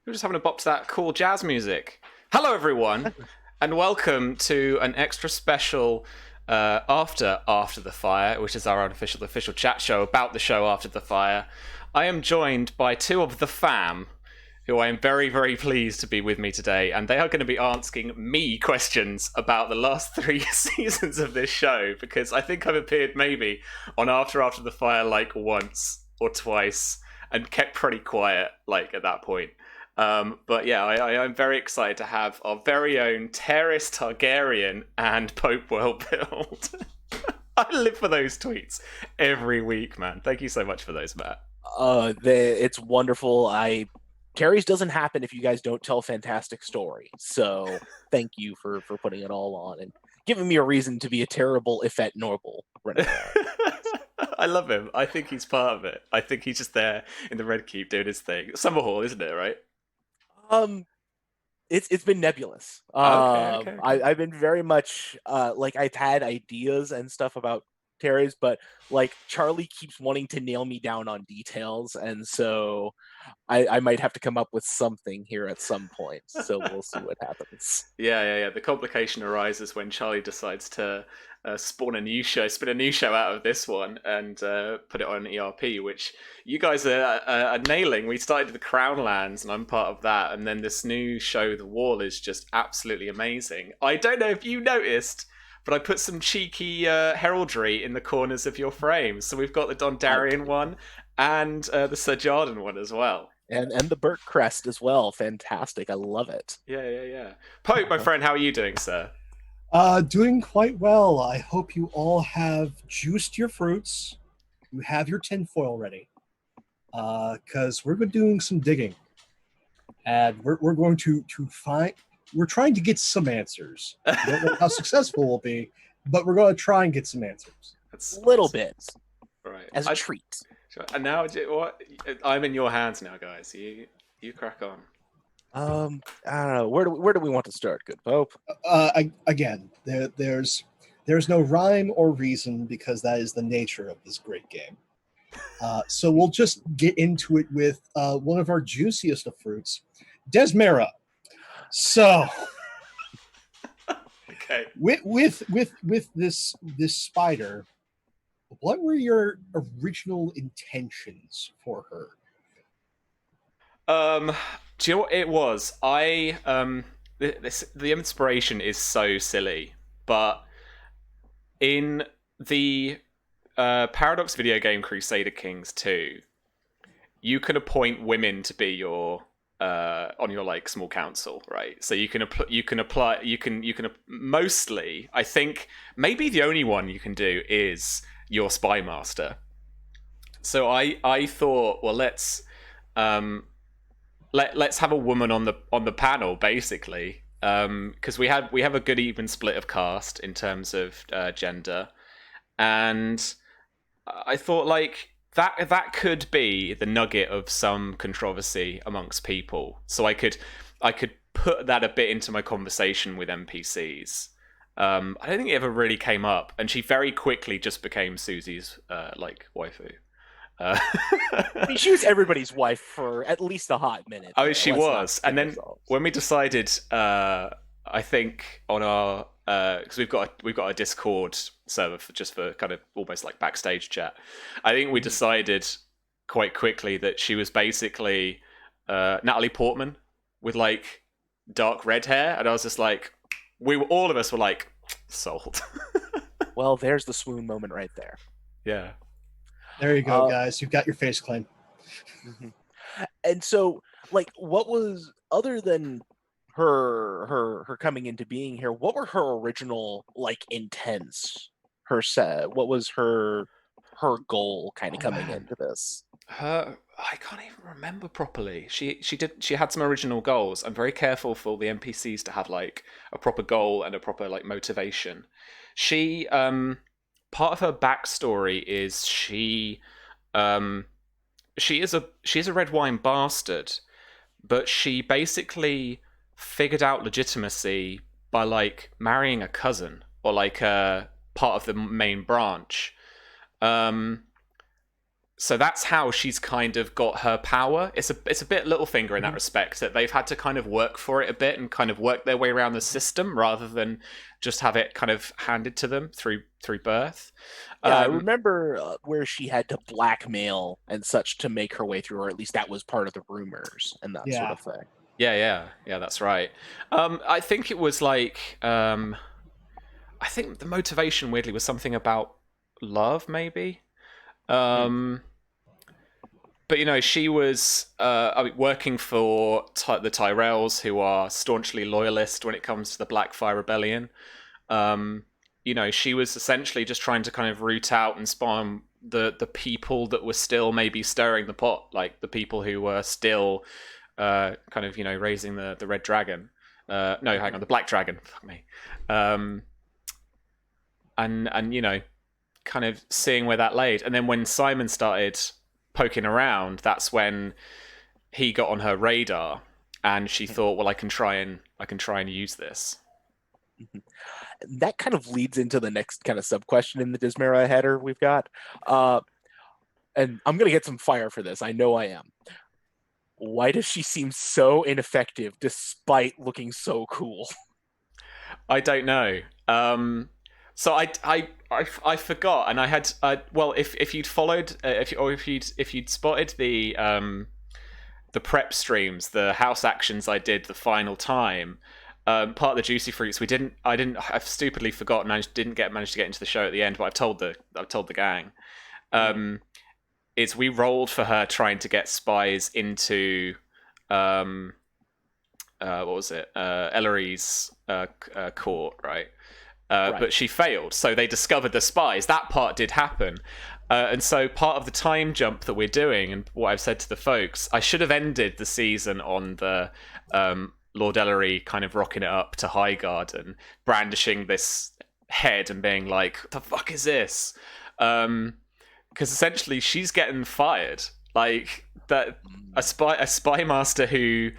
We were just having a bop to that cool jazz music. Hello, everyone, and welcome to an extra special after the fire, which is our unofficial official chat show about the show After the Fire. I am joined by two of the fam, who I am very pleased to be with me today, and they are going to be asking me questions about the last three seasons of this show because I think I've appeared maybe on After the Fire like once or twice and kept pretty quiet like at that point. But yeah, I'm very excited to have our very own Terrace Targaryen and Pope World Build. I live for those tweets every week, man. Thank you so much for those, Matt. It's wonderful. Terry's doesn't happen if you guys don't tell a fantastic story. So thank you for putting it all on and giving me a reason to be a terrible, if at normal, running around. I love him. I think he's part of it. I think he's just there in the Red Keep doing his thing. Summerhall, isn't it, right? Um, it's been nebulous. Okay. I've been very much like I've had ideas and stuff about Terry's, but like Charlie keeps wanting to nail me down on details, and so I might have to come up with something here at some point. So we'll see what happens. Yeah. The complication arises when Charlie decides to spin a new show out of this one and put it on ERP, which you guys are nailing. We started with the Crownlands, and I'm part of that, and then this new show, The Wall, is just absolutely amazing. I don't know if you noticed, but I put some cheeky heraldry in the corners of your frames. So we've got the Dondarrion one and the Sir Jarden one as well. And the Burt crest as well. Fantastic. I love it. Yeah. Pope, my friend, how are you doing, sir? Doing quite well. I hope you all have juiced your fruits. You have your tinfoil ready. Because we're doing some digging. And we're going to find... We're trying to get some answers. I don't know how successful we'll be, but we're going to try and get some answers. That's little bits. Right. As a treat. And now, what? I'm in your hands now, guys. You crack on. I don't know. Where do we want to start, good Pope? There's no rhyme or reason because that is the nature of this great game. So we'll just get into it with one of our juiciest of fruits, Desmera. So, okay. With this spider, what were your original intentions for her? Do you know what it was? The inspiration is so silly, but in the Paradox video game Crusader Kings 2, you can appoint women to be your on your like small council, right? So you can mostly, I think maybe the only one you can do is your spy master. So I thought, well, let's have a woman on the panel, basically, because we have a good even split of cast in terms of gender, and I thought like that could be the nugget of some controversy amongst people. So I could put that a bit into my conversation with NPCs. I don't think it ever really came up, and she very quickly just became Susie's like waifu. I mean, she was everybody's wife for at least a hot minute. Oh, she was, and then when we decided, I think on our because we've got a Discord server just for kind of almost like backstage chat. I think we decided quite quickly that she was basically Natalie Portman with like dark red hair, and I was just like, all of us were like, sold. Well, there's the swoon moment right there. Yeah. There you go, guys. You've got your face claim. And so, like, what was, other than her coming into being here, what were her original like intents? What was her goal kind of coming into this? I can't even remember properly. She had some original goals. I'm very careful for the NPCs to have like a proper goal and a proper like motivation. She part of her backstory is she is a red wine bastard, but she basically figured out legitimacy by like marrying a cousin or like a part of the main branch. So that's how she's kind of got her power. It's a bit Littlefinger in that respect, that they've had to kind of work for it a bit and kind of work their way around the system rather than just have it kind of handed to them through birth. Yeah, I remember where she had to blackmail and such to make her way through, or at least that was part of the rumors and that sort of thing. Yeah, that's right. I think it was like I think the motivation weirdly was something about love, maybe. But you know, she was working for the Tyrells, who are staunchly loyalist when it comes to the Blackfyre rebellion. You know, she was essentially just trying to kind of root out and spawn the people that were still maybe stirring the pot, like the people who were still kind of, you know, raising the red dragon. No, hang on, the black dragon. Fuck me. And you know, kind of seeing where that laid. And then when Simon started poking around, that's when he got on her radar, and she thought, well, I can try and use this. That kind of leads into the next kind of sub question in the Dismera header we've got. And I'm gonna get some fire for this. I know I am. Why does she seem so ineffective despite looking so cool? I don't know. So I forgot, and I had well, if you'd followed, if you'd spotted the prep streams, the house actions I did the final time, part of the Juicy Fruits, I've stupidly forgotten. I didn't manage to get into the show at the end, but I've told the gang. Is we rolled for her trying to get spies into what was it, Ellery's court, right? Right. But she failed, so they discovered the spies. That part did happen. And so part of the time jump that we're doing, and what I've said to the folks, I should have ended the season on the Lord Ellery kind of rocking it up to Highgarden and brandishing this head and being like, what the fuck is this? Because essentially she's getting fired. Like, that a spy master who,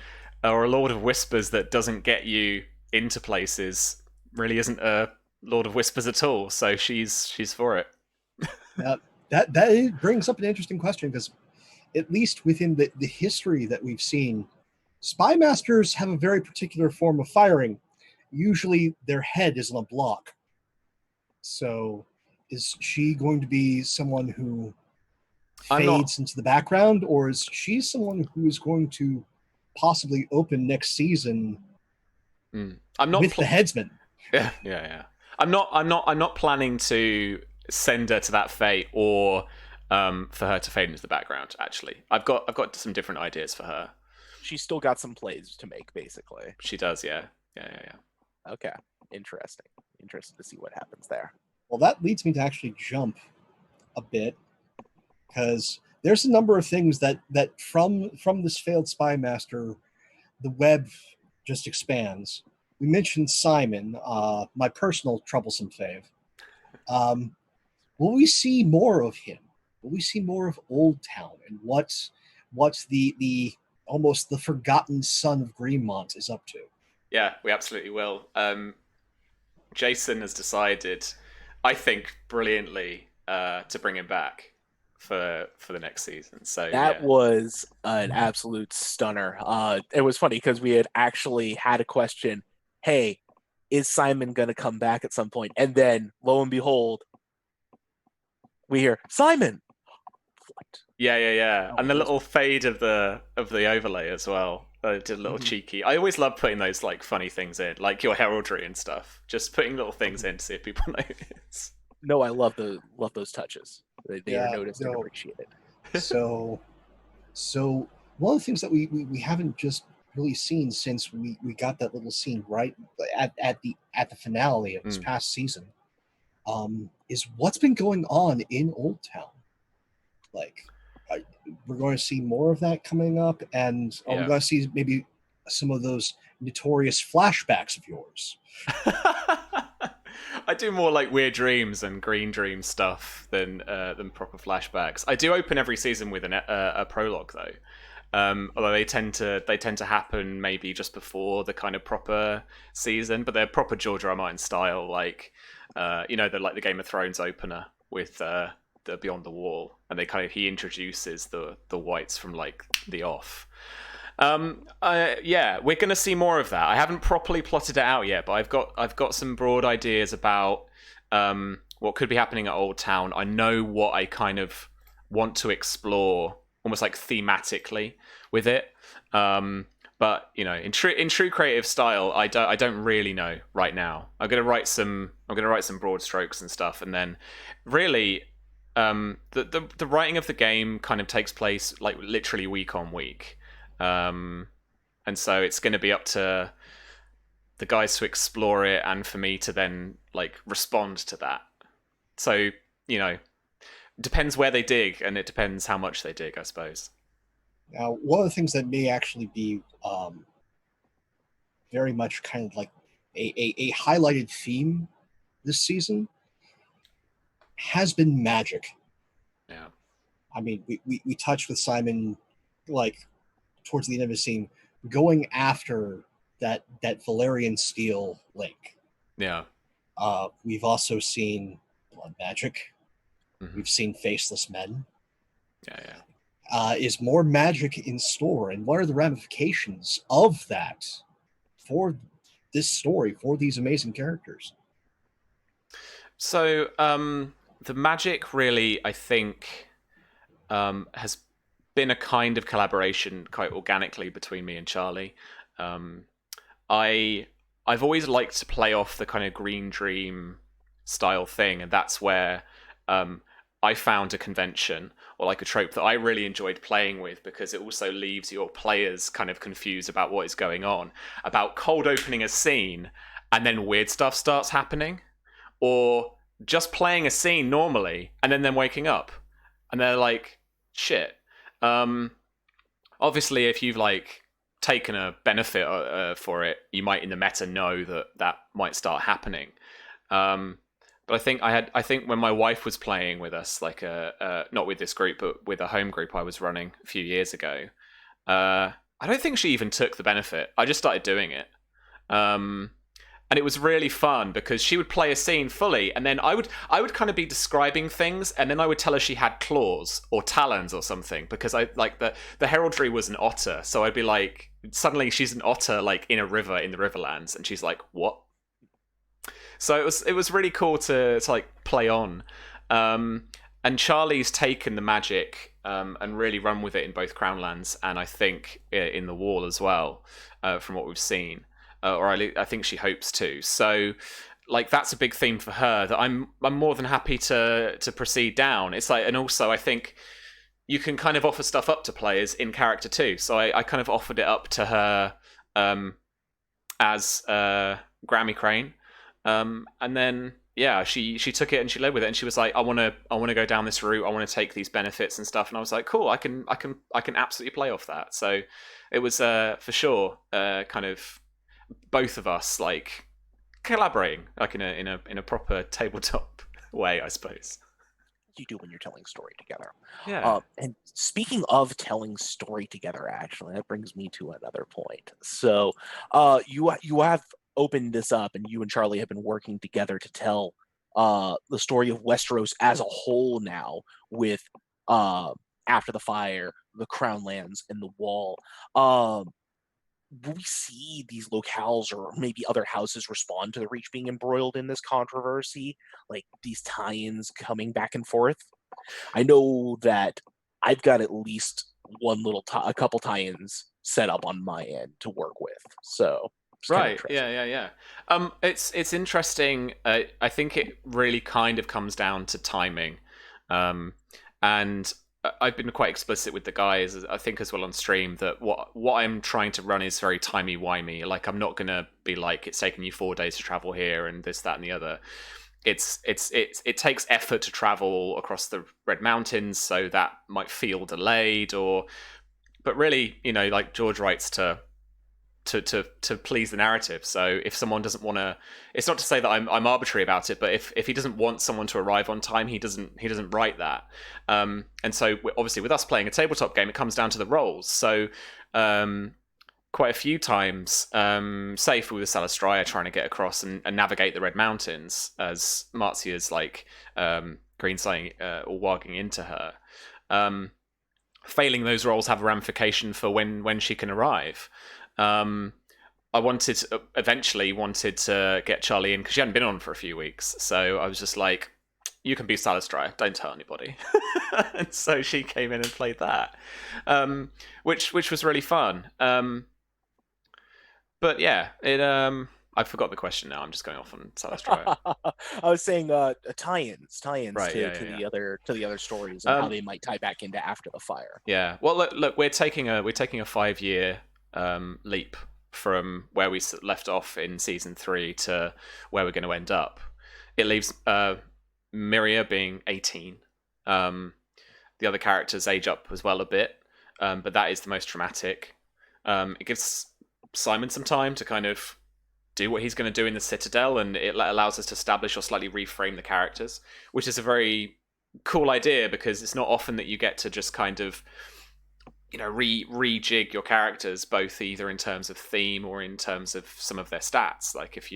or a Lord of Whispers that doesn't get you into places really isn't a Lord of Whispers at all, so she's for it. That brings up an interesting question, because at least within the history that we've seen, spy masters have a very particular form of firing. Usually their head is on a block. So is she going to be someone who fades into the background, or is she someone who is going to possibly open next season I'm not with the headsman? Yeah. I'm not planning to send her to that fate, or for her to fade into the background. Actually, I've got some different ideas for her. She's still got some plays to make, basically. She does, yeah. Okay, interesting to see what happens there. Well, that leads me to actually jump a bit, because there's a number of things that from this failed spy master, the web just expands. We mentioned Simon, my personal troublesome fave. Will we see more of him? Will we see more of Old Town, and what's the almost the forgotten son of Greenmont is up to? Yeah, we absolutely will. Jason has decided, I think brilliantly, to bring him back for the next season. So that was an absolute stunner. It was funny because we had actually had a question. Hey, is Simon going to come back at some point? And then, lo and behold, we hear, Simon! What? Yeah. And the little fade of the overlay as well. Did a little cheeky. I always love putting those like funny things in, like your heraldry and stuff. Just putting little things in to see if people notice. No, I love those touches. They are noticed and appreciated. So one of the things that we haven't just really seen since we got that little scene right at the finale of this past season, is what's been going on in Old Town. Like, we're going to see more of that coming up, and we're going to see maybe some of those notorious flashbacks of yours. I do more like weird dreams and green dream stuff than proper flashbacks. I do open every season with a prologue though. Although they tend to happen maybe just before the kind of proper season, but they're proper George R. R. Martin style, like the Game of Thrones opener with Beyond the Wall, and he introduces the whites from like the off. Yeah, we're gonna see more of that. I haven't properly plotted it out yet, but I've got some broad ideas about what could be happening at Old Town. I know what I kind of want to explore, almost like thematically with it. But you know, in true creative style, I don't really know right now. I'm gonna write some broad strokes and stuff, and then really, the writing of the game kind of takes place like literally week on week, and so it's going to be up to the guys to explore it, and for me to then like respond to that. So you know, depends where they dig, and it depends how much they dig, I suppose. Now, one of the things that may actually be very much kind of like a highlighted theme this season has been magic. Yeah. I mean, we touched with Simon, like, towards the end of the scene, going after that Valyrian steel link. Yeah. We've also seen blood magic. Mm-hmm. We've seen faceless men. Yeah. Is more magic in store, and what are the ramifications of that for this story, for these amazing characters? So the magic really, I think, has been a kind of collaboration quite organically between me and Charlie. I've always liked to play off the kind of Green Dream style thing, and that's where I found a convention or like a trope that I really enjoyed playing with, because it also leaves your players kind of confused about what is going on, about cold opening a scene and then weird stuff starts happening, or just playing a scene normally and then them waking up and they're like, shit. Obviously, if you've like taken a benefit for it, you might in the meta know that might start happening. But I think when my wife was playing with us, like not with this group, but with a home group I was running a few years ago, I don't think she even took the benefit. I just started doing it. And it was really fun because she would play a scene fully, and then I would kind of be describing things, and then I would tell her she had claws or talons or something, because I like the heraldry was an otter, so I'd be like, suddenly she's an otter like in a river in the Riverlands, and she's like, what? So it was really cool to like play on, and Charlie's taken the magic and really run with it in both Crownlands, and I think in the Wall as well, from what we've seen. Or I think she hopes to. So, like, that's a big theme for her that I'm more than happy to proceed down. It's like, and also I think you can kind of offer stuff up to players in character too. So I kind of offered it up to her as Grammy Crane, and then yeah, she took it and she led with it, and she was like, I want to go down this route. I want to take these benefits and stuff. And I was like, cool, I can absolutely play off that. So it was for sure kind of both of us like collaborating like in a proper tabletop way, I suppose. You do when you're telling story together. Yeah. And speaking of telling story together, actually, that brings me to another point. So you have opened this up, and you and Charlie have been working together to tell the story of Westeros as a whole now, with After the Fire, the Crownlands, and the Wall. Will we see these locales or maybe other houses respond to the Reach being embroiled in this controversy? Like these tie-ins coming back and forth? I know that I've got at least a couple tie-ins set up on my end to work with. So right, yeah. It's interesting. I think it really kind of comes down to timing, and I've been quite explicit with the guys, I think as well on stream, that what I'm trying to run is very timey-wimey. Like, I'm not gonna be like, it's taking you 4 days to travel here and this, that, and the other. It takes effort to travel across the Red Mountains, so that might feel delayed, but really, you know, like George writes to please the narrative. So if someone doesn't want to, it's not to say that I'm arbitrary about it, but if he doesn't want someone to arrive on time, he doesn't write that. And so obviously with us playing a tabletop game, it comes down to the roles. So quite a few times, say if we were Salastraya trying to get across and navigate the Red Mountains, as Marzia's like green-sighting or warging into her. Failing those roles have a ramification for when she can arrive. I eventually wanted to get Charlie in because she hadn't been on for a few weeks. So I was just like, you can be Salistria, don't tell anybody. And so she came in and played that, which was really fun. But yeah, I forgot the question now. I'm just going off on Salistria. I was saying tie-ins Right, to the other stories and how they might tie back into After the Fire. Yeah. Well, look, we're taking a 5-year leap from where we left off in season 3 to where we're going to end up. It leaves Miria being 18. The other characters age up as well a bit, but that is the most traumatic. It gives Simon some time to kind of do what he's going to do in the Citadel, and it allows us to establish or slightly reframe the characters, which is a very cool idea because it's not often that you get to just kind of, you know, rejig your characters, both either in terms of theme or in terms of some of their stats. Like if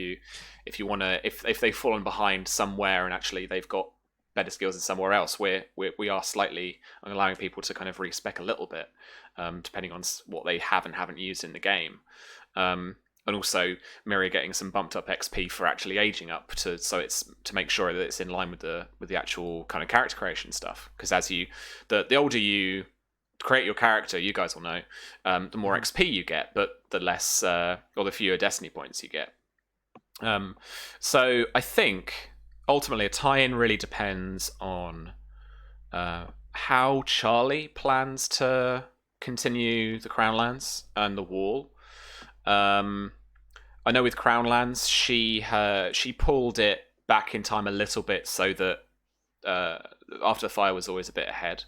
they've fallen behind somewhere and actually they've got better skills than somewhere else, we are slightly allowing people to kind of respec a little bit, depending on what they have and haven't used in the game. And also Miria getting some bumped up XP for actually aging up to make sure that it's in line with the actual kind of character creation stuff. Because as the older you create your character, you guys will know, the more XP you get, but the less or the fewer destiny points you get. So I think ultimately a tie-in really depends on how Charlie plans to continue the Crownlands and the Wall. I know with Crownlands, she pulled it back in time a little bit so that After the Fire was always a bit ahead.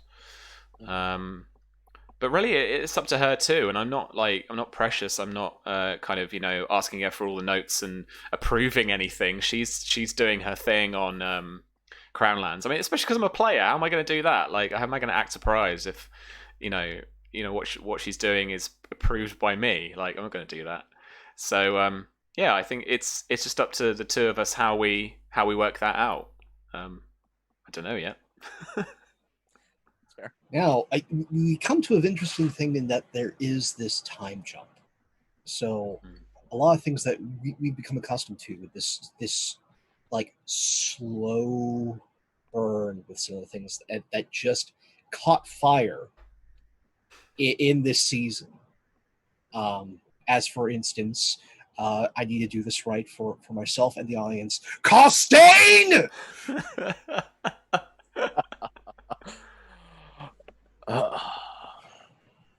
But really, it's up to her too. And I'm not precious. I'm not kind of, you know, asking her for all the notes and approving anything. She's doing her thing on Crownlands. I mean, especially because I'm a player. How am I going to do that? Like, how am I going to act surprised if, you know what she's doing is approved by me? Like, I'm not going to do that. So yeah, I think it's just up to the two of us how we work that out. I don't know yet. Now, we come to an interesting thing in that there is this time jump. So a lot of things that we become accustomed to with this like slow burn with some of the things that just caught fire in this season. As for instance, I need to do this right for myself and the audience. Costain!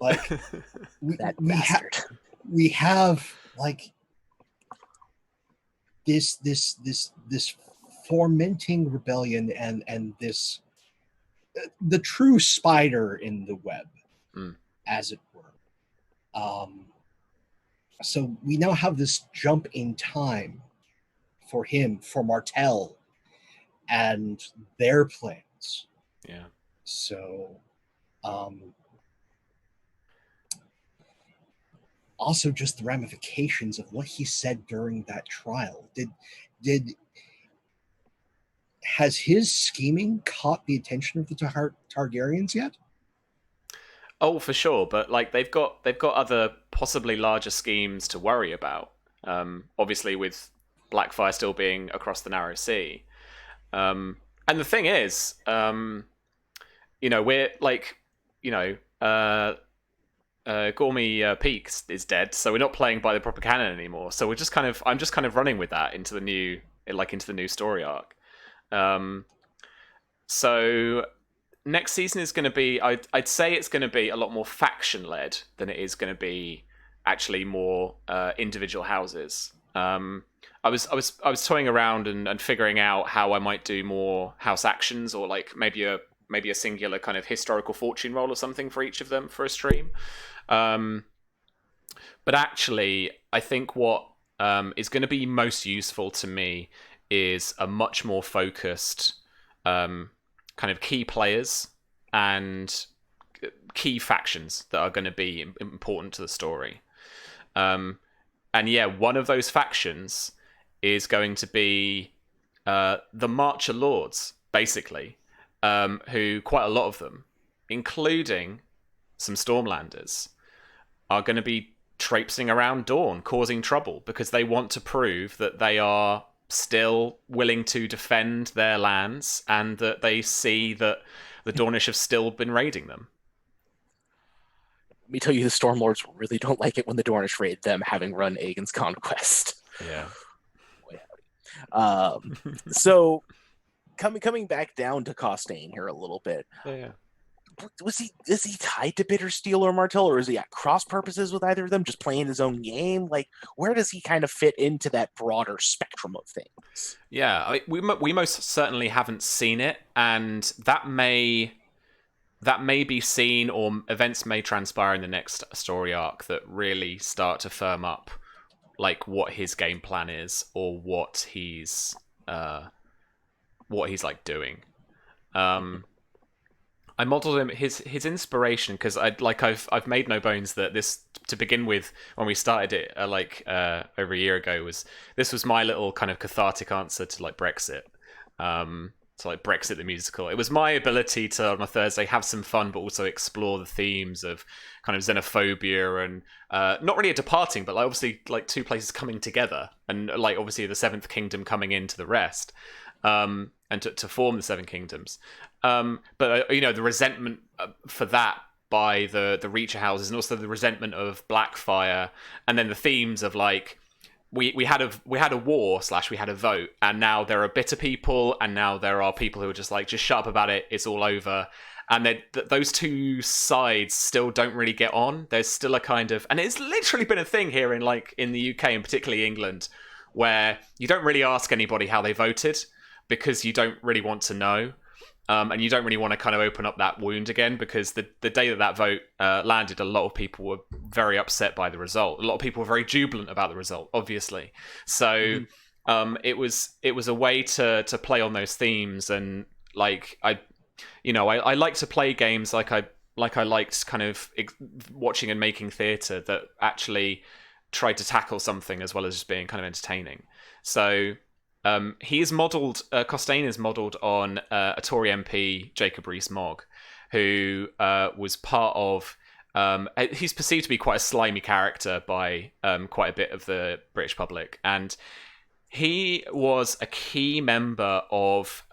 Like we have like this fomenting rebellion and this the true spider in the web, as it were. So we now have this jump in time for him, for Martell, and their plans. Yeah. So, also just the ramifications of what he said during that trial. Has his scheming caught the attention of the Targaryens yet? Oh, for sure, but like they've got other possibly larger schemes to worry about. Obviously, with Blackfyre still being across the Narrow Sea, and the thing is, you know, we're like, you know, Gormy Peaks is dead, so we're not playing by the proper canon anymore. So I'm just kind of running with that into the new story arc. So next season is going to be, I'd say it's going to be a lot more faction led than it is going to be actually more individual houses. I was toying around and figuring out how I might do more house actions, or like maybe a singular kind of historical fortune roll or something for each of them for a stream. But actually, I think what is going to be most useful to me is a much more focused kind of key players and key factions that are going to be important to the story. And yeah, one of those factions is going to be the Marcher Lords, basically. who, quite a lot of them, including some Stormlanders, are going to be traipsing around Dorne, causing trouble, because they want to prove that they are still willing to defend their lands and that they see that the Dornish have still been raiding them. Let me tell you, the Stormlords really don't like it when the Dornish raid them, having run Aegon's Conquest. Yeah. So coming back down to Costain here a little bit. Yeah. Is he tied to Bittersteel or Martell, or is he at cross purposes with either of them, just playing his own game? Like, where does he kind of fit into that broader spectrum of things? Yeah, we most certainly haven't seen it, and that may be seen, or events may transpire in the next story arc that really start to firm up like what his game plan is, or what he's like doing. I modeled him his inspiration, because I've made no bones that this, to begin with, when we started it over a year ago, this was my little kind of cathartic answer to like Brexit. To like Brexit the musical. It was my ability to, on a Thursday, have some fun, but also explore the themes of kind of xenophobia and not really a departing, but like obviously like two places coming together, and like obviously the Seventh Kingdom coming into the rest, and to form the Seven Kingdoms. But the resentment for that by the Reacher houses, and also the resentment of Blackfyre, and then the themes of like we had a war / we had a vote, and now there are bitter people, and now there are people who are just shut up about it, it's all over. And those two sides still don't really get on. There's still a kind of, and it's literally been a thing here in the UK and particularly England, where you don't really ask anybody how they voted, because you don't really want to know. And you don't really want to kind of open up that wound again, because the day that vote landed, a lot of people were very upset by the result. A lot of people were very jubilant about the result, obviously. So it was a way to play on those themes, and like I like to play games like I liked kind of watching and making theatre that actually tried to tackle something as well as just being kind of entertaining. So. Costain is modelled on a Tory MP, Jacob Rees-Mogg, who was part of... he's perceived to be quite a slimy character by quite a bit of the British public, and he was a key member of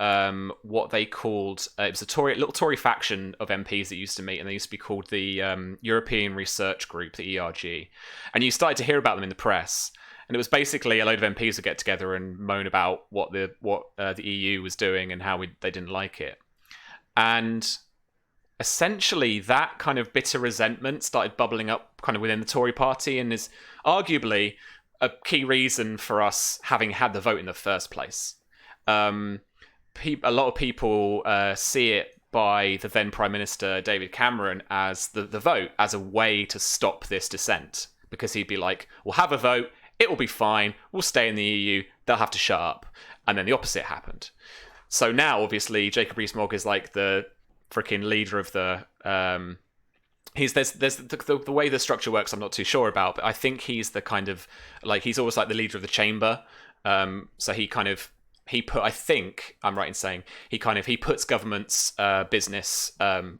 what they called... it was a little Tory faction of MPs that used to meet, and they used to be called the European Research Group, the ERG. And you started to hear about them in the press. And it was basically a load of MPs would get together and moan about what the EU was doing and how they didn't like it. And essentially that kind of bitter resentment started bubbling up kind of within the Tory party, and is arguably a key reason for us having had the vote in the first place. A lot of people see it by the then Prime Minister David Cameron as the vote as a way to stop this dissent, because he'd be like, we'll have a vote, it will be fine, we'll stay in the EU, they'll have to shut up. And then the opposite happened. So now, obviously, Jacob Rees-Mogg is like the freaking leader of the... there's the way the structure works I'm not too sure about, but I think he's the kind of... he's always like the leader of the chamber. So I think I'm right in saying he puts government's business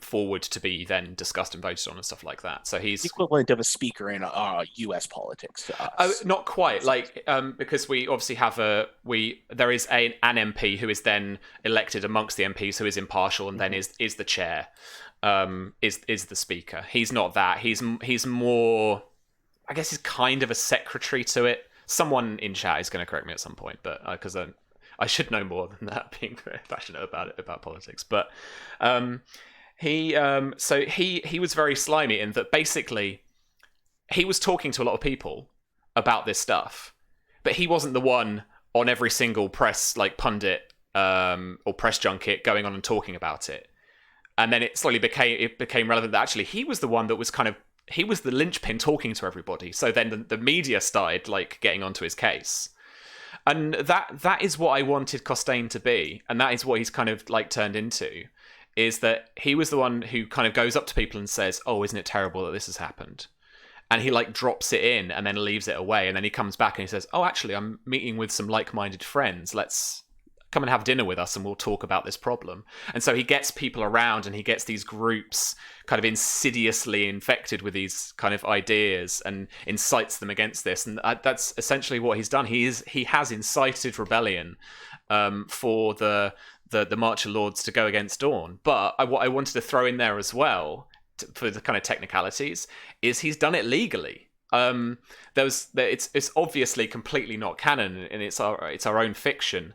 forward to be then discussed and voted on and stuff like that. So he's the equivalent of a speaker in U.S. politics to us. Not quite, because we obviously have there is an MP who is then elected amongst the MPs, who is impartial, and then is the chair, is the speaker. He's not that. He's more, I guess, he's kind of a secretary to it. Someone in chat is going to correct me at some point, but because I should know more than that, being very passionate about politics. But he was very slimy in that basically he was talking to a lot of people about this stuff, but he wasn't the one on every single press pundit or press junket going on and talking about it. And then it slowly became relevant that actually he was the one that was he was the linchpin talking to everybody. So then the media started getting onto his case. And that is what I wanted Costain to be, and that is what he's kind of turned into, is that he was the one who kind of goes up to people and says, "Oh, isn't it terrible that this has happened?" And he drops it in and then leaves it away, and then he comes back and he says, "Oh, actually, I'm meeting with some like-minded friends. Let's come and have dinner with us and we'll talk about this problem. And so he gets people around and he gets these groups kind of insidiously infected with these kind of ideas and incites them against this. And that's essentially what he's done. He has incited rebellion for the March of Lords to go against Dawn. But what I wanted to throw in there as well, for the kind of technicalities, is he's done it legally. It's obviously completely not canon, and it's our own fiction.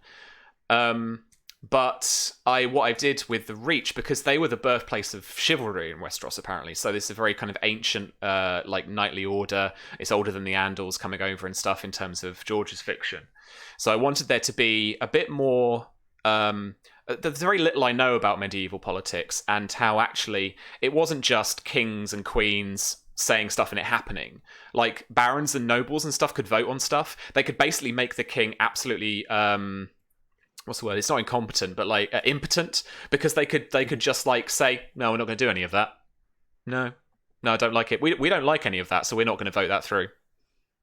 But what I did with the Reach, because they were the birthplace of chivalry in Westeros, apparently. So this is a very kind of ancient, like knightly order. It's older than the Andals coming over and stuff in terms of George's fiction. So I wanted there to be a bit more. There's very little I know about medieval politics and how actually it wasn't just kings and queens saying stuff and it happening. Like barons and nobles and stuff could vote on stuff. They could basically make the king absolutely what's the word? It's not incompetent, but like impotent, because they could just like say, no, we're not going to do any of that. No, I don't like it. We don't like any of that, so we're not going to vote that through.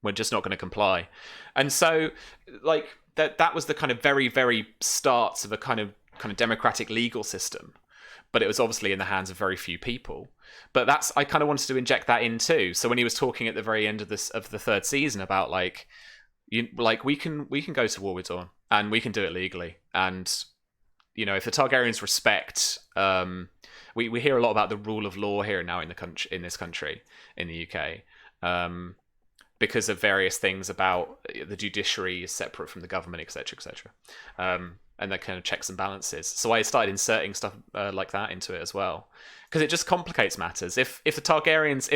We're just not going to comply. And so like that was the kind of very, very starts of a kind of democratic legal system. But it was obviously in the hands of very few people. But I kind of wanted to inject that in too. So when he was talking at the very end of the third season about like, we can go to war with Dawn and we can do it legally. And if the Targaryens respect, we hear a lot about the rule of law here now in this country in the UK, because of various things about the judiciary is separate from the government, etc., etc. And that kind of checks and balances. So I started inserting stuff like that into it as well, because it just complicates matters. If the Targaryens,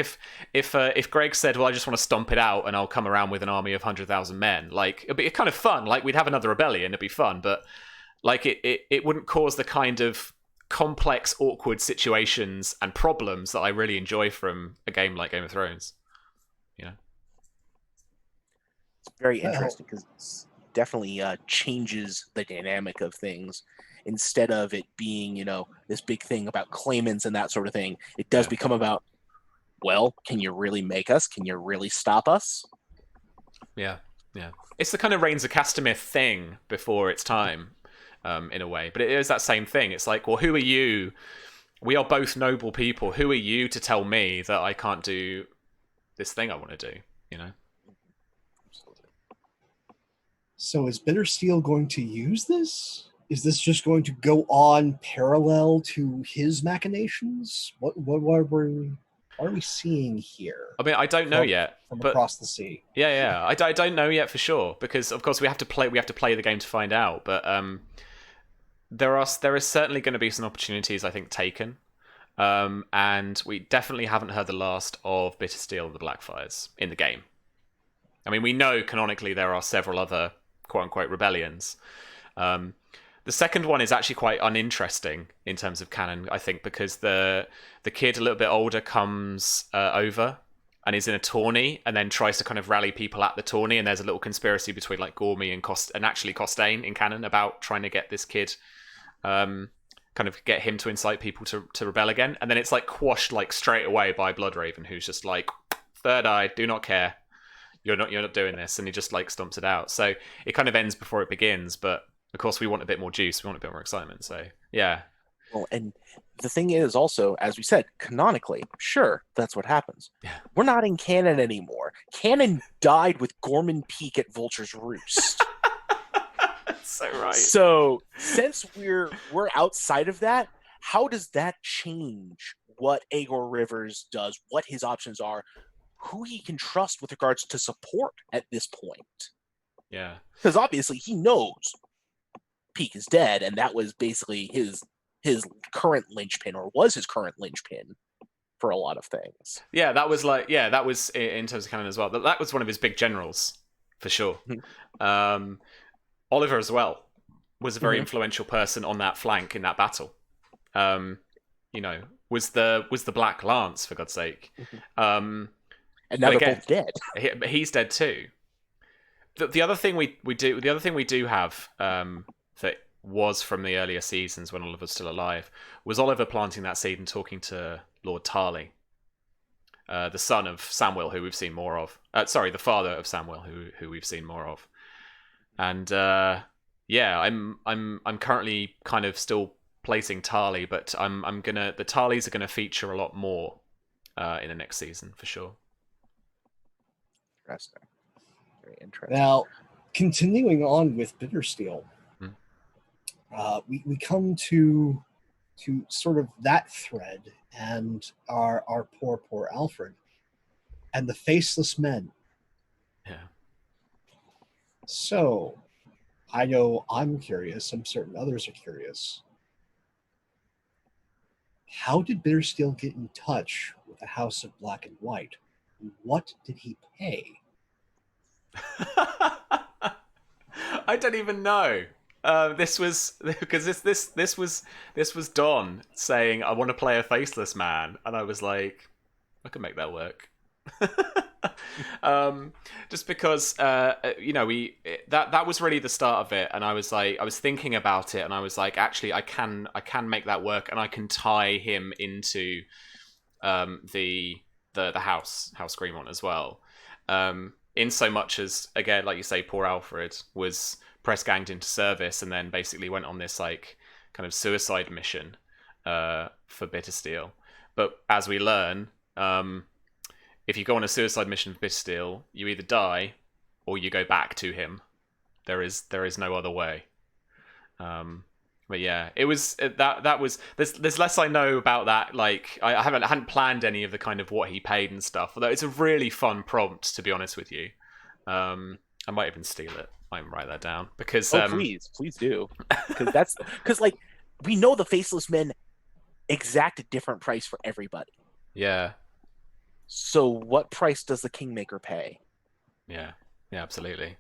if Greg said, "Well, I just want to stomp it out and I'll come around with an army of 100,000 men," like it'd be kind of fun. Like we'd have another rebellion, it'd be fun, but like it wouldn't cause the kind of complex, awkward situations and problems that I really enjoy from a game like Game of Thrones. It's very interesting because it's definitely changes the dynamic of things. Instead of it being, this big thing about claimants and that sort of thing, it does become about, well, can you really make us? Can you really stop us? Yeah. It's the kind of Reigns of Castamere thing before its time, in a way. But it is that same thing. It's like, well, who are you? We are both noble people. Who are you to tell me that I can't do this thing I want to do, So is Bittersteel going to use this? Is this just going to go on parallel to his machinations? What are we seeing here? I mean, I don't know yet. From but across the sea. Yeah. I don't know yet for sure, because of course we have to play the game to find out. But there is certainly going to be some opportunities, I think, taken. And we definitely haven't heard the last of Bittersteel or the Blackfyres in the game. I mean, we know canonically there are several other quote-unquote rebellions. The second one is actually quite uninteresting in terms of canon, I think, because the kid a little bit older comes over and is in a tourney and then tries to kind of rally people at the tourney, and there's a little conspiracy between like Gormy and actually Costain in canon about trying to get this kid, kind of get him to incite people to rebel again, and then it's like quashed like straight away by Bloodraven, who's just like, third eye, do not care. You're not doing this, and he just like stomps it out. So it kind of ends before it begins, but of course we want a bit more juice, we want a bit more excitement. So yeah. Well, and the thing is also, as we said, canonically, sure, that's what happens. Yeah. We're not in canon anymore. Canon died with Gorman Peak at Vulture's Roost. So right. So since we're outside of that, how does that change what Aegor Rivers does, what his options are, who he can trust with regards to support at this point? Yeah. Because obviously he knows Peak is dead, and that was basically his current linchpin, or was his current linchpin for a lot of things. Yeah, that was in terms of canon as well. That was one of his big generals, for sure. Oliver as well was a very influential person on that flank in that battle. Was the Black Lance, for God's sake. And now they're both dead. He's dead too. The other thing we do have that was from the earlier seasons when Oliver's still alive was Oliver planting that seed and talking to Lord Tarly, the son of Samwell, who we've seen more of. The father of Samwell, who we've seen more of. And yeah, I'm currently kind of still placing Tarly, but the Tarlys are gonna feature a lot more in the next season for sure. Interesting. Very interesting. Now, continuing on with Bittersteel, Hmm. we come to sort of that thread and our poor Alfred and the faceless men. Yeah. So, I know I'm curious. I'm certain others are curious. How did Bittersteel get in touch with the House of Black and White? What did he pay? I don't even know. This was because this was Don saying I want to play a faceless man, and I was like, I can make that work. Just because that was really the start of it, and I was thinking about it, and I was like, actually, I can make that work, and I can tie him into the house Greenmont as well. In so much as, again, like you say, poor Alfred was press ganged into service and then basically went on this like kind of suicide mission for Bittersteel. But as we learn, if you go on a suicide mission for Bittersteel, you either die or you go back to him. There is no other way. But yeah, it was that was there's less I know about that. Like I hadn't planned any of the kind of what he paid and stuff. Although it's a really fun prompt, to be honest with you. I might even steal it. I might write that down because please do, because like we know the faceless men exact a different price for everybody. Yeah. So what price does the Kingmaker pay? Yeah, absolutely.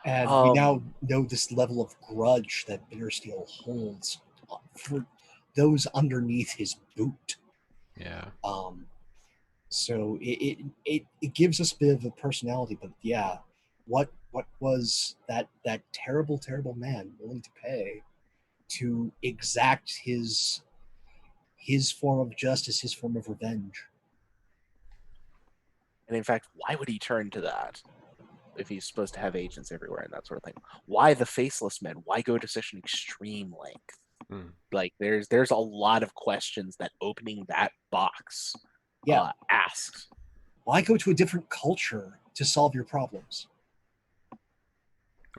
And we now know this level of grudge that Bittersteel holds for those underneath his boot. Yeah. So it gives us a bit of a personality, but yeah, what was that terrible man willing to pay to exact his form of justice, his form of revenge? And in fact, why would he turn to that if he's supposed to have agents everywhere and that sort of thing? Why the faceless men? Why go to such an extreme length? Like there's a lot of questions that opening that box asks. Why go to a different culture to solve your problems?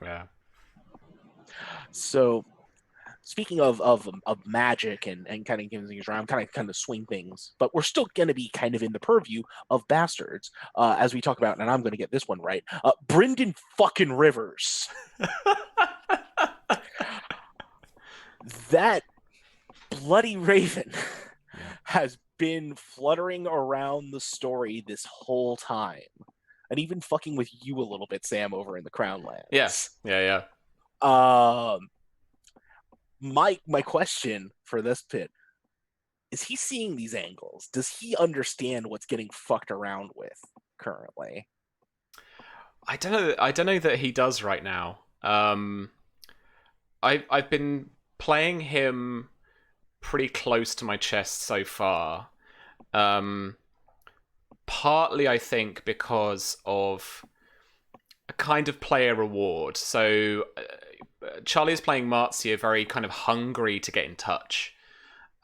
Yeah. So speaking of magic and kind of giving things around, kind of swing things, but we're still going to be kind of in the purview of bastards as we talk about, and I'm going to get this one right. Brynden fucking Rivers. That bloody raven has been fluttering around the story this whole time, and even fucking with you a little bit, Sam, over in the Crownlands. Yes. Yeah. My question for this pit is: he seeing these angles? Does he understand what's getting fucked around with currently? I don't know that he does right now. I've been playing him pretty close to my chest so far. Partly, I think, because of a kind of player reward. So Charlie is playing Marzia very kind of hungry to get in touch.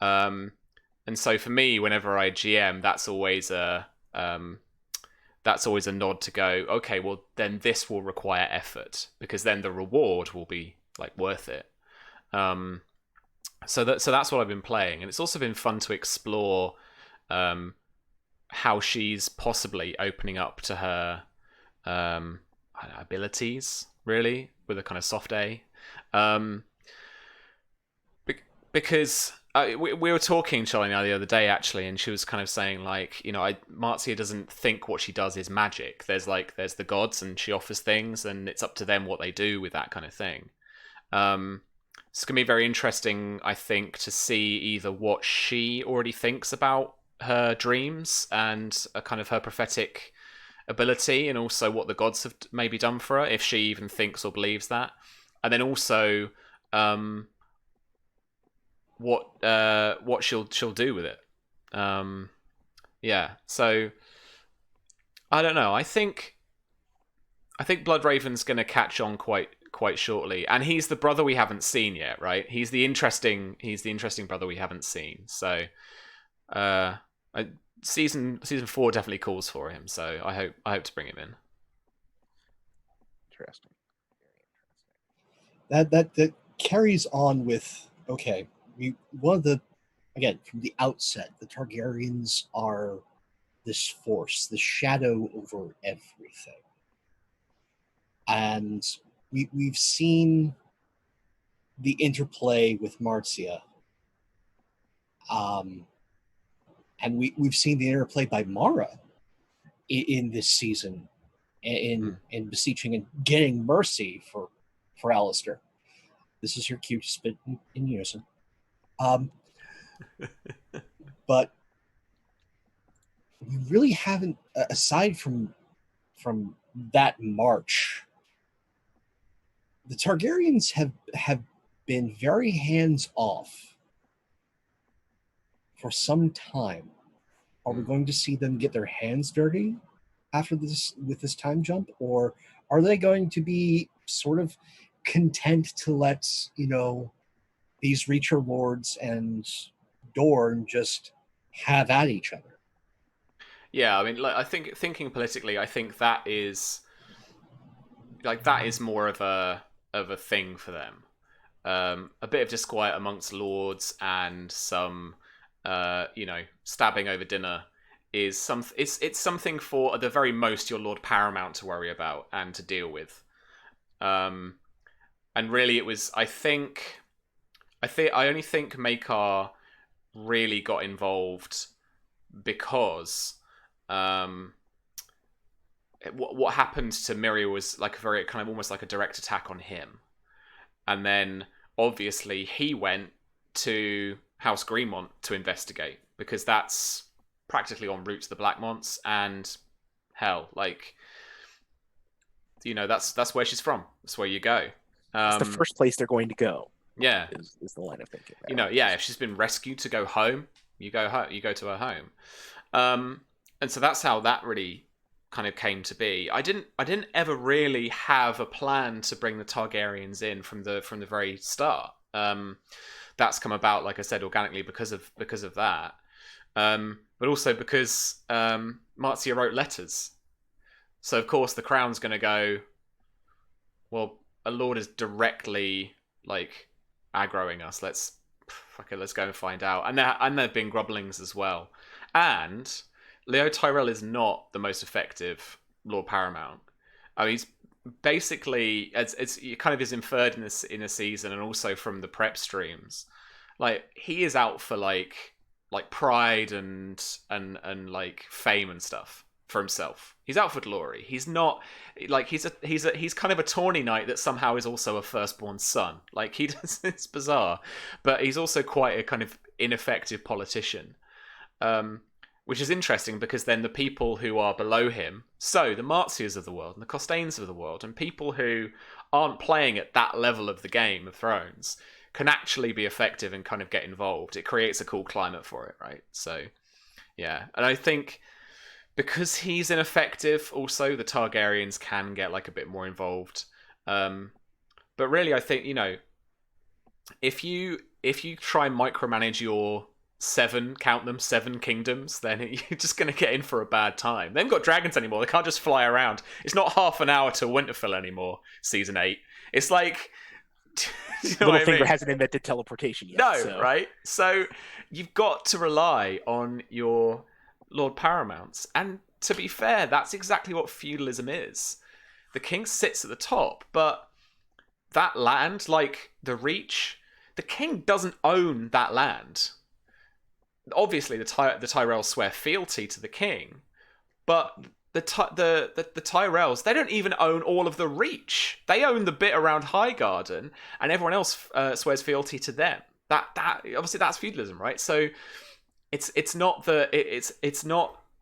And so for me, whenever I GM, that's always a nod to go, okay, well then this will require effort because then the reward will be like worth it. So that's what I've been playing, and it's also been fun to explore how she's possibly opening up to her abilities, really, with a kind of soft A. Because we were talking, Charlie and I, the other day, actually, and she was kind of saying, like, Marzia doesn't think what she does is magic. There's the gods, and she offers things, and it's up to them what they do with that kind of thing. It's going to be very interesting, I think, to see either what she already thinks about her dreams and a kind of her prophetic ability, and also what the gods have maybe done for her, if she even thinks or believes that. And then also what she'll do with it. Yeah, so I don't know. I think I think Bloodraven's going to catch on quite shortly, and he's the brother we haven't seen yet, right? He's the interesting brother we haven't seen. So, season 4 definitely calls for him. So I hope to bring him in. Interesting. That carries on with one of the, again, from the outset, the Targaryens are this force, the shadow over everything. And we've seen the interplay with Marcia. And we've seen the interplay by Mara in this season, in beseeching and getting mercy for Alistair. This is your cue to spit in unison. But we really haven't, aside from that march, the Targaryens have been very hands off for some time. Are we going to see them get their hands dirty after this, with this time jump, or are they going to be sort of content to let these Reacher lords and Dorne just have at each other? Yeah, I mean, like, I think thinking politically, I think that is more of a thing for them. A bit of disquiet amongst lords and some, stabbing over dinner is it's something for, at the very most, your Lord Paramount to worry about and to deal with. And really, it was, I only think Maekar really got involved because what happened to Miriel was like a very kind of almost like a direct attack on him, and then obviously he went to House Greenmont to investigate because that's practically en route to the Blackmonts, and hell, like, that's where she's from. That's where you go. It's the first place they're going to go. Yeah, is the line of thinking. If she's been rescued to go home, you go to her home. And so that's how that really kind of came to be. I didn't ever really have a plan to bring the Targaryens in from the very start. That's come about, like I said, organically because of that. But also because Marcia wrote letters. So of course the Crown's going to go, well, a lord is directly like aggroing us. Let's go and find out. And there've been grumblings as well. And Leo Tyrell is not the most effective Lord Paramount. I mean, he's basically, it's kind of is inferred in a season, and also from the prep streams. Like, he is out for like pride and like fame and stuff for himself. He's out for glory. He's not like he's kind of a tawny knight that somehow is also a firstborn son. Like, it's bizarre, but he's also quite a kind of ineffective politician. Which is interesting because then the people who are below him, so the Marzias of the world and the Costains of the world, and people who aren't playing at that level of the Game of Thrones, can actually be effective and kind of get involved. It creates a cool climate for it, right? So, yeah. And I think because he's ineffective, also, the Targaryens can get like a bit more involved. But really, I think, if you try and micromanage your seven kingdoms, then you're just going to get in for a bad time. They haven't got dragons anymore. They can't just fly around. It's not half an hour to Winterfell anymore, season 8. It's like, Littlefinger hasn't invented teleportation yet. No, right? So you've got to rely on your Lord Paramounts. And to be fair, that's exactly what feudalism is. The king sits at the top, but that land, like the Reach, the king doesn't own that land. Obviously, the Tyrells swear fealty to the king, but the Tyrells, they don't even own all of the Reach. They own the bit around Highgarden, and everyone else swears fealty to them. That obviously that's feudalism, right? So it's not.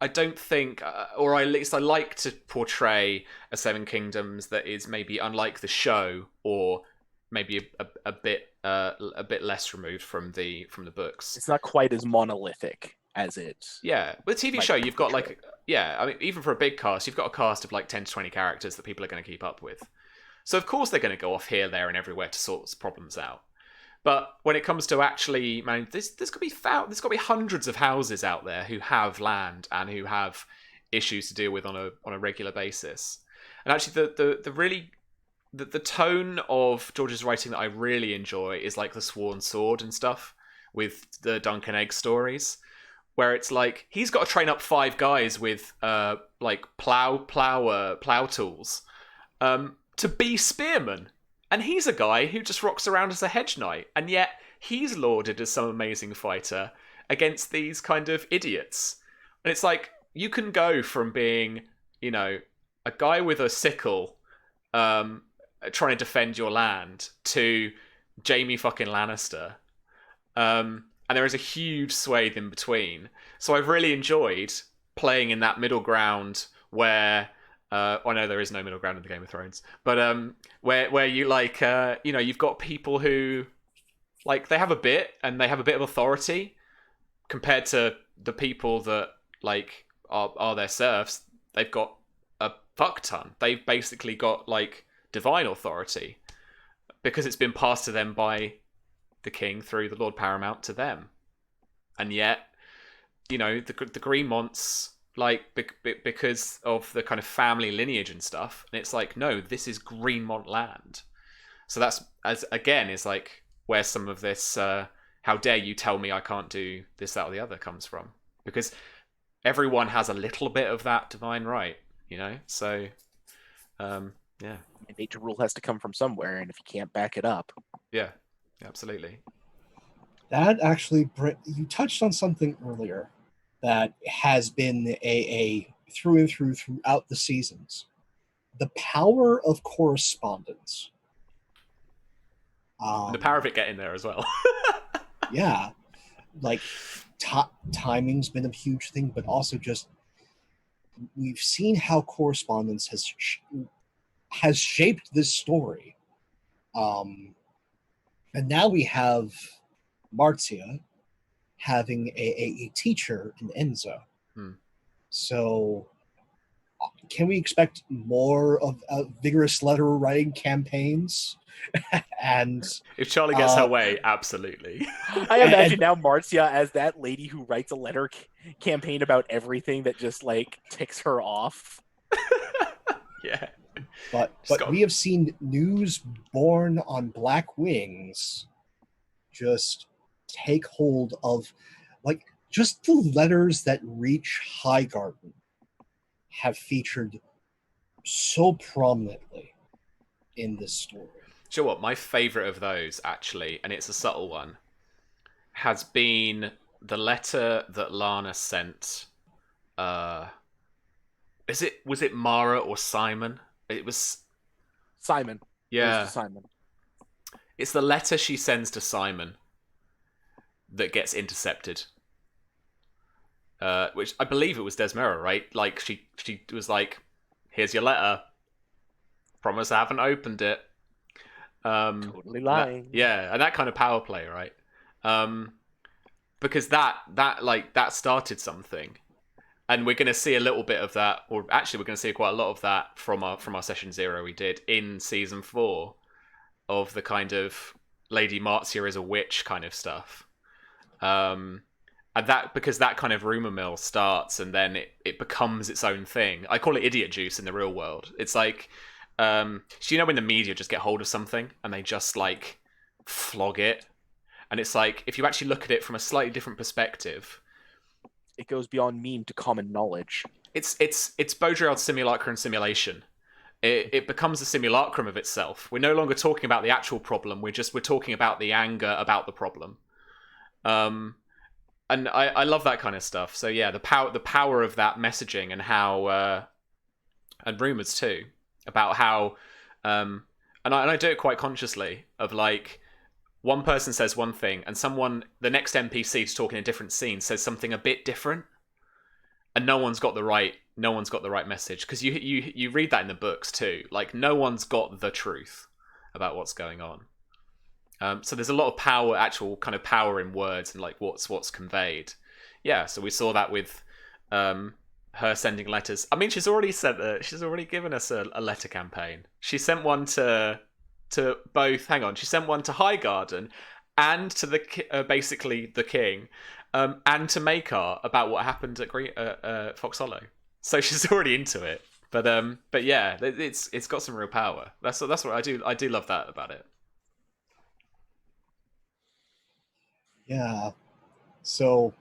I don't think, or at least I like to portray a Seven Kingdoms that is maybe unlike the show, or maybe a bit less removed from the books. It's not quite as monolithic as it. Yeah, with a TV show, you've got like yeah, I mean, even for a big cast, you've got a cast of like 10 to 20 characters that people are going to keep up with. So of course they're going to go off here, there, and everywhere to sort problems out. But when it comes to actually, man, there's got to be hundreds of houses out there who have land and who have issues to deal with on a regular basis. And actually, the tone of George's writing that I really enjoy is like the Sworn Sword and stuff with the Duncan Egg stories, where it's like he's got to train up 5 guys with like plow tools to be spearmen. And he's a guy who just rocks around as a hedge knight, and yet he's lauded as some amazing fighter against these kind of idiots. And it's like, you can go from being, you know, a guy with a sickle trying to defend your land to Jaime fucking Lannister. And there is a huge swathe in between. So I've really enjoyed playing in that middle ground where... I know there is no middle ground in the Game of Thrones, but where you like, you know, you've got people who, like, they have a bit and they have a bit of authority compared to the people that like are their serfs. They've got a fuck ton. They've basically got like divine authority because it's been passed to them by the king through the Lord Paramount to them, and yet, you know, the Greenmonts. Like, because of the kind of family lineage and stuff. And it's like, no, this is Greenmont land. So that's, as again, is like where some of this, how dare you tell me I can't do this, that, or the other comes from. Because everyone has a little bit of that divine right, you know? So, yeah. Nature rule has to come from somewhere, and if you can't back it up. Yeah, absolutely. That actually, you touched on something earlier that has been a through and throughout the seasons. The power of correspondence. And the power of it getting there as well. Yeah. Like, timing's been a huge thing, but also just we've seen how correspondence has shaped this story. And now we have Marcia having a teacher in Enzo. So can we expect more of vigorous letter writing campaigns? And if Charlie gets her way, absolutely. I imagine now Marcia as that lady who writes a letter campaign about everything that just like ticks her off. Yeah. But we have seen news born on black wings just take hold of, like, just the letters that reach Highgarden have featured so prominently in this story. Do you know what? My favourite of those, actually, and it's a subtle one, has been the letter that Lana sent. Was it Mara or Simon? It was Simon. Yeah. Simon. It's the letter she sends to Simon that gets intercepted. Which I believe it was Desmera, right? Like, she was like, here's your letter. Promise I haven't opened it. Totally lying. And that kind of power play, right? Because that started something. And we're going to see a little bit of that, or actually we're going to see quite a lot of that from our session 0 we did in season 4 of the kind of Lady Marcia is a witch kind of stuff. And that, because that kind of rumor mill starts and then it becomes its own thing. I call it idiot juice in the real world. It's like, so you know when the media just get hold of something and they just like flog it? And it's like, if you actually look at it from a slightly different perspective, it goes beyond meme to common knowledge. It's Baudrillard's simulacra and simulation. It becomes a simulacrum of itself. We're no longer talking about the actual problem. We're talking about the anger about the problem. And I love that kind of stuff. So yeah, the power of that messaging and how and rumors too about how and I do it quite consciously of like, one person says one thing and the next NPC to talk in a different scene says something a bit different, and no one's got the right message, because you read that in the books too. Like, no one's got the truth about what's going on. So there's a lot of power, actual kind of power in words and like what's conveyed. Yeah, so we saw that with her sending letters. I mean, she's already given us a letter campaign. She sent one to both. Hang on, she sent one to Highgarden and to basically the king, and to Maekar about what happened at Fox Hollow. So she's already into it. But yeah, it's got some real power. That's what I do. I do love that about it. Yeah. So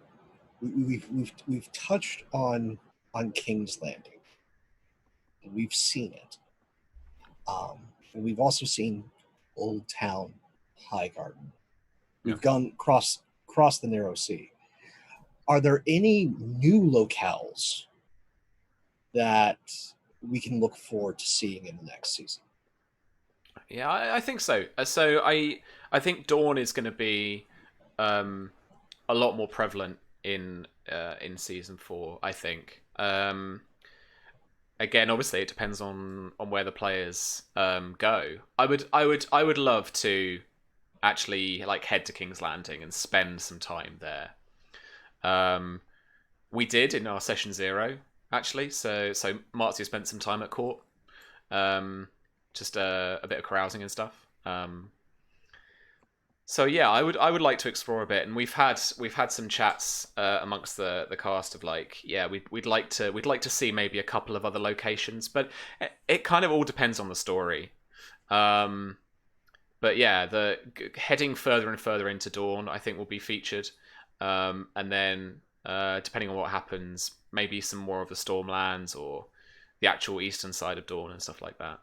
we've touched on King's Landing. We've seen it. And we've also seen Old Town, Highgarden. We've gone across the Narrow Sea. Are there any new locales that we can look forward to seeing in the next season? Yeah, I think so. So I think Dawn is going to be a lot more prevalent in season 4. I think. Again, obviously, it depends on where the players go. I would love to actually like head to King's Landing and spend some time there. We did in our session 0 actually. So Marzia spent some time at court, just a bit of carousing and stuff. So yeah, I would like to explore a bit, and we've had some chats amongst the cast of like, yeah, we'd like to see maybe a couple of other locations, but it kind of all depends on the story. But yeah, the heading further and further into Dawn, I think, will be featured, and then depending on what happens, maybe some more of the Stormlands or the actual eastern side of Dawn and stuff like that,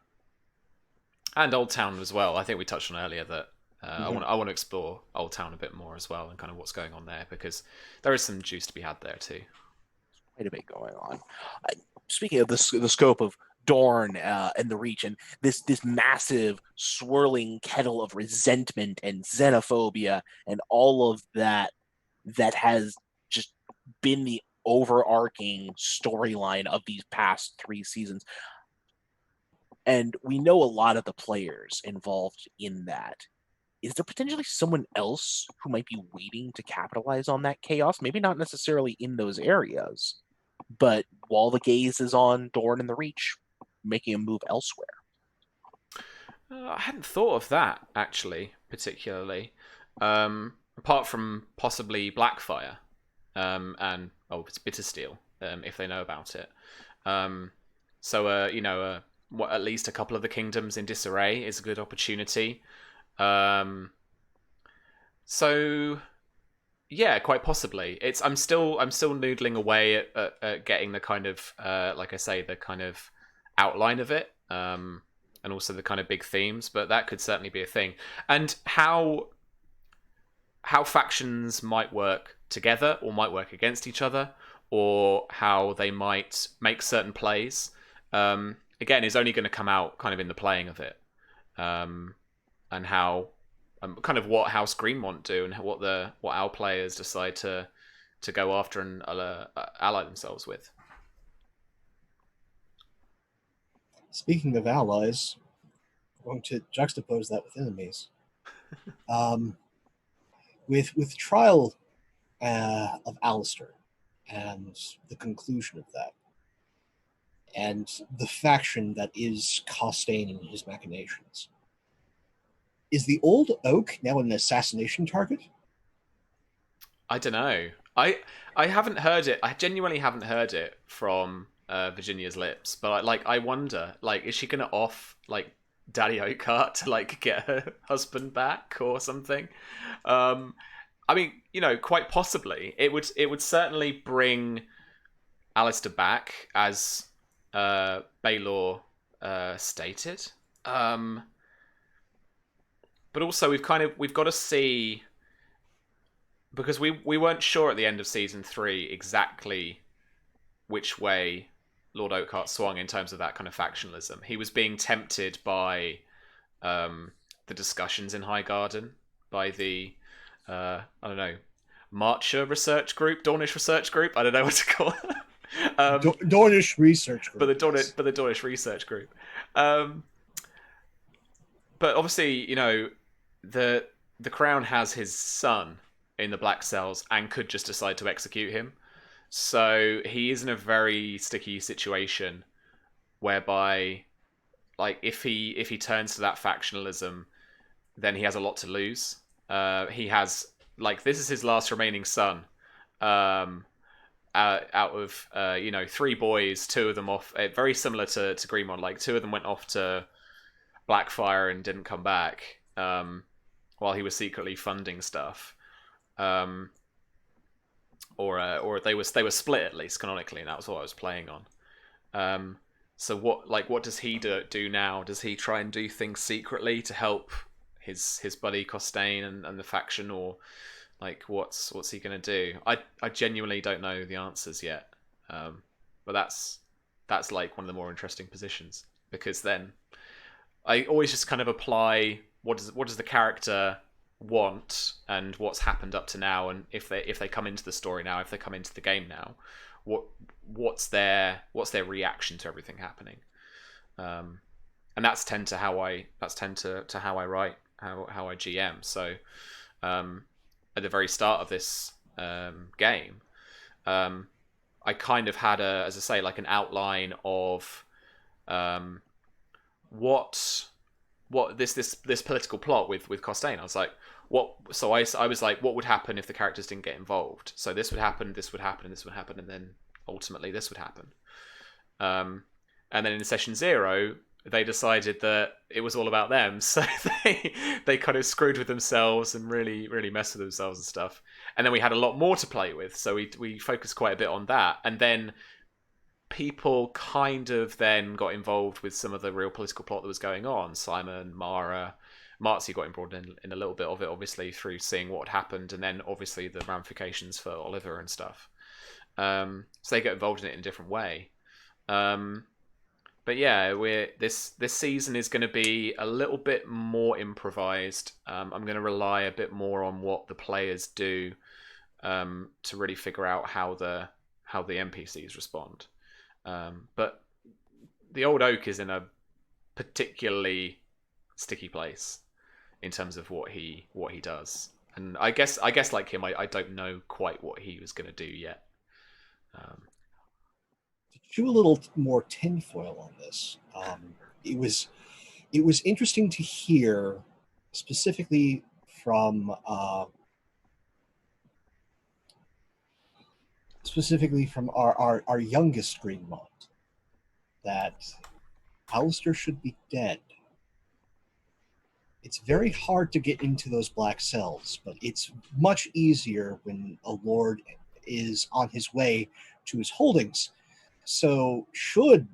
and Old Town as well. I think we touched on earlier that. I want to explore Old Town a bit more as well, and kind of what's going on there, because there is some juice to be had there too. Quite a bit going on. Speaking of the scope of Dorne and the Reach, and this massive swirling kettle of resentment and xenophobia and all of that has just been the overarching storyline of these past 3 seasons. And we know a lot of the players involved in that. Is there potentially someone else who might be waiting to capitalize on that chaos? Maybe not necessarily in those areas, but while the gaze is on Dorne and the Reach, making a move elsewhere. I hadn't thought of that, actually, particularly. Apart from possibly Blackfyre, and it's Bittersteel, if they know about it. So at least a couple of the kingdoms in disarray is a good opportunity. So yeah, quite possibly. I'm still noodling away at getting the kind of like I say, the kind of outline of it, and also the kind of big themes, but that could certainly be a thing. And how factions might work together or might work against each other, or how they might make certain plays, again, is only going to come out kind of in the playing of it. And how, kind of what House Greenmont do, and what our players decide to go after and ally themselves with. Speaking of allies, I'm going to juxtapose that with enemies. With trial of Alistair and the conclusion of that, and the faction that is Costain and his machinations. Is the Old Oak now an assassination target? I don't know. I haven't heard it. I genuinely haven't heard it from Virginia's lips. But I wonder, is she gonna off Daddy Oakheart to get her husband back or something? I mean, quite possibly. It would certainly bring Alistair back, as Baelor stated. But also we've got to see, because we weren't sure at the end of season 3 exactly which way Lord Oakheart swung in terms of that kind of factionalism. He was being tempted by the discussions in Highgarden, by the I don't know, Marcher research group, Dornish research group. I don't know what to call it. Dornish research group. But the Dornish research group. But obviously, the Crown has his son in the Black Cells and could just decide to execute him. So he is in a very sticky situation whereby, like, if he turns to that factionalism, then he has a lot to lose. He has, like, this is his last remaining son. Um, out of three boys, two of them off. Very similar to Greenmont. Like, two of them went off to Blackfyre and didn't come back. While he was secretly funding stuff. Or they were split, at least canonically, and that was what I was playing on. So what does he do now? Does he try and do things secretly to help his buddy Costain and the faction, or like what's he gonna do? I genuinely don't know the answers yet. But that's like one of the more interesting positions, because then I always just kind of apply what does the character want and what's happened up to now, and if they come into the story now, if they come into the game now, what's their reaction to everything happening, and that's tend to how I write, how I GM. So at the very start of this game, I kind of had as I say, like an outline of what this political plot with Costain. I was like, I was like, what would happen if the characters didn't get involved? So this would happen, this would happen, and this would happen, and then ultimately this would happen. And then in session 0, they decided that it was all about them, so they kind of screwed with themselves and really messed with themselves and stuff. And then we had a lot more to play with, so we focused quite a bit on that. And then people kind of then got involved with some of the real political plot that was going on. Simon, Mara, Marzi got involved in a little bit of it, obviously, through seeing what happened, and then obviously the ramifications for Oliver and stuff. So they get involved in it in a different way. But yeah, this season is going to be a little bit more improvised. I'm going to rely a bit more on what the players do to really figure out how the NPCs respond. But the Old Oak is in a particularly sticky place in terms of what he does, and I guess like him, I don't know quite what he was going to do yet. To do a little more tinfoil on this, it was interesting to hear specifically from our youngest Greenmont that Alistair should be dead. It's very hard to get into those black cells, but it's much easier when a lord is on his way to his holdings. So should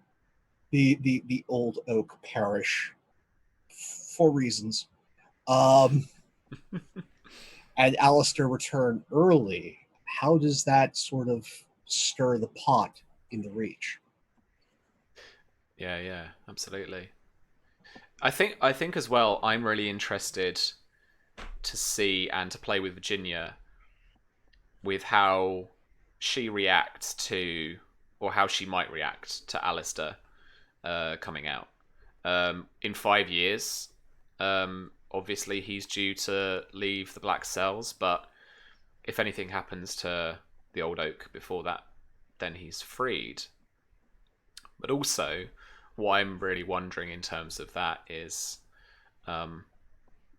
the Old Oak perish for reasons, and Alistair return early, how does that sort of stir the pot in the Reach? Yeah, absolutely. I think as well, I'm really interested to see and to play with Virginia with how she reacts to, or how she might react to Alistair coming out. In 5 years, obviously he's due to leave the Black Cells, but if anything happens to the Old Oak before that, then he's freed. But also, what I'm really wondering in terms of that is,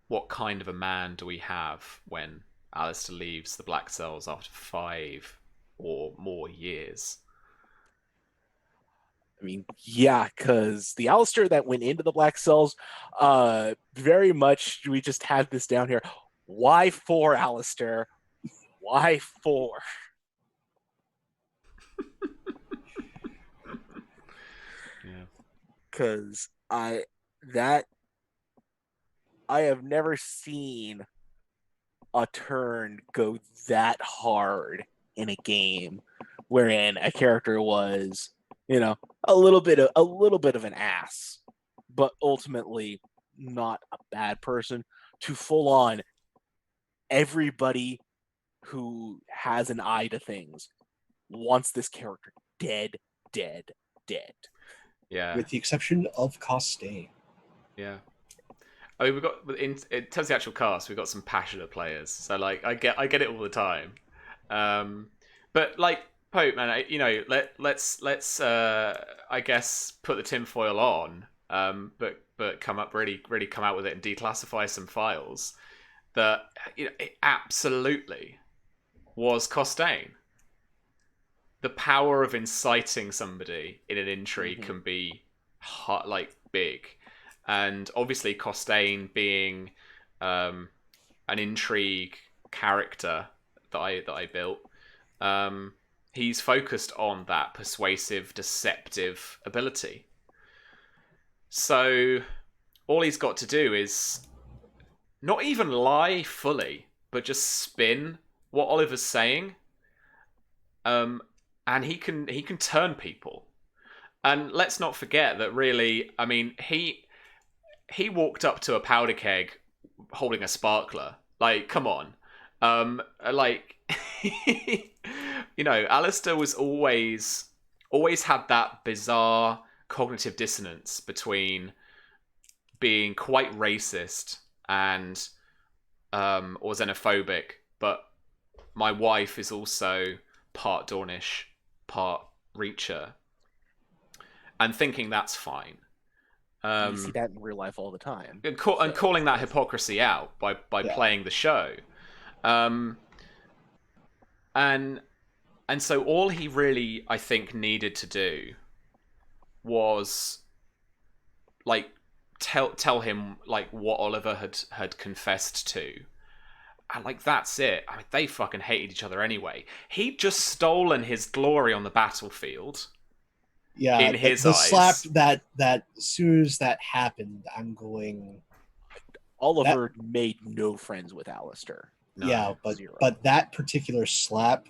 what kind of a man do we have when Alistair leaves the Black Cells after 5 or more years? I mean, yeah, because the Alistair that went into the Black Cells, very much, we just had this down here. Why 4, Alistair? Why 4? Yeah. Because I have never seen a turn go that hard in a game wherein a character was, a little bit of an ass, but ultimately not a bad person, to full on everybody who has an eye to things wants this character dead. Yeah. With the exception of Costain. Yeah. I mean, we've got, in terms of the actual cast, we've got some passionate players. So like, I get it all the time. But like, Pope, man, let's I guess put the tinfoil on, but come up really come out with it and declassify some files that it absolutely was Costain. The power of inciting somebody in an intrigue can be big, and obviously Costain being an intrigue character that I built. He's focused on that persuasive, deceptive ability. So all he's got to do is not even lie fully, but just spin what Oliver's saying. And he can turn people. And let's not forget that really, I mean, he walked up to a powder keg holding a sparkler. Like, come on. Alistair was always had that bizarre cognitive dissonance between being quite racist and or xenophobic, but my wife is also part Dornish, part Reacher, and thinking that's fine. You see that in real life all the time. And calling that hypocrisy out by playing the show. And so all he really, I think, needed to do was like tell him like what Oliver had confessed to. And like that's it. I mean, they fucking hated each other anyway. He'd just stolen his glory on the battlefield. Yeah, in his the eyes. slap that as soon as that happened, I'm going. Oliver made no friends with Alistair. No, yeah, but that particular slap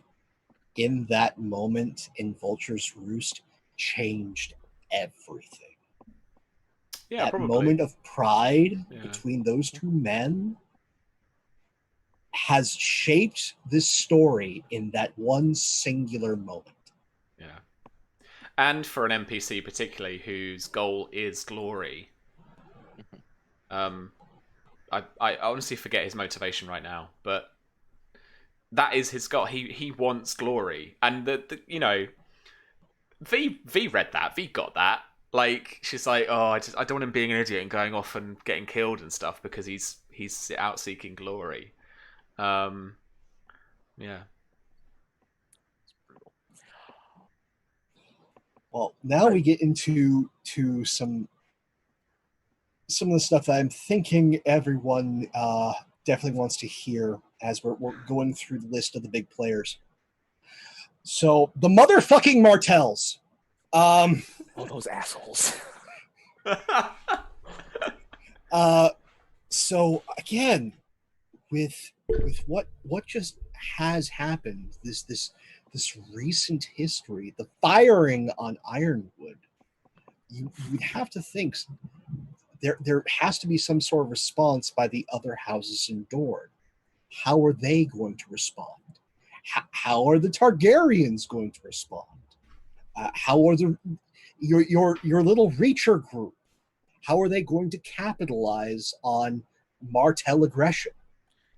in that moment in Vulture's Roost changed everything. Yeah, that probably. moment of pride between those two men has shaped this story in that one singular moment. Yeah. And for an NPC particularly whose goal is glory. I honestly forget his motivation right now, but that is his goal. He wants glory. And the V read that. V got that. Like, she's like, oh, I don't want him being an idiot and going off and getting killed and stuff because he's out seeking glory. Yeah. It's brutal. Well, now we get into some of the stuff that I'm thinking everyone definitely wants to hear as we're going through the list of the big players. So the motherfucking Martells. Oh, those assholes. So again, with what just has happened, this recent history, the firing on Ironwood, you'd have to think there has to be some sort of response by the other houses in Dorne. How are they going to respond? How are the Targaryens going to respond? How are your little Reacher group? How are they going to capitalize on Martell aggression?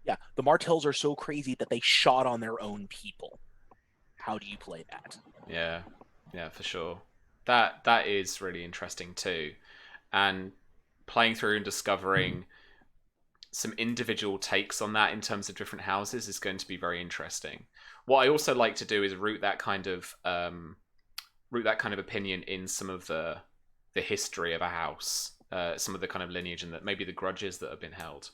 Yeah, the Martells are so crazy that they shot on their own people. How do you play that? Yeah, for sure. That is really interesting too, and playing through and discovering some individual takes on that in terms of different houses is going to be very interesting. What I also like to do is root that kind of opinion in some of the history of a house, some of the kind of lineage and that maybe the grudges that have been held.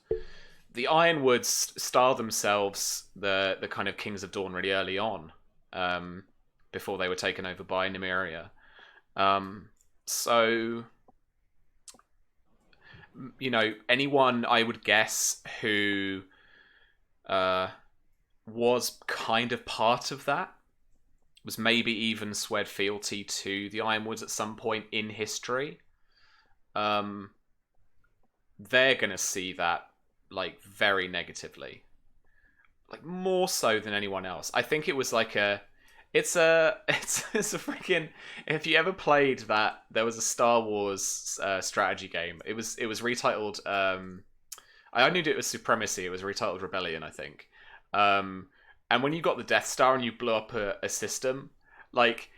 The Ironwoods style themselves the kind of kings of Dorne really early on, before they were taken over by Nymeria. So, anyone I would guess who was kind of part of that was maybe even swed fealty to the Ironwoods at some point in history. They're gonna see that like very negatively, like more so than anyone else. I think it was like it's a freaking, if you ever played that, there was a Star Wars strategy game. It was retitled. I only knew it was Supremacy. It was retitled Rebellion, I think. And when you got the Death Star and you blew up a system, like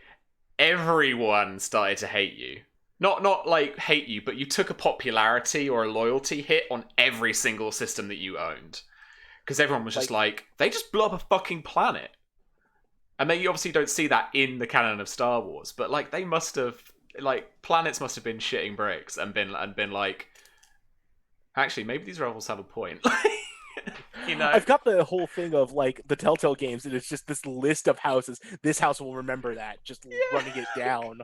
everyone started to hate you. Not like hate you, but you took a popularity or a loyalty hit on every single system that you owned. Because everyone was just like, they just blew up a fucking planet. And you obviously don't see that in the canon of Star Wars, but like they must have, like, planets must have been shitting bricks and been like, actually, maybe these rebels have a point. You know, I've got the whole thing of like the Telltale games, and it's just this list of houses. This house will remember that. Just running it down.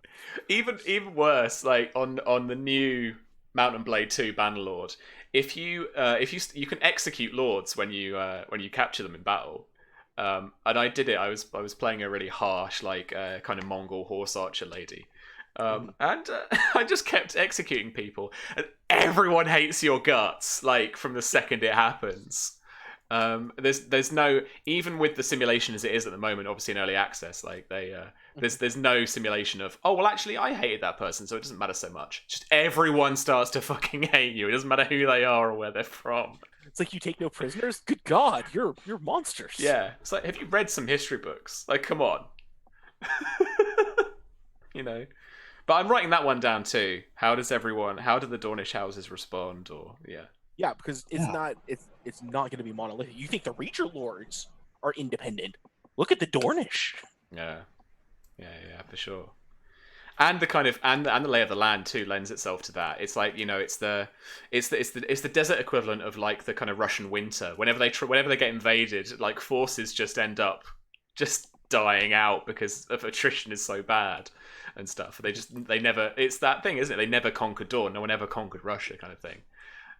Even worse, like on the new Mount and Blade 2 Bannerlord, if you can execute lords when you capture them in battle. And I did it. I was playing a really harsh, like kind of Mongol horse archer lady. And I just kept executing people, and everyone hates your guts. Like from the second it happens, there's no, even with the simulation as it is at the moment, obviously in early access, like there's no simulation of, oh well, actually I hated that person, so it doesn't matter so much. Just everyone starts to fucking hate you. It doesn't matter who they are or where they're from. It's like you take no prisoners. Good God, you're monsters. Yeah, it's like, have you read some history books? Like, come on. You know. But I'm writing that one down too. How do the Dornish houses respond? Or Yeah, because it's not going to be monolithic. You think the Reacher Lords are independent? Look at the Dornish. Yeah, for sure. And the kind of and the lay of the land too lends itself to that. It's like, you know, it's the desert equivalent of like the kind of Russian winter. Whenever they get invaded, like forces just end up just dying out because of attrition is so bad and stuff. They never. It's that thing, isn't it? They never conquered Dorne. No one ever conquered Russia, kind of thing.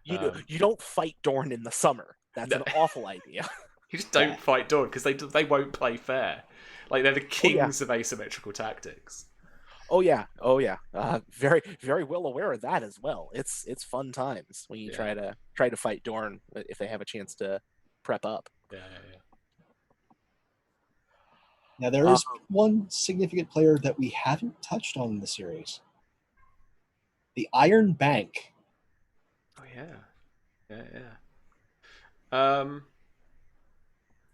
You don't fight Dorne in the summer. That's an awful idea. You just don't fight Dorne because they won't play fair. Like they're the kings of asymmetrical tactics. Oh yeah. Very, very well aware of that as well. It's fun times when you try to fight Dorne if they have a chance to prep up. Yeah. Now there is one significant player that we haven't touched on in the series. The Iron Bank. Oh yeah.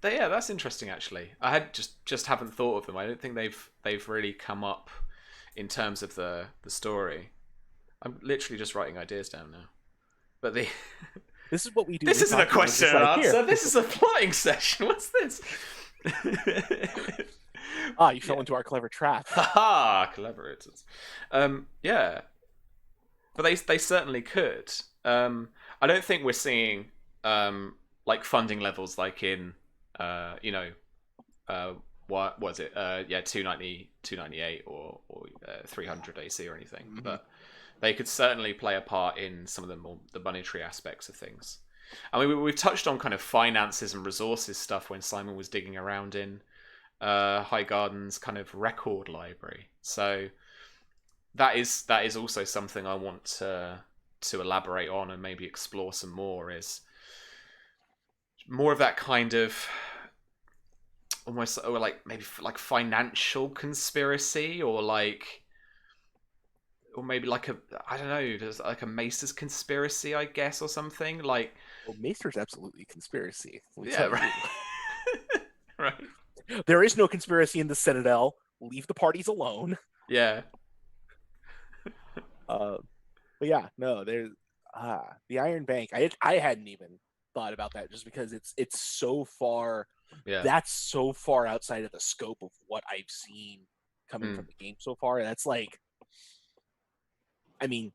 That's interesting actually. I had just haven't thought of them. I don't think they've really come up in terms of the story. I'm literally just writing ideas down now. But this is what we do. This isn't a question and answer. This is a plotting session. What's this? You fell into our clever trap. Haha, collaborators. Yeah. But they certainly could. I don't think we're seeing like funding levels like in what was it? 298 or 300 AC or anything. Mm-hmm. But they could certainly play a part in some of the monetary aspects of things. I mean, we've touched on kind of finances and resources stuff when Simon was digging around in Highgarden's kind of record library. So that is also something I want to elaborate on and maybe explore some more, is more of that kind of almost, or like maybe like financial conspiracy, or maybe like I don't know, there's like a Maester's conspiracy, I guess, or something like. Well, Maester's absolutely conspiracy. Yeah, right. Right. There is no conspiracy in the Citadel. Leave the parties alone. Yeah. But yeah, no, there's the Iron Bank. I hadn't even thought about that, just because it's so far. Yeah. That's so far outside of the scope of what I've seen coming from the game so far. That's like, I mean,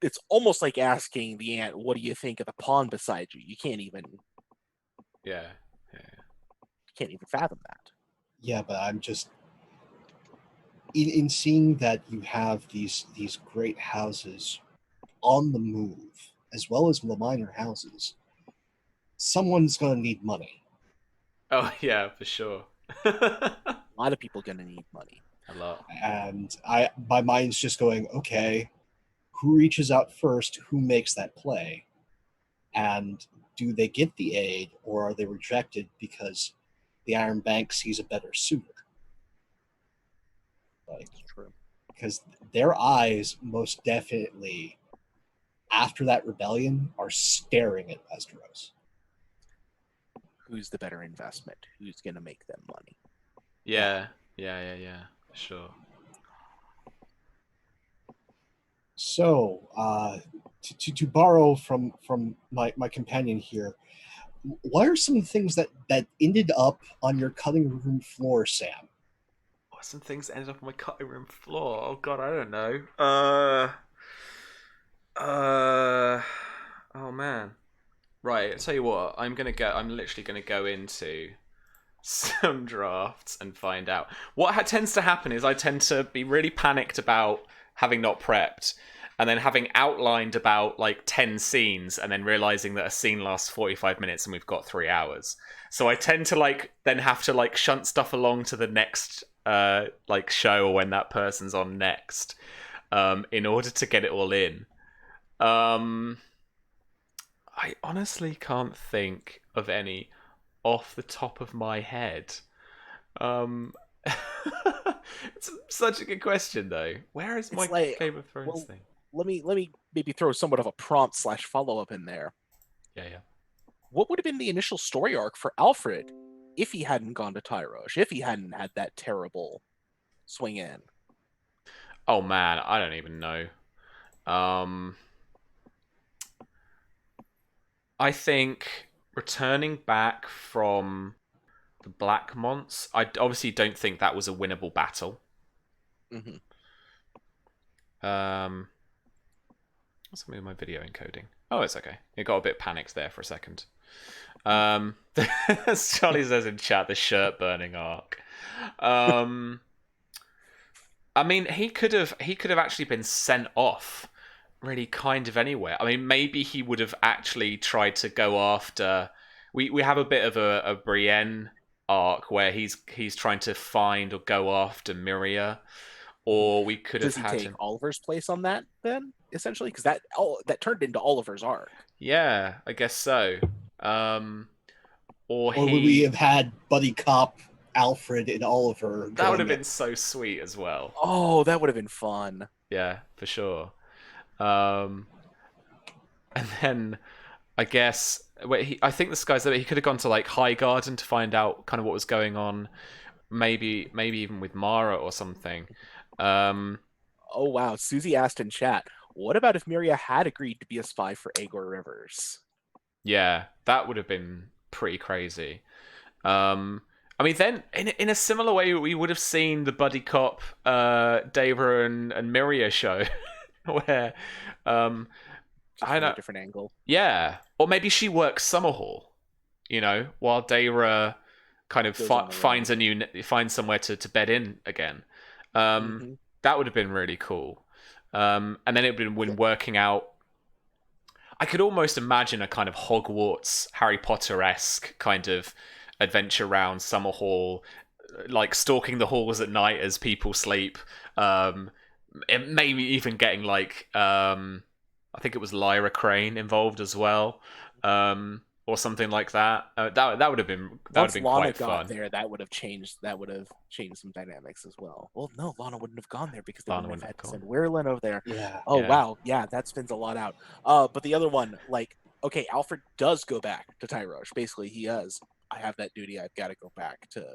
it's almost like asking the ant, "What do you think of the pawn beside you?" You can't even. Yeah. You can't even fathom that. Yeah, but I'm just in seeing that you have these great houses on the move, as well as the minor houses. Someone's gonna need money. Oh yeah, for sure. A lot of people gonna need money. A lot. And my mind's just going, okay, who reaches out first? Who makes that play? And do they get the aid, or are they rejected because the Iron Bank sees a better suitor? Like, true. Because their eyes most definitely, after that rebellion, are staring at Westeros. Who's the better investment? Who's going to make them money? Yeah. sure. So, to borrow from my companion here, what are some things that ended up on your cutting room floor, Sam? What some things ended up on my cutting room floor? Oh god, I don't know. Oh man. Right, I'll tell you what. I'm literally gonna go into some drafts and find out. What tends to happen is I tend to be really panicked about having not prepped, and then having outlined about like 10 scenes, and then realizing that a scene lasts 45 minutes and we've got 3 hours. So I tend to like then have to like shunt stuff along to the next like show or when that person's on next, in order to get it all in. I honestly can't think of any off the top of my head. Um, it's such a good question, though. Where is my Game of Thrones thing? Let me maybe throw somewhat of a prompt / follow up in there. Yeah. What would have been the initial story arc for Alfred if he hadn't gone to Tyrosh, if he hadn't had that terrible swing in? Oh man, I don't even know. I think returning back from the Blackmonts, I obviously don't think that was a winnable battle. Mm-hmm. What's happening with my video encoding? Oh, it's okay. It got a bit panicked there for a second. As Charlie says in chat, the shirt burning arc. I mean, he could have actually been sent off really kind of anywhere. I mean, maybe he would have actually tried to go after. We have a bit of a Brienne arc where he's trying to find or go after Miria, or we could have had him. Oliver's place on that then, essentially, because that turned into Oliver's arc. Yeah, I guess so. Or would we have had buddy cop Alfred and Oliver? That would have been so sweet as well. Oh, that would have been fun. Yeah, for sure. And then I guess I think this guy's he could have gone to like Highgarden to find out kind of what was going on. Maybe even with Mara or something. Oh wow, Susie asked in chat, what about if Miria had agreed to be a spy for Aegor Rivers? Yeah, that would have been pretty crazy. I mean, then in a similar way, we would have seen the buddy cop Daemon and Miria show, where I know, a different angle. Yeah, or maybe she works Summerhall, while Daemon kind of finds somewhere to bed in again. That would have been really cool. And then it would have been working out. I could almost imagine a kind of Hogwarts, Harry Potter-esque kind of adventure around Summerhall, like stalking the halls at night as people sleep. Maybe even getting like, I think it was Lyra Crane involved as well, or something like that. That would have been quite fun. There, that would have changed some dynamics as well. Well, no, Lana wouldn't have gone there because they wouldn't have had to send Wirelin over there. Yeah. Oh yeah. Wow, yeah, that spins a lot out. But the other one, like, okay, Alfred does go back to Tyrosh. Basically, he has. I have that duty. I've got to go back to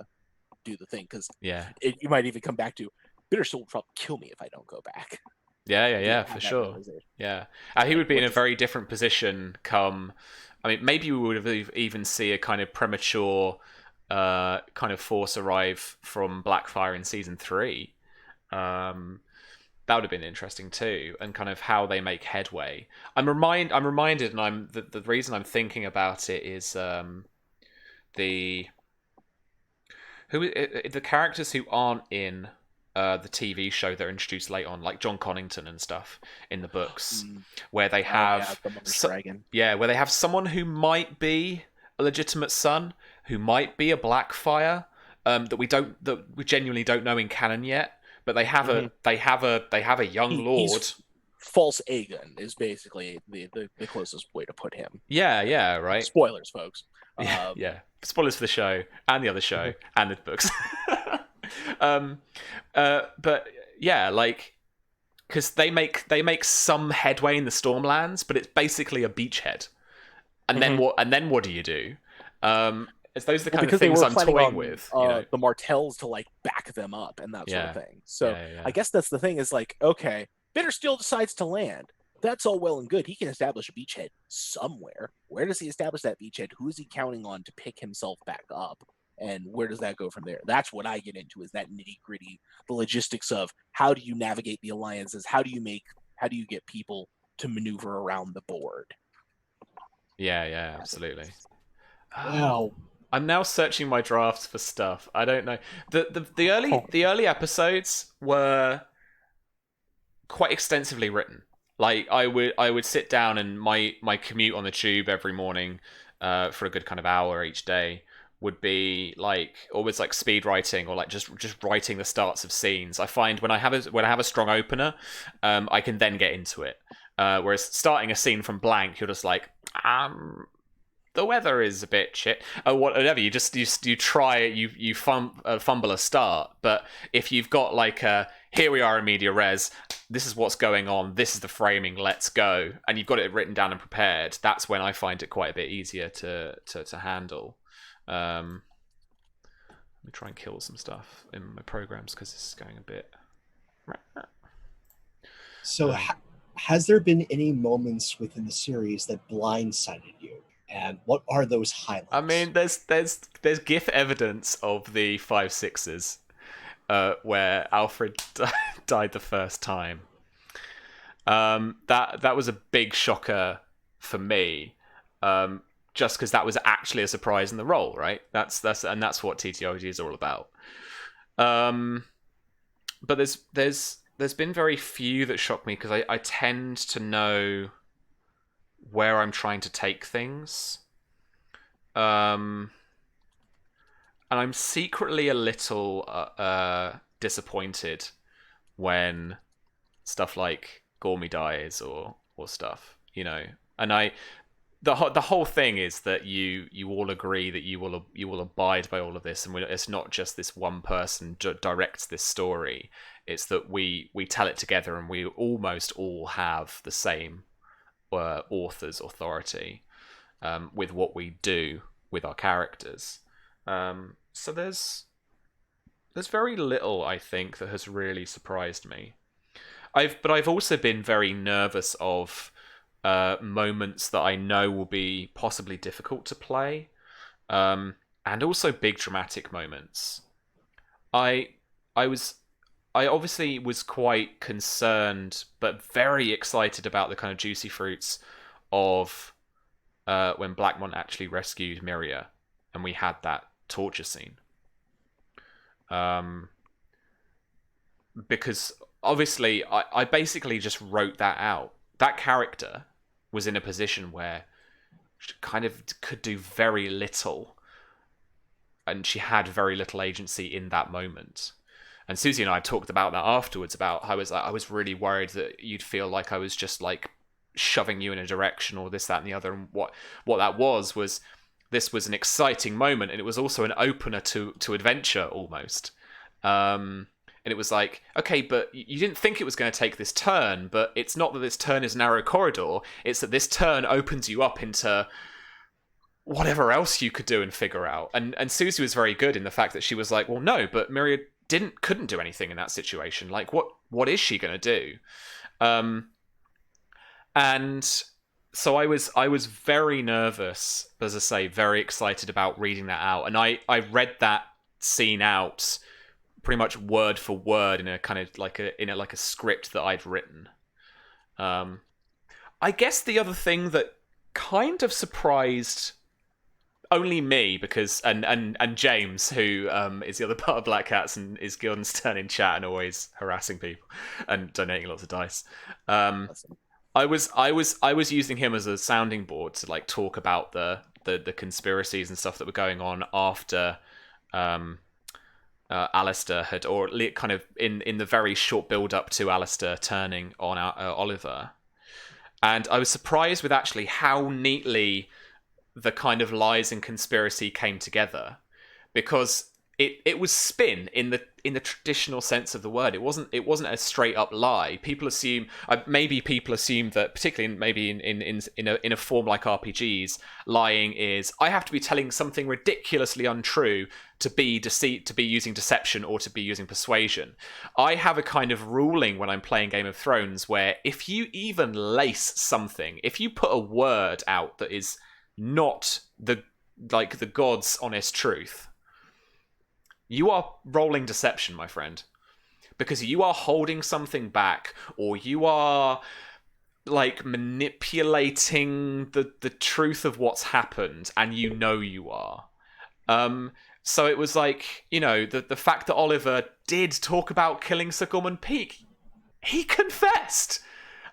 do the thing because you might even come back to Bitterstone will probably kill me if I don't go back. Yeah, for sure. Yeah, he would be in a very different position come. I mean, maybe we would have even see a kind of premature kind of force arrive from Blackfyre in season 3. That would have been interesting too, and kind of how they make headway. I'm reminded, and the reason I'm thinking about it is the characters who aren't in the TV show that are introduced late on, like John Connington and stuff in the books, where they have where they have someone who might be a legitimate son, who might be a Blackfyre, that we genuinely don't know in canon yet, but they have a young lord. False Aegon is basically the closest way to put him. Yeah, right. Spoilers, folks. Yeah. Spoilers for the show and the other show and the books. But yeah, like, because they make some headway in the Stormlands, but it's basically a beachhead. And then what? And then what do you do? those are the kind of because they things were I'm planning toying on with. You know? the Martells to like back them up and that sort of Yeah. thing. So Yeah. I guess that's the thing is like, okay, Bittersteel decides to land. That's all well and good. He can establish a beachhead somewhere. Where does he establish that beachhead? Who is he counting on to pick himself back up? And where does that go from there? That's what I get into, is that nitty gritty, the logistics of how do you navigate the alliances? How do you get people to maneuver around the board? Yeah, absolutely. Wow. I'm now searching my drafts for stuff. I don't know. The early episodes were quite extensively written. Like I would sit down, and my commute on the tube every morning for a good kind of hour each day would be like always like speed writing, or like just writing the starts of scenes. I find when I have a strong opener, I can then get into it. Whereas starting a scene from blank, you're just like, the weather is a bit shit, or whatever. You try, you fumble a start. But if you've got like here we are in media res, this is what's going on, this is the framing, let's go, and you've got it written down and prepared, that's when I find it quite a bit easier to handle. Let me try and kill some stuff in my programs because this is going a bit. So, has there been any moments within the series that blindsided you? And what are those highlights? I mean, there's GIF evidence of the 5/6s where Alfred died the first time. That was a big shocker for me, just because that was actually a surprise in the role, right? That's what TTRPG is all about. But there's been very few that shock me, because I tend to know where I'm trying to take things. And I'm secretly a little disappointed when stuff like Gormy dies or stuff, you know. And the whole thing is that you all agree that you will abide by all of this, and it's not just this one person directs this story. It's that we tell it together, and we almost all have the same author's authority with what we do with our characters. So there's very little, I think, that has really surprised me. But I've also been very nervous of moments that I know will be possibly difficult to play, and also big dramatic moments. I obviously was quite concerned, but very excited about the kind of juicy fruits of when Blackmont actually rescued Miria, and we had that torture scene. Because obviously I basically just wrote that out. That character was in a position where she kind of could do very little, and she had very little agency in that moment. And Susie and I talked about that afterwards, about how I was really worried that you'd feel like I was just like shoving you in a direction, or this, that, and the other. And what that was this was an exciting moment, and it was also an opener to adventure almost. And it was like, okay, but you didn't think it was going to take this turn, but it's not that this turn is narrow corridor, it's that this turn opens you up into whatever else you could do and figure out. And Susie was very good in the fact that she was like, well, no, but Miria couldn't do anything in that situation. Like, what is she going to do? And so I was very nervous, as I say, very excited about reading that out. And I read that scene out pretty much word for word in a kind of like a script that I'd written. I guess the other thing that kind of surprised only me, because and James, who is the other part of Black Cats and is Guildenstern in chat and always harassing people and donating lots of dice. I was using him as a sounding board to like talk about the conspiracies and stuff that were going on after Alistair had, or kind of in the very short build up to Alistair turning on Oliver. And I was surprised with actually how neatly the kind of lies and conspiracy came together, because it was spin in the traditional sense of the word. It wasn't a straight up lie. People assume people assume that, particularly maybe in a form like RPGs, lying is I have to be telling something ridiculously untrue to be deceit, to be using deception, or to be using persuasion. I have a kind of ruling when I'm playing Game of Thrones where if you even lace something, if you put a word out that is not the god's honest truth, you are rolling deception, my friend, because you are holding something back, or you are like manipulating the truth of what's happened, and you are. So it was like, the fact that Oliver did talk about killing Sir Gorman Peake, he confessed.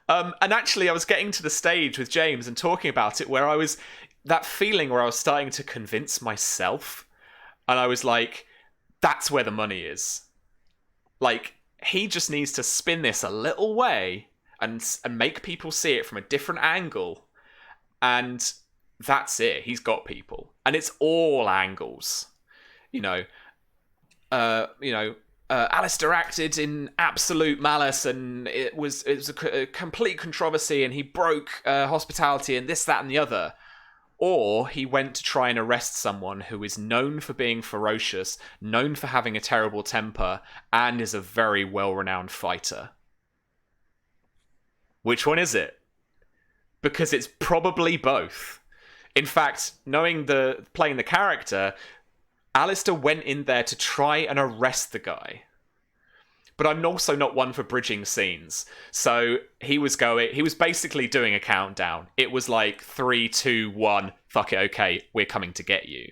And actually, I was getting to the stage with James and talking about it where I was that feeling where I was starting to convince myself, and I was like, that's where the money is. Like, he just needs to spin this a little way and make people see it from a different angle, and that's it. He's got people, and it's all angles. Alistair acted in absolute malice, and it was a complete controversy, and he broke hospitality, and this, that, and the other. Or he went to try and arrest someone who is known for being ferocious, known for having a terrible temper, and is a very well-renowned fighter. Which one is it? Because it's probably both. In fact, playing the character, Alistair went in there to try and arrest the guy. But I'm also not one for bridging scenes. So he was basically doing a countdown. It was like 3, 2, 1, fuck it, okay, we're coming to get you.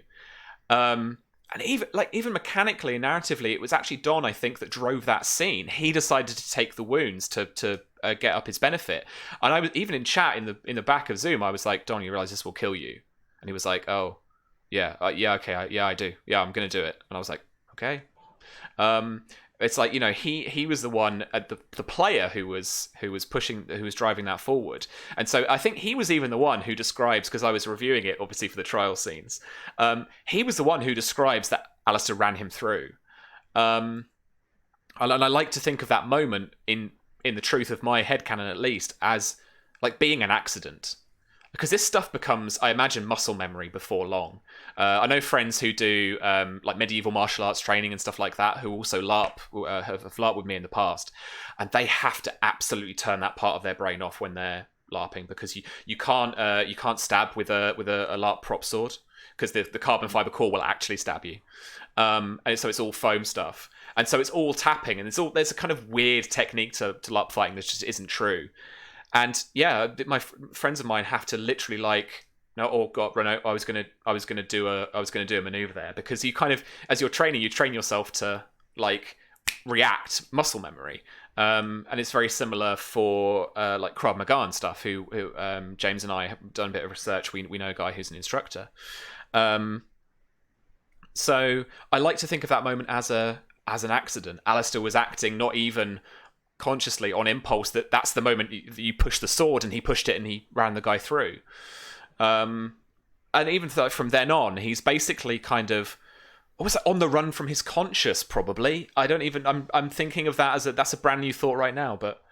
And even mechanically and narratively, it was actually Don, I think, that drove that scene. He decided to take the wounds to get up his benefit. And I was even in chat in the back of Zoom, I was like, Don, you realize this will kill you? And he was like, oh, yeah, okay, I do. Yeah, I'm going to do it. And I was like, okay. It's like, he was the one, the player who was driving that forward. And so I think he was even the one who describes, because I was reviewing it obviously for the trial scenes, he was the one who describes that Alistair ran him through. And I like to think of that moment in the truth of my headcanon, at least, as like being an accident. Because this stuff becomes, I imagine, muscle memory before long. I know friends who do like medieval martial arts training and stuff like that, who also have LARPed with me in the past, and they have to absolutely turn that part of their brain off when they're LARPing, because you can't stab with a LARP prop sword, because the carbon fiber core will actually stab you, and so it's all foam stuff, and so it's all tapping, and there's a kind of weird technique to LARP fighting that just isn't true. And yeah, my friends of mine have to literally no, oh god, Renault, I was gonna do a maneuver there, because you kind of, as you're training, you train yourself to like react muscle memory, and it's very similar for like Krav Maga and stuff. Who James and I have done a bit of research. We know a guy who's an instructor. So I like to think of that moment as an accident. Alistair was acting not even consciously, on impulse, that's the moment you push the sword, and he pushed it and he ran the guy through. And even from then on, he's basically kind of on the run from his conscience, probably. I'm thinking of that as that's a brand new thought right now, but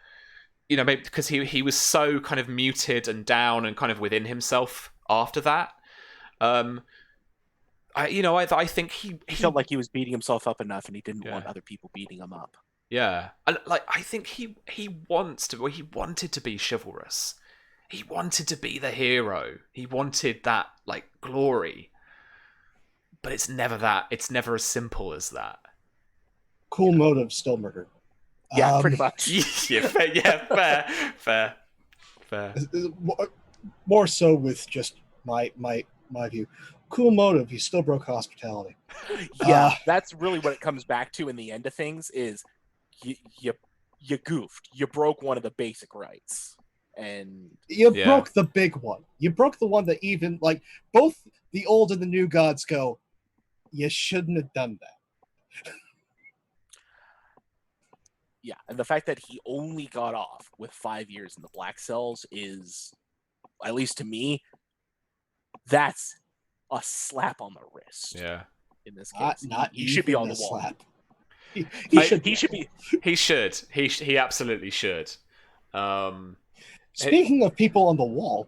maybe because he was so kind of muted and down and kind of within himself after that. I think he felt like he was beating himself up enough, and he didn't want other people beating him up. Yeah, and I think he wanted to be chivalrous. He wanted to be the hero. He wanted that glory. But it's never that. It's never as simple as that. Cool motive, still murder. Yeah, pretty much. Fair. More so with just my view. Cool motive, he still broke hospitality. Yeah, that's really what it comes back to in the end of things is you goofed. You broke one of the basic rights. And you broke the big one. You broke the one that even both the old and the new gods go, you shouldn't have done that. Yeah, and the fact that he only got off with 5 years in the Black Cells is, at least to me, that's a slap on the wrist. Yeah. in this case. Not he should be even on a the wall. slap. He He should be. He should. He absolutely should. Speaking of people on the wall,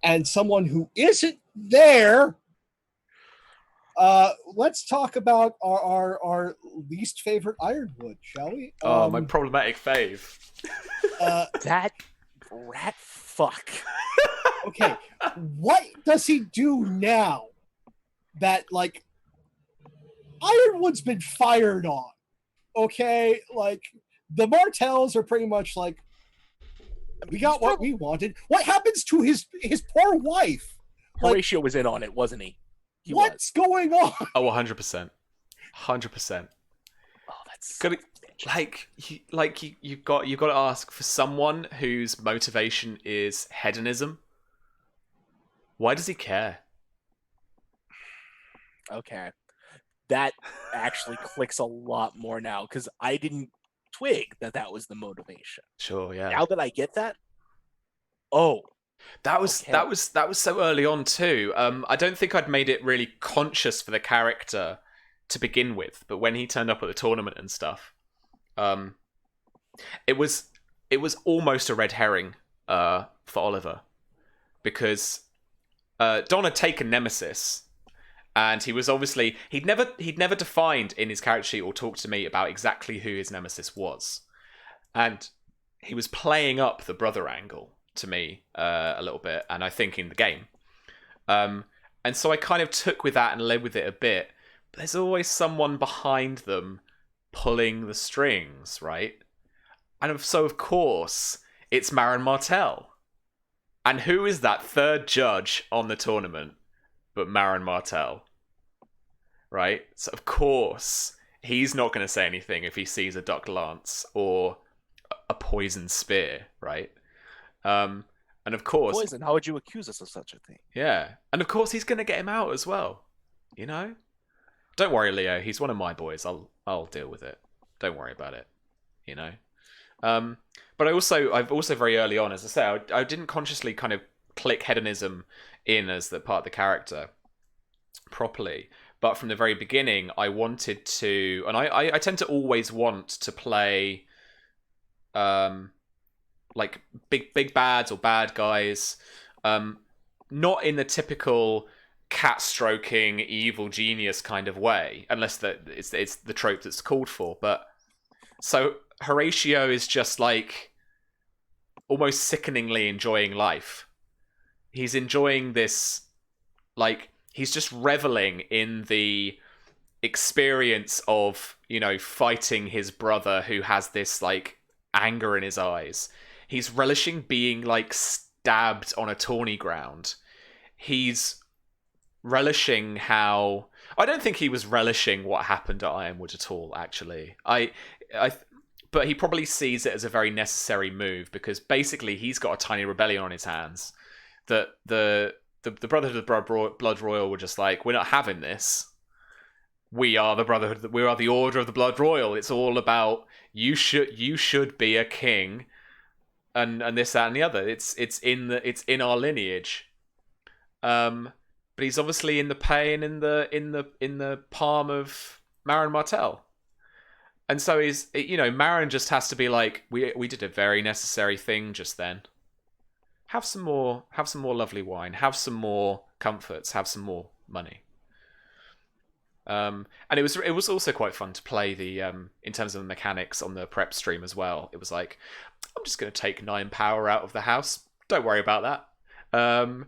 and someone who isn't there, let's talk about our least favorite Ironwood, shall we? My problematic fave. That rat fuck. Okay, what does he do now that, like, Ironwood's been fired on? Okay, like, the Martells are pretty much like, we got what we wanted. What happens to his poor wife? Horatio was in on it, wasn't he? What's going on? Oh, 100%. 100%. Oh, that's Gotta, you've got to ask, for someone whose motivation is hedonism, why does he care? okay. That actually clicks a lot more now, because I didn't twig that was the motivation. Sure, yeah. Now that I get that, oh, that was so early on too. I don't think I'd made it really conscious for the character to begin with, but when he turned up at the tournament and stuff, it was almost a red herring for Oliver, because Don had taken Nemesis. And he was obviously he'd never defined in his character sheet or talked to me about exactly who his nemesis was, and he was playing up the brother angle to me a little bit, and I think in the game, and so I kind of took with that and led with it a bit. But there's always someone behind them pulling the strings, right? And so of course it's Marin Martell, and who is that third judge on the tournament but Marin Martell, right? So of course he's not going to say anything if he sees a duck lance or a poisoned spear, right? And of course, poison. How would you accuse us of such a thing? Yeah, and of course he's going to get him out as well. You know, don't worry, Leo. He's one of my boys. I'll deal with it. Don't worry about it. You know. But I've also very early on, as I say, I didn't consciously kind of click hedonism in as the part of the character properly, but from the very beginning I wanted to, and I tend to always want to play like big bads or bad guys, not in the typical cat stroking evil genius kind of way, unless that it's the trope that's called for. But so Horatio is just like almost sickeningly enjoying life. He's enjoying this, like, he's just reveling in the experience of, you know, fighting his brother who has this, like, anger in his eyes. He's relishing being, like, stabbed on a tourney ground. He's relishing how... I don't think he was relishing what happened at Ironwood at all, actually. But he probably sees it as a very necessary move, because basically he's got a tiny rebellion on his hands. That the Brotherhood of the Blood Royal were just like, we're not having this. We are the Brotherhood. We are the Order of the Blood Royal. It's all about you should be a king, and this, that, and the other. It's in our lineage. But he's obviously in the pain in the palm of Marin Martell. And so Marin just has to be like, we did a very necessary thing just then. Have some more lovely wine. Have some more comforts. Have some more money. And it was also quite fun to play the in terms of the mechanics on the prep stream as well. It was like, I'm just going to take 9 power out of the house. Don't worry about that.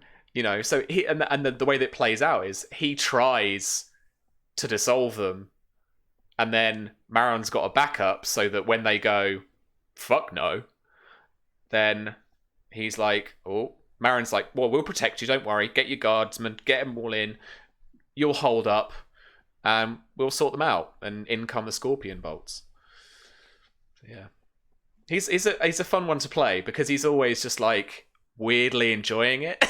So he and the way that it plays out is he tries to dissolve them, and then Marin's got a backup so that when they go, fuck no, then he's like, oh, Marin's like, well, we'll protect you, don't worry. Get your guardsmen, get them all in. You'll hold up, and we'll sort them out. And in come the Scorpion bolts. Yeah. He's a fun one to play, because he's always just, like, weirdly enjoying it.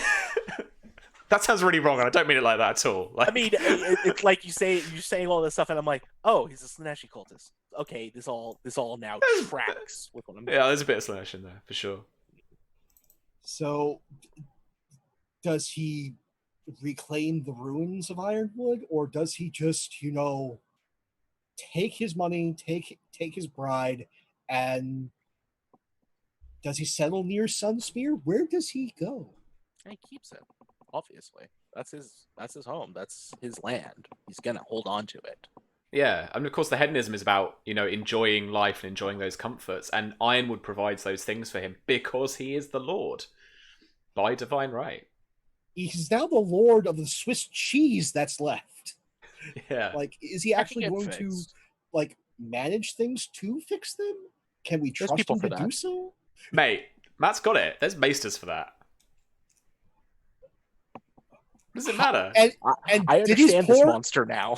That sounds really wrong, and I don't mean it like that at all. Like... I mean, it's like you're saying all this stuff, and I'm like, oh, he's a Slaneshi cultist. Okay, this all now tracks with what I'm doing. Yeah, there's a bit of Slanesh in there, for sure. So, does he reclaim the ruins of Ironwood, or does he just, take his money, take his bride, and does he settle near Sunspear? Where does he go? He keeps it. Obviously, that's his home. That's his land. He's gonna hold on to it. Yeah, and of course the hedonism is about, enjoying life and enjoying those comforts, and Ironwood provides those things for him because he is the Lord by divine right. He's now the lord of the Swiss cheese that's left. Yeah. Like, is he actually going to manage things to fix them? Can we trust him to do so? Mate, Matt's got it. There's maesters for that. Does it matter? And I understand this monster now.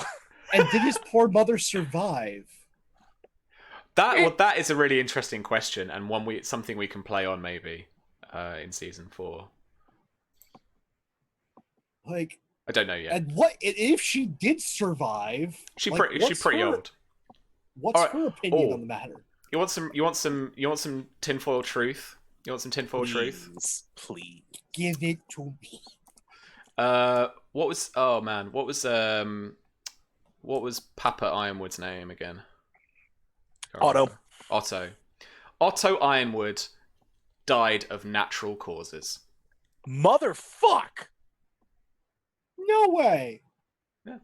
And did his poor mother survive? That is a really interesting question, and something we can play on maybe in season 4. I don't know yet. And what if she did survive? She's pretty old. What's her opinion on the matter? You want some tinfoil truth? You want some tinfoil truth? Please give it to me. What was Papa Ironwood's name again? Otto Ironwood died of natural causes. Motherfuck! No way. Yeah.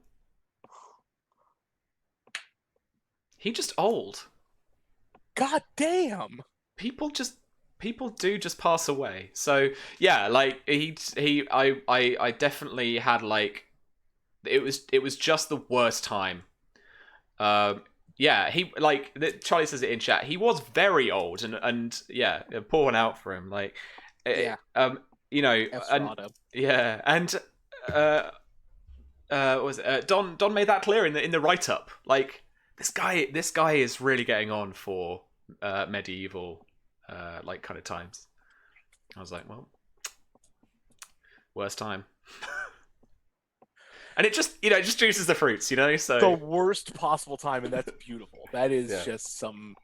He just old. God damn. People do just pass away. So yeah, like I definitely had it was just the worst time. Yeah, Charlie says it in chat. He was very old, and yeah, pour one out for him. Don made that clear in the write up. Like this guy is really getting on for medieval kind of times. I was like, well, worst time. And it just juices the fruits, so the worst possible time, and that's beautiful. That is just some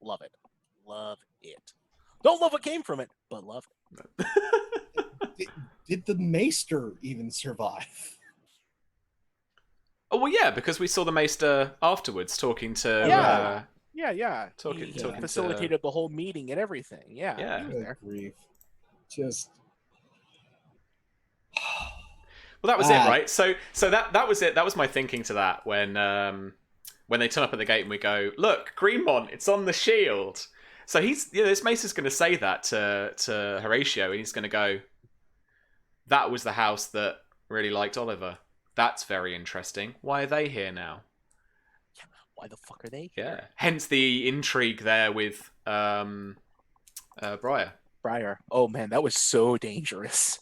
love it. Don't love what came from it, but love it. Did the Maester even survive? Oh well, yeah, because we saw the Maester afterwards talking to He facilitated the whole meeting and everything. Yeah. He was there. Grief. Just well, that was it, right? So that was it. That was my thinking to that when they turn up at the gate and we go, look, Greenmont, it's on the shield. So he's this Maester's going to say that to Horatio, and he's going to go, that was the house that really liked Oliver. That's very interesting. Why are they here now? Why the fuck are they here? Yeah. Hence the intrigue there with Briar. Oh man, that was so dangerous.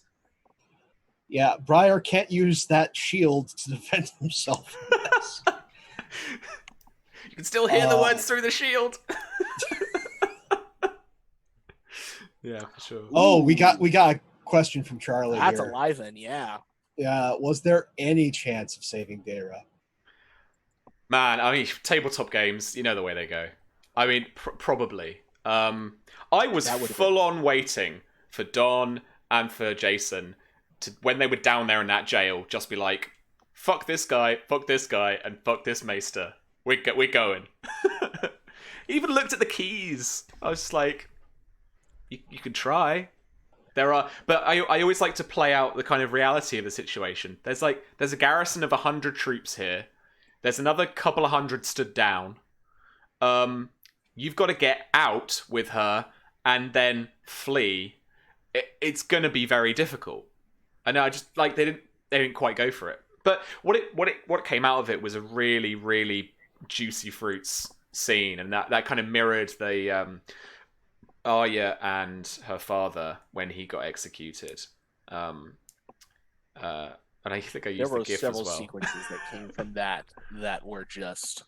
Yeah, Briar can't use that shield to defend himself. You can still hear the words through the shield. Yeah, for sure. Oh, we got a question from Charlie. That's here. alive then, yeah. Yeah, was there any chance of saving Daemon? Man, I mean, tabletop games, you know the way they go. I mean, probably. I was full on waiting for Don and for Jason to, when they were down there in that jail, just be like, fuck this guy, and fuck this Maester. We're going. Even looked at the keys. I was just like, you can try. But I always like to play out the kind of reality of the situation. There's a garrison of 100 troops here. There's another couple of hundred stood down. You've got to get out with her and then flee. It's going to be very difficult. And I just they didn't quite go for it. But what came out of it was a really, really juicy fruits scene, and that kind of mirrored the Arya and her father when he got executed. And I think I used the GIF as well. There were several sequences that came from that were just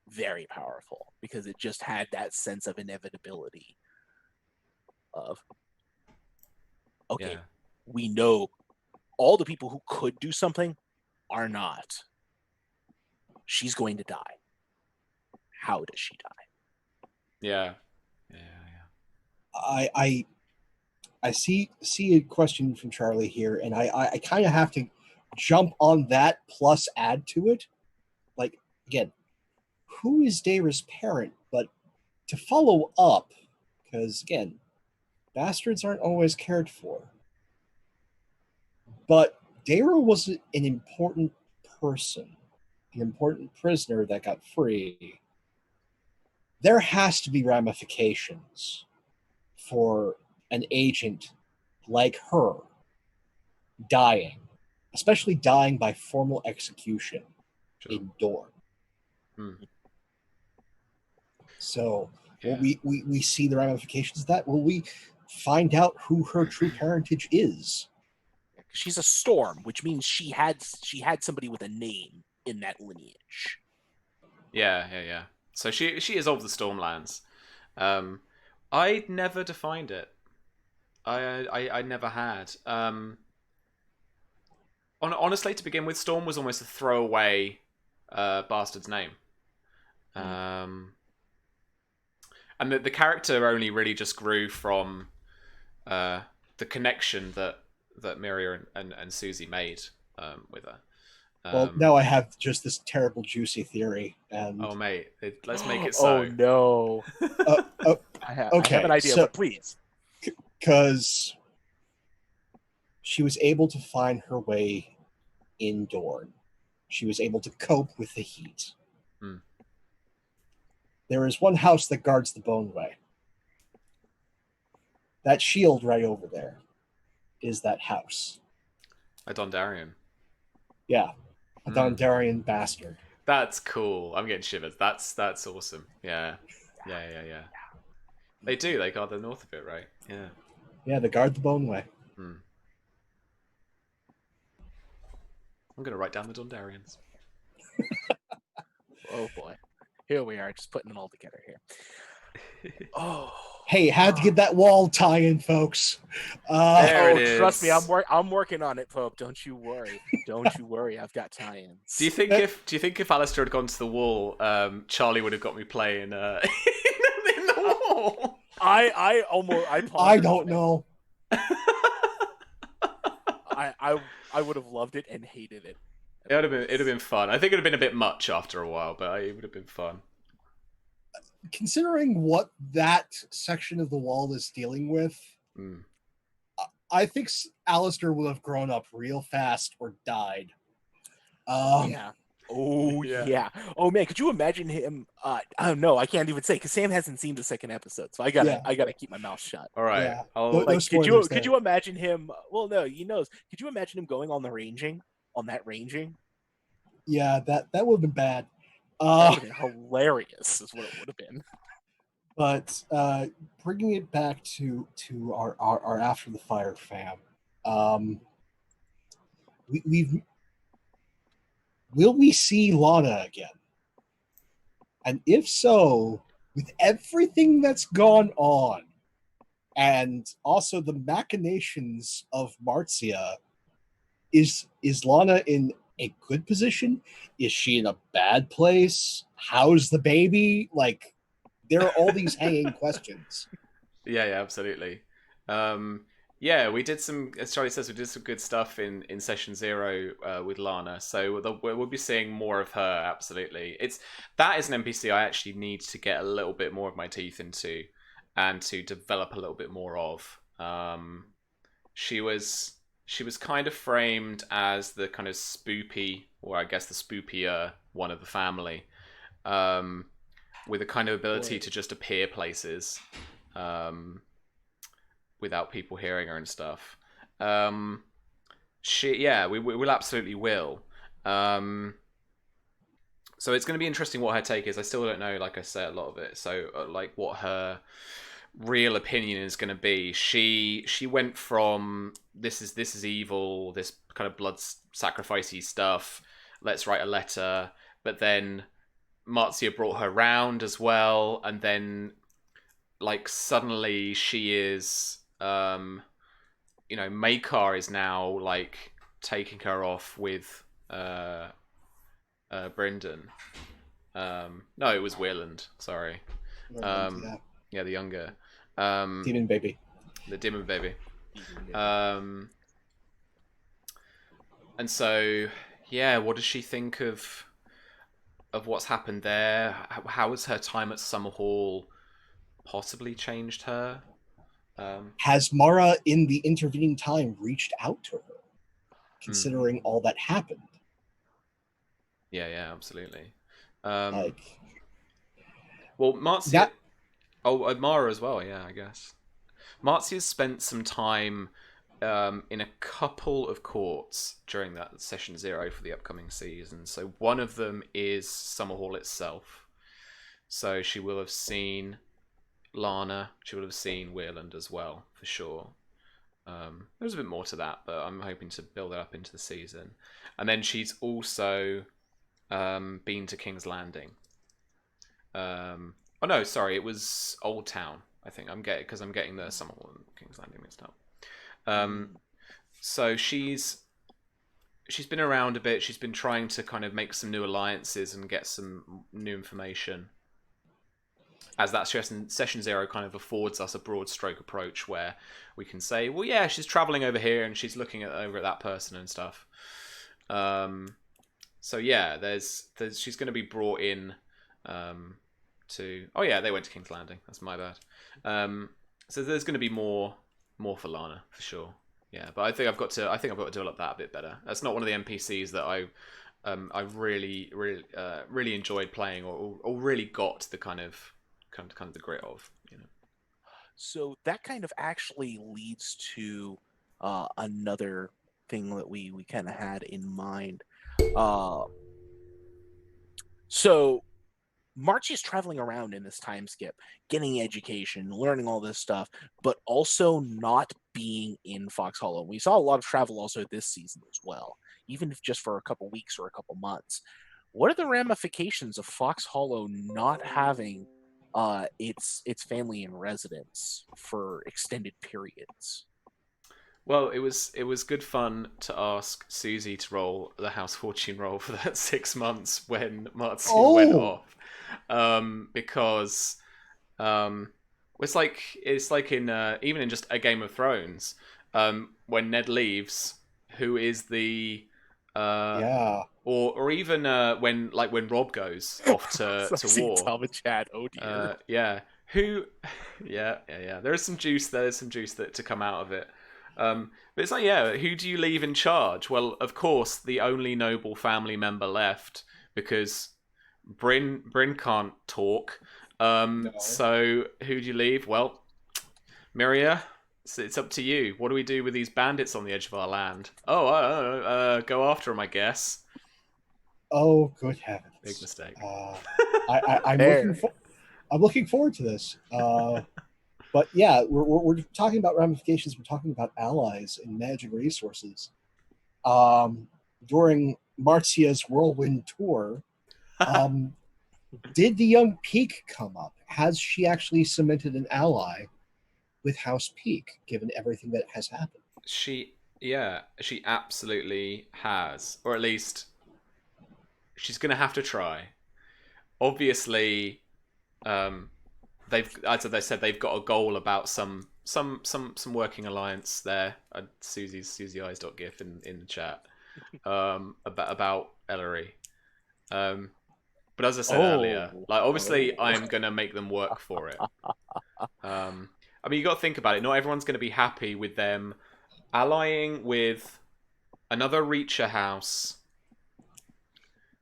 very powerful, because it just had that sense of inevitability of, okay, we know all the people who could do something are not. She's going to die. How does she die? Yeah. I I see a question from Charlie here, and I kind of have to jump on that plus add to it. Like, again, who is Daenerys' parent? But to follow up, because again, bastards aren't always cared for. But Daemon was an important person, an important prisoner that got free. There has to be ramifications for an agent like her dying, especially dying by formal execution in Dorne. So will we see the ramifications of that? Will we find out who her true parentage is? She's a storm, which means she had somebody with a name in that lineage. Yeah. So she is of the Stormlands. I never defined it. I never had. Honestly, to begin with, Storm was almost a throwaway bastard's name. And the character only really just grew from the connection that Miria and Susie made with her. Well, now I have just this terrible, juicy theory. And oh, mate, let's make it so. Oh, no. I have an idea, but please. Because she was able to find her way in Dorne. She was able to cope with the heat. There is one house that guards the Boneway. That shield right over there is that house. A Dondarrion. Yeah. A Dondarrion bastard. That's cool. I'm getting shivers. That's awesome. Yeah. They do. They guard the north of it, right? Yeah. Yeah, they guard the Boneway. I'm going to write down the Dondarrions. Oh, boy. Here we are, just putting it all together here. Oh. Hey, had to get that wall tie-in, folks. There it is. Trust me, I'm working on it, Pope. Don't you worry. Don't you worry. I've got tie-ins. Do you think if Alistair had gone to the wall, Charlie would have got me playing in the wall? I don't know. I would have loved it and hated it. It'd have been fun. I think it'd have been a bit much after a while, but it would have been fun. Considering what that section of the wall is dealing with, I think Alistair would have grown up real fast or died. Yeah. Oh, yeah. Oh, man, could you imagine him? I don't know. I can't even say, because Sam hasn't seen the second episode, so I gotta keep my mouth shut. All right. Yeah. Could you imagine him? Well, no, he knows. Could you imagine him going on that ranging? Yeah, that would have been bad. That would have been hilarious, is what it would have been. But bringing it back to our After the Fire fam, will we see Lana again? And if so, with everything that's gone on, and also the machinations of Marcia, is Lana in a good position? Is she in a bad place? How's the baby? Like, there are all these hanging questions. Yeah, absolutely. Yeah, we did some, as Charlie says, we did some good stuff in Session 0 with Lana, so we'll be seeing more of her, absolutely. That is an NPC I actually need to get a little bit more of my teeth into and to develop a little bit more of. She was kind of framed as the kind of spoopy, or I guess the spoopier one of the family, with a kind of ability to just appear places without people hearing her and stuff. We will absolutely will. So it's going to be interesting what her take is. I still don't know, like I said, a lot of it. So like what her real opinion is going to be. She went from this is evil, this kind of blood sacrificey stuff, let's write a letter, but then Marcia brought her round as well, and then like suddenly she is Maekar is now like taking her off with Brendan. No, it was Wayland, sorry. Yeah, the younger. Demon baby. The Demon baby. And so, yeah, what does she think of what's happened there? How has her time at Summerhall possibly changed her? Has Mara, in the intervening time, reached out to her, considering all that happened? Yeah, absolutely. Like, well, Marcia. that, Oh, Mara as well. Yeah, I guess. Marcia's spent some time in a couple of courts during that session 0 for the upcoming season. So one of them is Summerhall itself. So she will have seen Lana. She will have seen Weirland as well, for sure. There's a bit more to that, but I'm hoping to build it up into the season. And then she's also been to King's Landing. Oh no, sorry, it was Old Town. I think I'm getting the Summerhall and King's Landing mixed up. So she's been around a bit. She's been trying to kind of make some new alliances and get some new information. As that session 0 kind of affords us a broad stroke approach where we can say, well, yeah, she's traveling over here and she's looking over at that person and stuff. So yeah, there's she's going to be brought in to. Oh yeah, they went to King's Landing. That's my bad. So there's going to be more for Lana for sure. Yeah, but I think I've got to develop that a bit better. That's not one of the NPCs that I really enjoyed playing or really got the kind of the grit of, you know. So that kind of actually leads to another thing that we kind of had in mind. So Marchie's traveling around in this time skip, getting education, learning all this stuff, but also not being in Fox Hollow. We saw a lot of travel also this season as well, even if just for a couple weeks or a couple months. What are the ramifications of Fox Hollow not having its family in residence for extended periods? Well, it was good fun to ask Susie to roll the House Fortune roll for that 6 months when Marcia went off, because it's like in even in just a Game of Thrones, when Ned leaves, who is the or even when Rob goes off to war. Tom and Chad, oh dear. Yeah. Who? Yeah. There is some juice. There's some juice to come out of it. But it's like, yeah, who do you leave in charge? Well, of course, the only noble family member left, because Bryn can't talk. no. So who do you leave? Well, Miria, it's up to you. What do we do with these bandits on the edge of our land? Oh, I don't know. Go after them, I guess. Oh, good heavens! Big mistake. I'm looking forward to this. But yeah, we're talking about ramifications. We're talking about allies and managing resources. During Marcia's whirlwind tour, did the young Peak come up? Has she actually cemented an ally with House Peak, given everything that has happened? She absolutely has, or at least she's going to have to try. Obviously, as they said, they've got a goal about some working alliance there. Susie Eyes .gif in the chat about Ellery. But as I said earlier, obviously I'm gonna make them work for it. I mean, you got to think about it. Not everyone's going to be happy with them allying with another Reacher house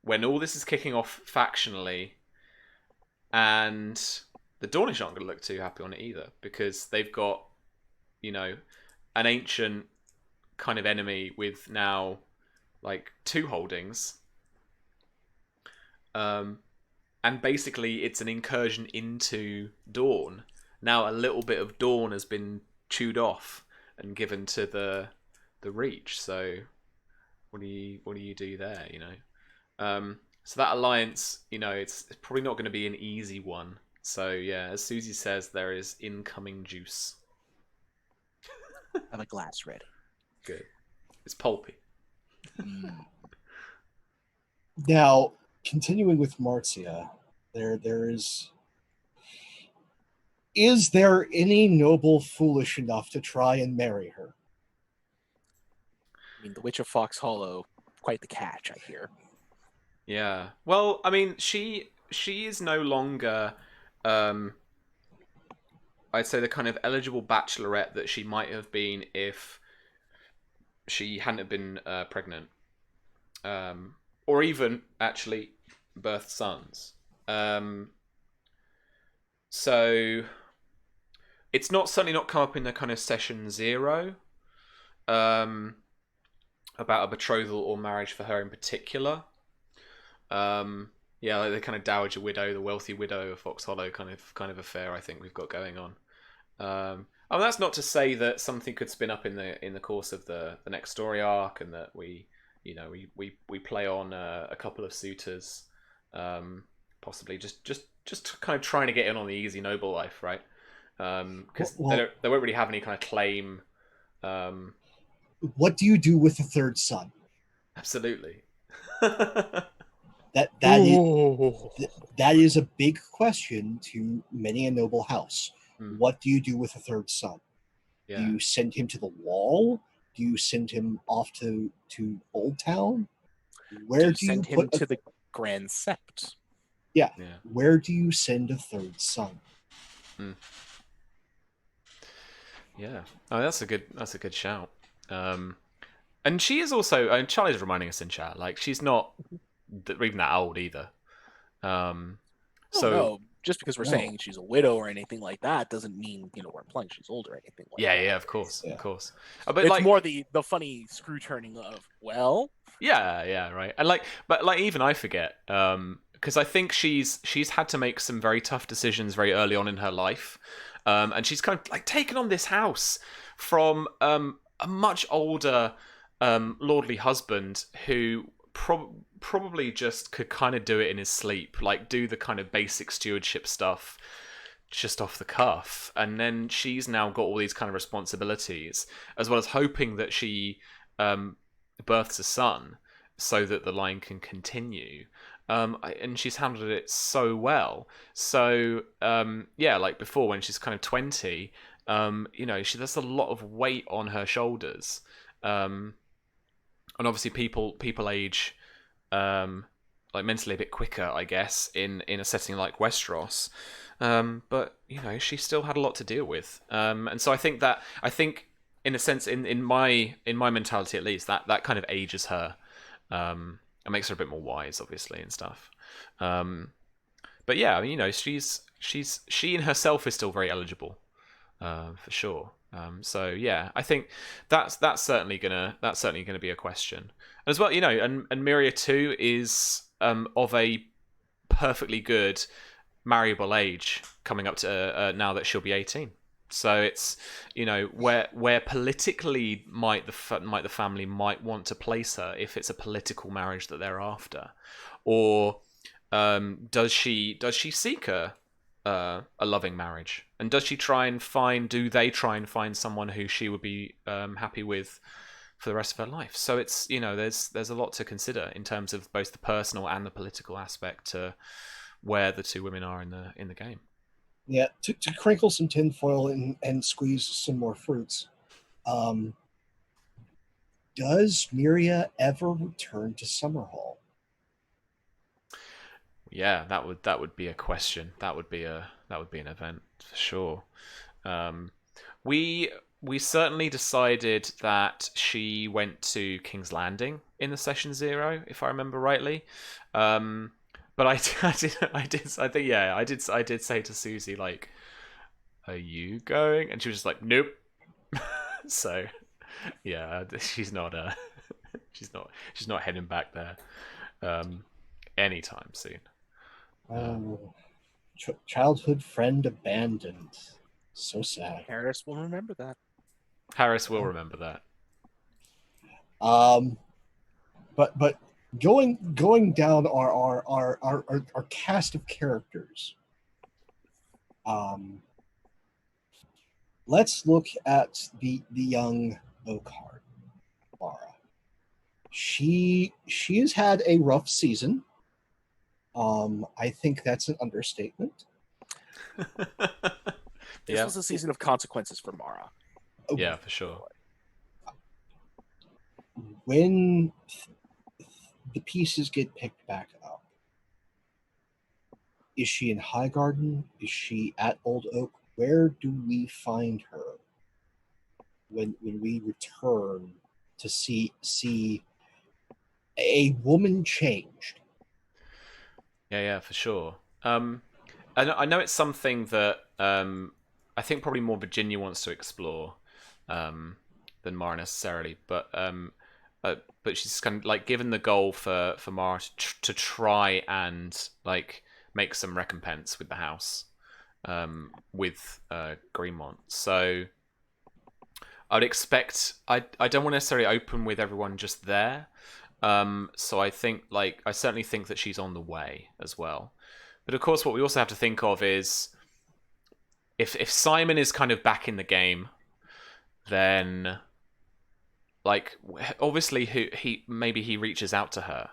when all this is kicking off factionally, and the Dornish aren't going to look too happy on it either, because they've got, an ancient kind of enemy with now like 2 holdings. And basically it's an incursion into Dorne. Now a little bit of Dorne has been chewed off and given to the Reach. So what do you do there, So that alliance, it's probably not going to be an easy one. So yeah, as Susie says, there is incoming juice. Have a glass ready. Good. It's pulpy. Now, continuing with Marcia, there is Is there any noble foolish enough to try and marry her? I mean, the Witch of Fox Hollow, quite the catch, I hear. Yeah. Well, I mean, she is no longer, I'd say, the kind of eligible bachelorette that she might have been if she hadn't have been pregnant, or even actually birthed sons. So it's certainly not come up in the kind of session 0 about a betrothal or marriage for her in particular. Yeah, like the kind of dowager widow, the wealthy widow of Fox Hollow kind of affair. I think we've got going on. Oh, that's not to say that something could spin up in the course of the next story arc, and that we play on a couple of suitors, possibly just kind of trying to get in on the easy noble life, right? Because they won't really have any kind of claim. What do you do with the third son? Absolutely. That is a big question to many a noble house. What do you do with a third son? Yeah. Do you send him to the wall? Do you send him off to Old Town? Where do you send him to the Grand Sept? Yeah. Where do you send a third son? Yeah. Oh, that's a good shout. And she is also, and Charlie's reminding us in chat, like she's not even that old either. No, just because we're saying she's a widow or anything like that doesn't mean we're implying she's old or anything like that. Yeah, of course. But it's more the funny screw turning of Yeah, right. And but even I forget, because I think she's had to make some very tough decisions very early on in her life, and she's kind of like taken on this house from a much older lordly husband who probably just could kind of do it in his sleep, like do the kind of basic stewardship stuff just off the cuff, and then she's now got all these kind of responsibilities, as well as hoping that she births a son so that the line can continue, and she's handled it so well. So like before, when she's kind of 20, there's a lot of weight on her shoulders, and obviously people age like mentally a bit quicker, I guess, in a setting like Westeros. But she still had a lot to deal with, and so I think in a sense, in my mentality at least, that kind of ages her, and makes her a bit more wise, obviously, and stuff. But yeah, she in herself is still very eligible, for sure. So yeah, I think that's certainly gonna be a question as well. And Miria too is of a perfectly good marriable age, coming up to now that she'll be 18. So it's where politically might the family might want to place her if it's a political marriage that they're after, or does she seek a loving marriage, and do they try and find someone who she would be happy with for the rest of her life? So it's there's a lot to consider in terms of both the personal and the political aspect to where the two women are in the game. Yeah, to crinkle some tinfoil and squeeze some more fruits. Does Miria ever return to Summerhall? Yeah, that would be a question. That would be an event for sure. We certainly decided that she went to King's Landing in the session 0, if I remember rightly. But I did say to Susie, like, "Are you going?" And she was just like, "Nope." So yeah, she's not heading back there anytime soon. Childhood friend abandoned. So sad. Harris will remember that. But going down our cast of characters. Let's look at the young Oakheart, Lara. She has had a rough season. I think that's an understatement. This was a season of consequences for Mara. Yeah, for sure. When the pieces get picked back up, is she in Highgarden? Is she at Old Oak? Where do we find her when we return to see a woman changed? Yeah, for sure. I know it's something that I think probably more Virginia wants to explore than Mara necessarily, but she's kind of like given the goal for Mara to try and like make some recompense with the house with Greenmont. So I'd expect I don't want to necessarily open with everyone just there. So I think I certainly think that she's on the way as well. But of course, what we also have to think of is if Simon is kind of back in the game, then obviously he reaches out to her,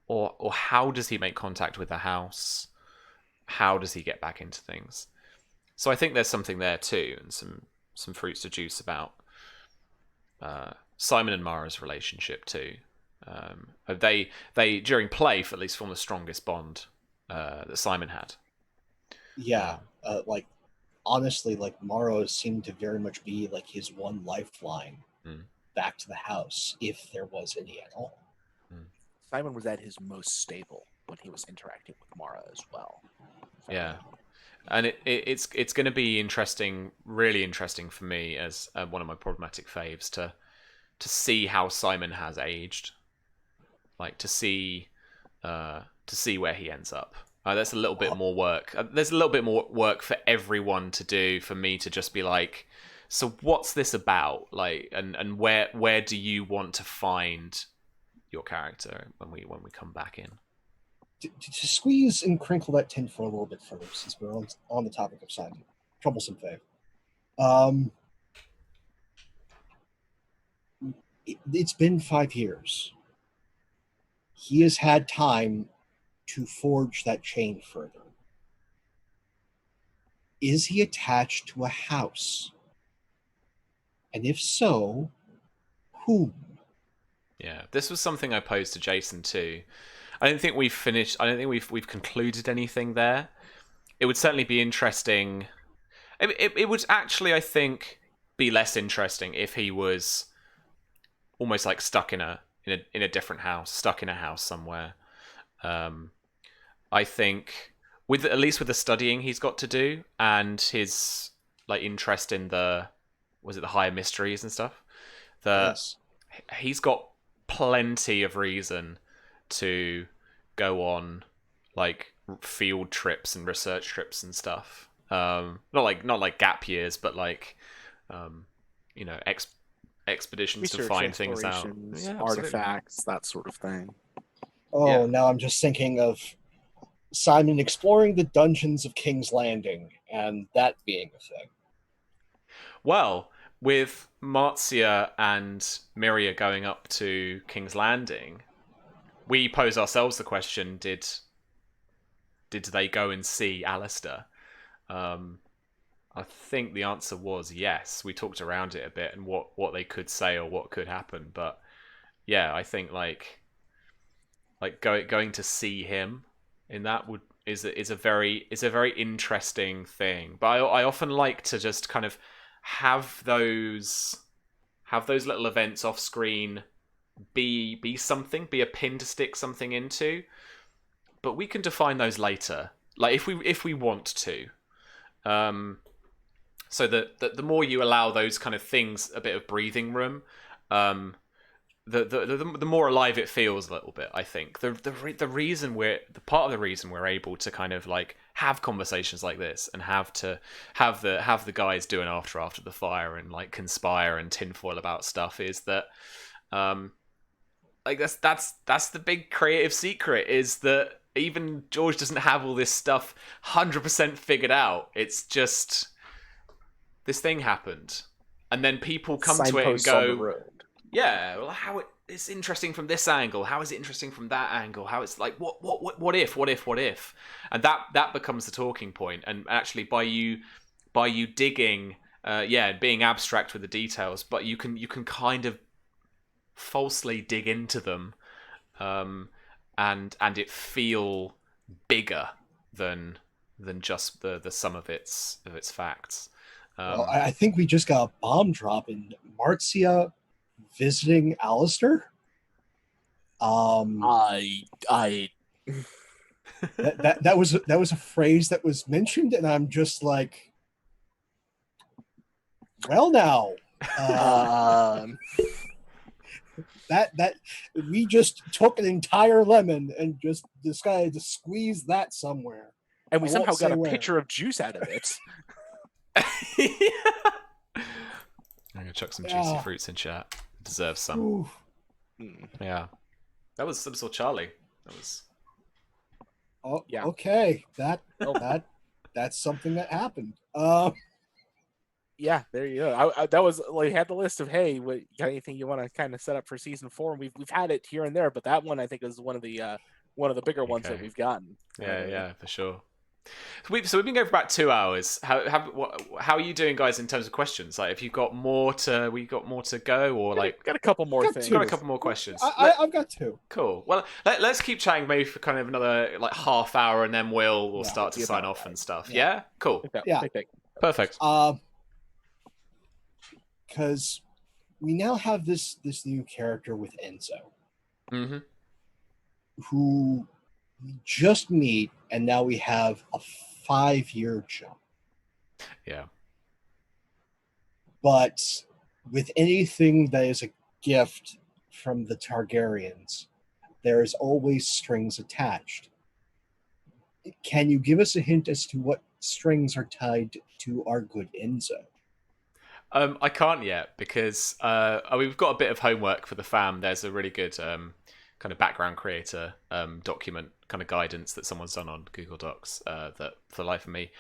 or how does he make contact with the house? How does he get back into things? So I think there's something there too, and some fruits to juice about Simon and Mara's relationship too. They during play at least formed the strongest bond that Simon had. Yeah, honestly, Mara seemed to very much be like his one lifeline back to the house, if there was any at all. Simon was at his most stable when he was interacting with Mara as well. Yeah. And it's going to be interesting, really interesting for me as one of my problematic faves to see how Simon has aged, to see where he ends up. That's a little bit more work. There's a little bit more work for everyone to do for me to just be like, so what's this about? And where do you want to find your character when we come back in? To squeeze and crinkle that tinfoil a little bit further, since we're on the topic of Simon, troublesome fave. It's been 5 years. He has had time to forge that chain further. Is he attached to a house? And if so, whom? Yeah, this was something I posed to Jason too. I don't think we've finished. I don't think we've concluded anything there. It would certainly be interesting. It would actually, I think, be less interesting if he was almost like stuck in a different house, stuck in a house somewhere. I think at least with the studying he's got to do and his interest in the higher mysteries and stuff, Yes. he's got plenty of reason to go on field trips and research trips and stuff. Not like gap years, but expeditions Research, to find things out. Yeah, artifacts, that sort of thing. Oh, yeah. Now I'm just thinking of Simon exploring the dungeons of King's Landing, and that being a thing. Well, with Marzia and Miria going up to King's Landing, we pose ourselves the question: Did they go and see Alistair? I think the answer was yes. We talked around it a bit and what they could say or what could happen, but yeah, I think going to see him in that is a very interesting thing. But I often like to just kind of have those little events off screen be something, be a pin to stick something into. But we can define those later, if we want to. So that the more you allow those kind of things a bit of breathing room, the more alive it feels a little bit. I think the part of the reason we're able to kind of have conversations like this and have the guys doing after the fire and conspire and tinfoil about stuff is that that's the big creative secret, is that even George doesn't have all this stuff 100% figured out. It's just this thing happened, and then people come to it and go, "Yeah, well, it's interesting from this angle? How is it interesting from that angle? How it's like what if? And that becomes the talking point. And actually, by you digging, being abstract with the details, but you can kind of falsely dig into them, and it feel bigger than just the sum of its facts. Well, I think we just got a bomb drop in Marcia visiting Alistair. I that was a phrase that was mentioned, and I'm just like, well, now that we just took an entire lemon and just decided to squeeze that somewhere, and we I somehow won't got say a where. picture of juice out of it. I'm gonna chuck some juicy Yeah. fruits in chat. Deserves some. Ooh. Yeah, that was Charlie. That was. Oh, Yeah. okay. That's something that happened. Yeah, there you go. I that was like had the list of, hey, what, got anything you want to kind of set up for season 4? And we've had it here and there, but that one I think is one of the bigger ones that Okay. we've gotten. Yeah, for sure. So we've been going for about 2 hours. How are you doing, guys, in terms of questions? Like, if you've got more to go, or like Got a couple more Got things. got a couple more questions. I've got 2. Cool. Well, let's keep chatting maybe for kind of another like half hour, and then we'll Yeah, start to be sign about off right. and stuff. Yeah. Yeah. Cool. Yeah. Perfect. Because we now have this new character with Enzo, Mm-hmm. who we just meet, and now we have a 5-year jump. Yeah. But with anything that is a gift from the Targaryens, there is always strings attached. Can you give us a hint as to what strings are tied to our good Enzo? I can't yet because we've got a bit of homework for the fam. There's a really good kind of background creator document kind of guidance that someone's done on Google Docs that, for the life of me,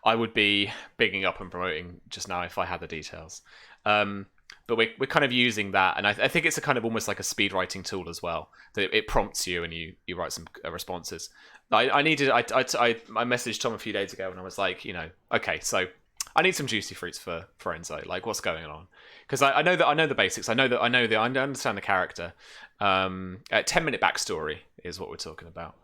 I would be bigging up and promoting just now if I had the details. But we're kind of using that, and I think it's a kind of almost like a speed writing tool as well. That it prompts you and you write some responses. I messaged Tom a few days ago and I was like, okay, so I need some juicy fruits for Enzo. Like, what's going on? Because I know the basics. I understand the character. 10-minute backstory is what we're talking about.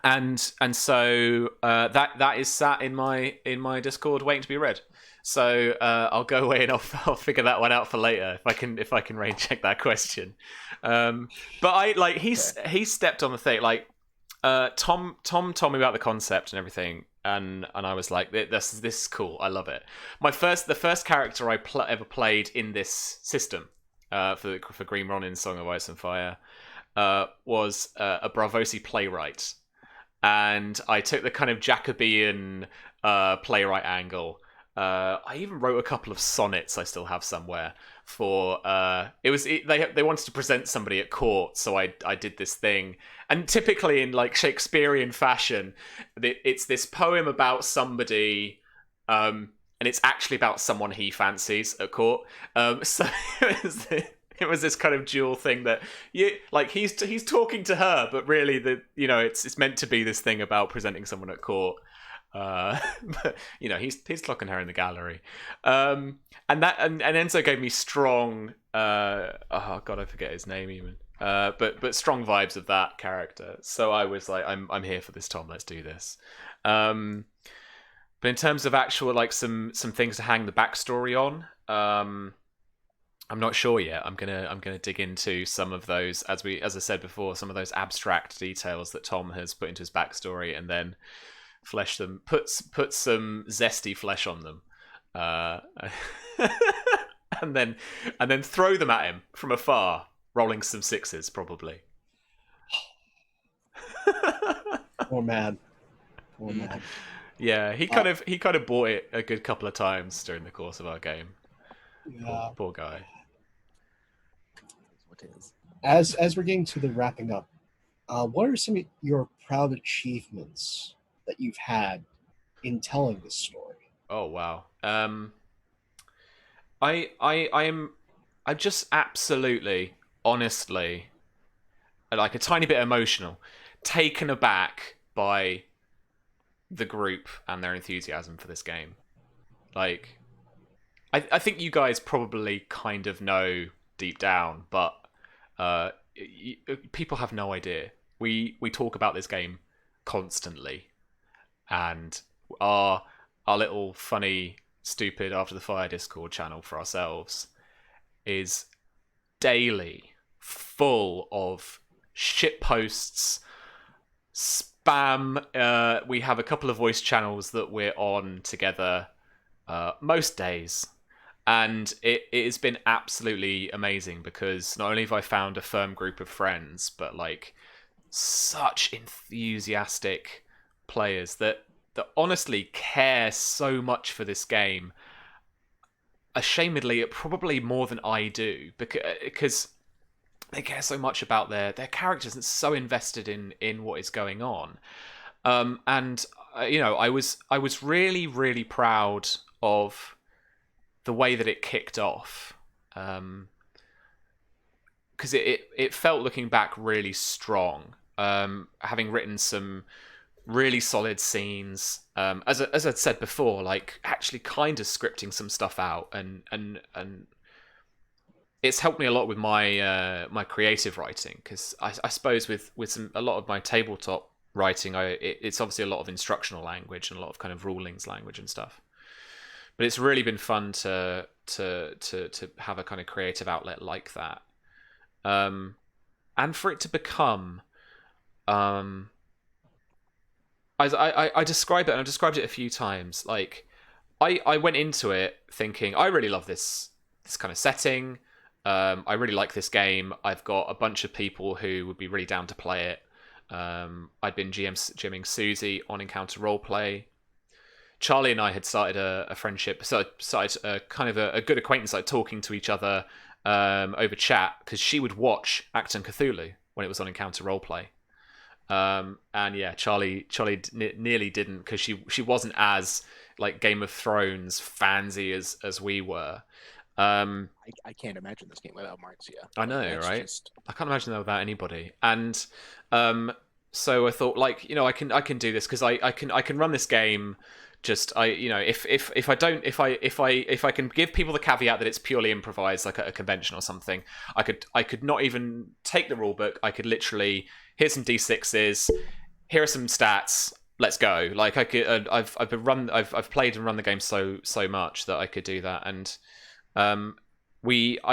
And so that is sat in my Discord waiting to be read. So I'll go away and I'll figure that one out for later if I can rain check that question. But I like he stepped on the thing. Like Tom told me about the concept and everything, and I was like, this is cool. I love it. The first character I ever played in this system for Greenmont in Song of Ice and Fire was a Bravosi playwright, and I took the kind of Jacobean playwright angle. I even wrote a couple of sonnets I still have somewhere for they wanted to present somebody at court, so I did this thing. And typically in like Shakespearean fashion, it's this poem about somebody, and it's actually about someone he fancies at court. So it was this kind of dual thing that he's talking to her, but really it's meant to be this thing about presenting someone at court. But he's clocking her in the gallery, and Enzo gave me strong oh god, I forget his name even, but strong vibes of that character. So I was like, I'm here for this, Tom. Let's do this. But in terms of actual like some things to hang the backstory on, I'm not sure yet. I'm gonna dig into some of those, as I said before, some of those abstract details that Tom has put into his backstory, and then flesh them, put some zesty flesh on them, and then throw them at him from afar, rolling some 6s probably. Poor man. Yeah, he kind of bought it a good couple of times during the course of our game. Yeah. Poor guy. What is? As we're getting to the wrapping up, what are some of your proud achievements that you've had in telling this story? Oh wow. I I'm just absolutely, honestly, like a tiny bit emotional, taken aback by the group and their enthusiasm for this game. Like, I think you guys probably kind of know deep down, but people have no idea. We talk about this game constantly, and our little funny, stupid After the Fire Discord channel for ourselves is daily full of shit posts, spam. We have a couple of voice channels that we're on together most days. And it has been absolutely amazing because not only have I found a firm group of friends, but like such enthusiastic players that honestly care so much for this game. Ashamedly, probably more than I do, because they care so much about their characters and so invested in what is going on. And you know, I was really proud of the way that it kicked off, because it felt, looking back, really strong. Having written some really solid scenes, as I'd said before, like actually kind of scripting some stuff out, and it's helped me a lot with my my creative writing, because I suppose with a lot of my tabletop writing, it's obviously a lot of instructional language and a lot of kind of rulings language and stuff. But it's really been fun to have a kind of creative outlet like that, and for it to become, I describe it, and I've described it a few times. Like, I went into it thinking I really love this kind of setting. I really like this game. I've got a bunch of people who would be really down to play it. I'd been GMing Susie on Encounter Roleplay. Charlie and I had started a friendship, so started a kind of a good acquaintance, like talking to each other over chat, because she would watch Acton Cthulhu when it was on Encounter Roleplay. And yeah, Charlie nearly didn't, because she wasn't as like Game of Thrones fansy as we were. I can't imagine this game without Marcia. I know, right? I can't imagine that without anybody. And so I thought, like, you know, I can do this, because I can run this game. Just you know, if I can give people the caveat that it's purely improvised, like at a convention or something, I could not even take the rule book. I could literally, here's some d6s, here are some stats, let's go. Like, I could, I've played and run the game so much that I could do that. And I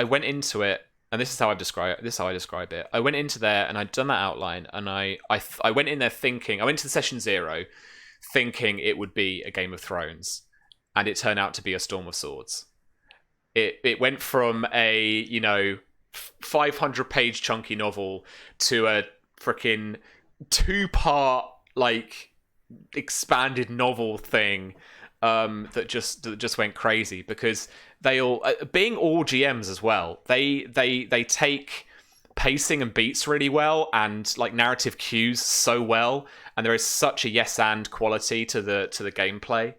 went into it, and this is how I describe it. I went into there and I'd done that outline, and I went in there thinking, I went to the session 0 thinking it would be a Game of Thrones, and it turned out to be a Storm of Swords. It went from a, you know, 500-page chunky novel to a freaking 2-part like expanded novel thing, that just went crazy, because they all, being all GMs as well, they take pacing and beats really well, and like narrative cues so well, and there is such a yes and quality to the gameplay,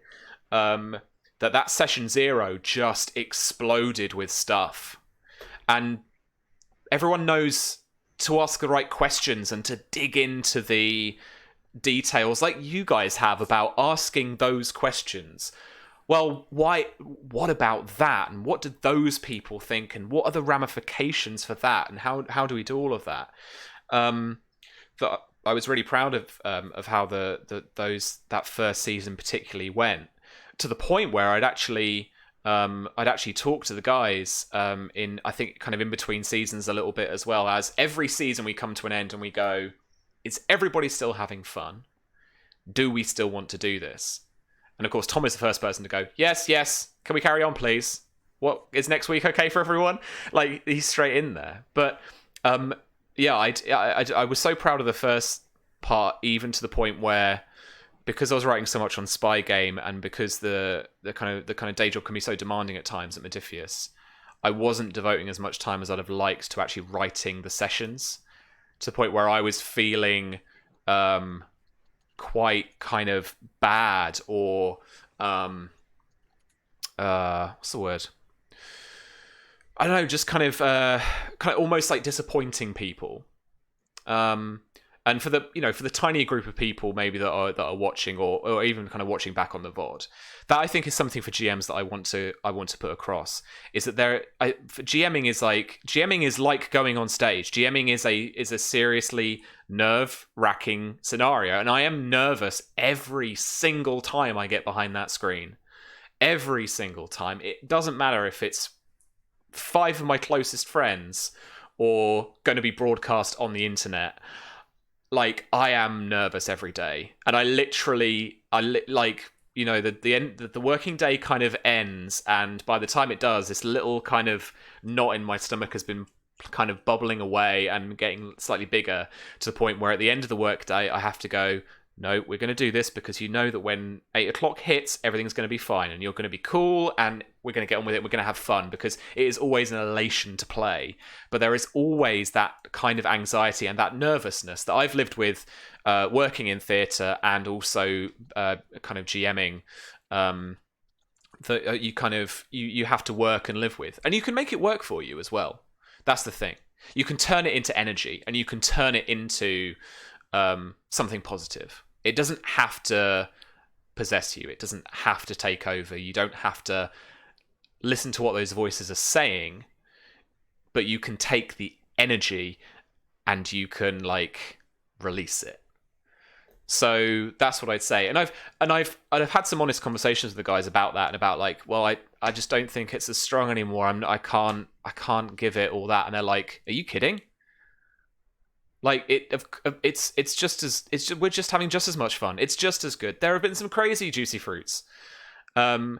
that session 0 just exploded with stuff, and everyone knows to ask the right questions and to dig into the details, like you guys have, about asking those questions. Well, why? What about that? And what did those people think? And what are the ramifications for that? And how do we do all of that? That I was really proud of how that first season particularly went, to the point where I'd actually talked to the guys in, I think, kind of in between seasons a little bit, as well, as every season we come to an end and we go, is everybody still having fun? Do we still want to do this? And of course, Tom is the first person to go, yes. Can we carry on, please? What, is next week okay for everyone? Like, he's straight in there. But yeah, I was so proud of the first part, even to the point where, because I was writing so much on Spy Game, and because the kind of day job can be so demanding at times at Modiphius, I wasn't devoting as much time as I'd have liked to actually writing the sessions, to the point where I was feeling quite kind of bad, or what's the word? I don't know, just kind of almost like disappointing people. And for the tiny group of people maybe that are watching or even kind of watching back on the VOD, that I think is something for GMs that I want to put across, is that GMing is like going on stage. GMing is a seriously nerve-wracking scenario, and I am nervous every single time I get behind that screen. Every single time. It doesn't matter if it's 5 of my closest friends or going to be broadcast on the internet. Like, I am nervous every day, and the working day kind of ends, and by the time it does, this little kind of knot in my stomach has been kind of bubbling away and getting slightly bigger, to the point where at the end of the workday I have to go, no, we're going to do this because you know that when 8 o'clock hits, everything's going to be fine and you're going to be cool and we're going to get on with it. We're going to have fun, because it is always an elation to play. But there is always that kind of anxiety and that nervousness that I've lived with working in theatre and also kind of GMing, that you have to work and live with. And you can make it work for you as well. That's the thing. You can turn it into energy and you can turn it into something positive. It doesn't have to possess you. It doesn't have to take over. You don't have to listen to what those voices are saying, but you can take the energy and you can like release it. So that's what I'd say. And I've had some honest conversations with the guys about that, and about like, well, I just don't think it's as strong anymore. I can't give it all that. And they're like, are you kidding? Like, we're just having just as much fun. It's just as good. There have been some crazy juicy fruits, so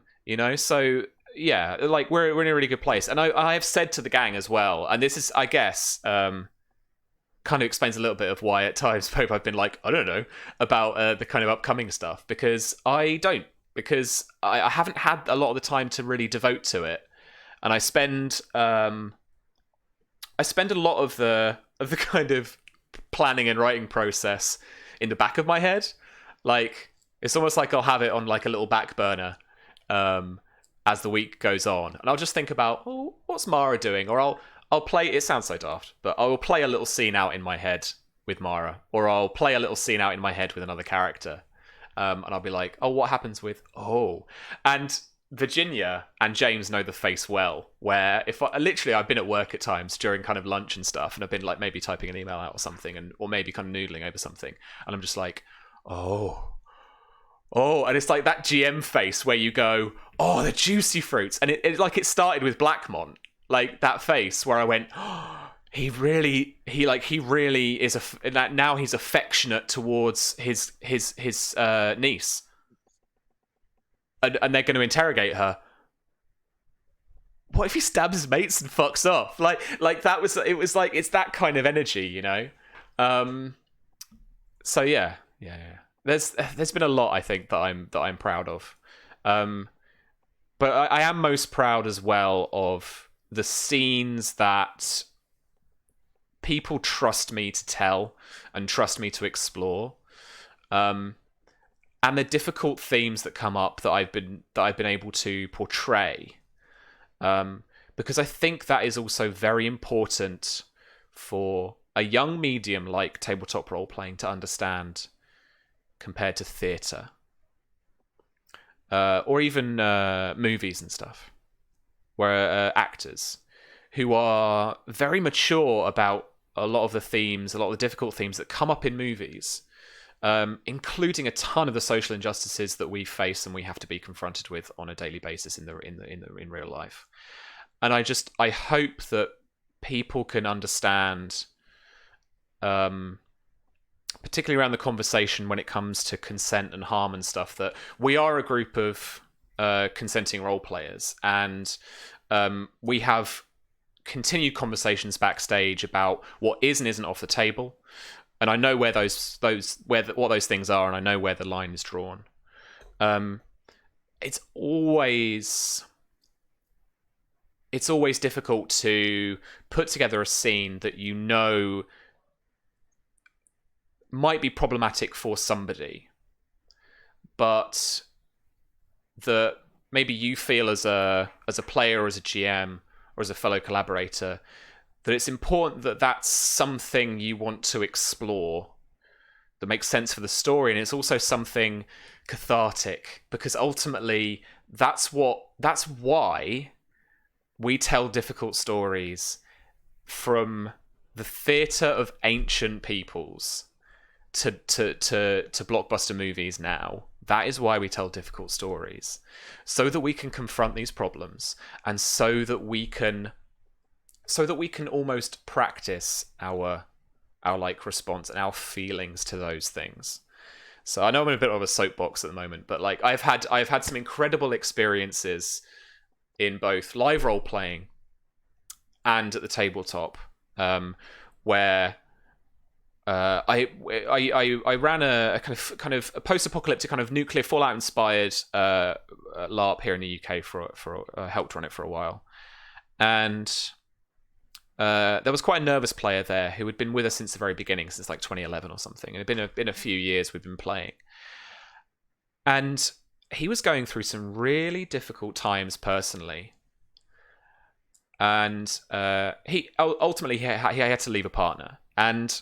yeah, like we're in a really good place. And I have said to the gang as well, and this is, I guess, kind of explains a little bit of why at times I've been like, I don't know about the kind of upcoming stuff, because I haven't had a lot of the time to really devote to it, and I spend a lot of the kind of planning and writing process in the back of my head. Like, it's almost like I'll have it on like a little back burner as the week goes on, and I'll just think about, oh, what's Mara doing, or I'll play, it sounds so daft, but I will play a little scene out in my head with Mara, or I'll play a little scene out in my head with another character, and I'll be like, oh, what happens with, and Virginia and James know the face well, where if I've been at work at times during kind of lunch and stuff, and I've been like maybe typing an email out or something, or maybe kind of noodling over something, and I'm just like, oh, and it's like that GM face where you go, oh, the juicy fruits, and it started with Blackmont, like that face where I went, oh, he really is now he's affectionate towards his niece. And they're going to interrogate her. What if he stabs his mates and fucks off? Like it was like, it's that kind of energy, you know? So yeah. There's been a lot, I think, that I'm proud of. But I am most proud as well of the scenes that people trust me to tell and trust me to explore. And the difficult themes that come up that I've been able to portray, because I think that is also very important for a young medium like tabletop role-playing to understand, compared to theatre, or even movies and stuff, where actors who are very mature about a lot of the themes, a lot of the difficult themes that come up in movies, including a ton of the social injustices that we face and we have to be confronted with on a daily basis in real life. And I hope that people can understand, particularly around the conversation when it comes to consent and harm and stuff, that we are a group of consenting role players, and we have continued conversations backstage about what is and isn't off the table. And I know where what those things are, and I know where the line is drawn. It's always difficult to put together a scene that you know might be problematic for somebody, but that maybe you feel as a player or as a GM or as a fellow collaborator, that it's important that that's something you want to explore, that makes sense for the story, and it's also something cathartic, because ultimately that's why we tell difficult stories, from the theatre of ancient peoples to blockbuster movies now. That is why we tell difficult stories, so that we can confront these problems, and so that we can almost practice our like response and our feelings to those things. So I know I'm in a bit of a soapbox at the moment, but like I've had some incredible experiences in both live role playing and at the tabletop, where I ran a kind of a post-apocalyptic kind of nuclear fallout inspired LARP here in the UK for helped run it for a while, and there was quite a nervous player there who had been with us since the very beginning, since like 2011 or something. It had been a few years we'd been playing, and he was going through some really difficult times personally. And he ultimately he had to leave a partner, and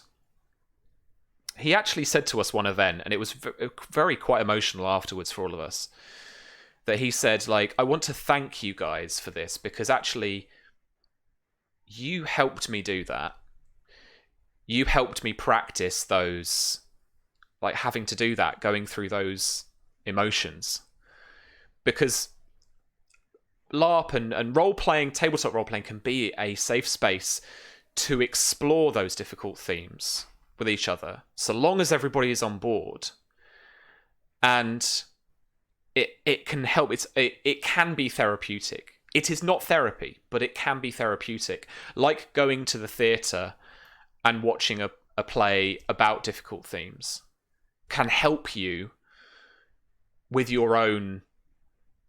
he actually said to us one event, and it was very quite emotional afterwards for all of us, that he said, like, I want to thank you guys for this, because actually you helped me do that. You helped me practice those, like, having to do that, going through those emotions. Because LARP and role-playing, tabletop role-playing, can be a safe space to explore those difficult themes with each other, so long as everybody is on board. And it can help. It can be therapeutic. It is not therapy, but it can be therapeutic. Like going to the theatre and watching a play about difficult themes can help you with your own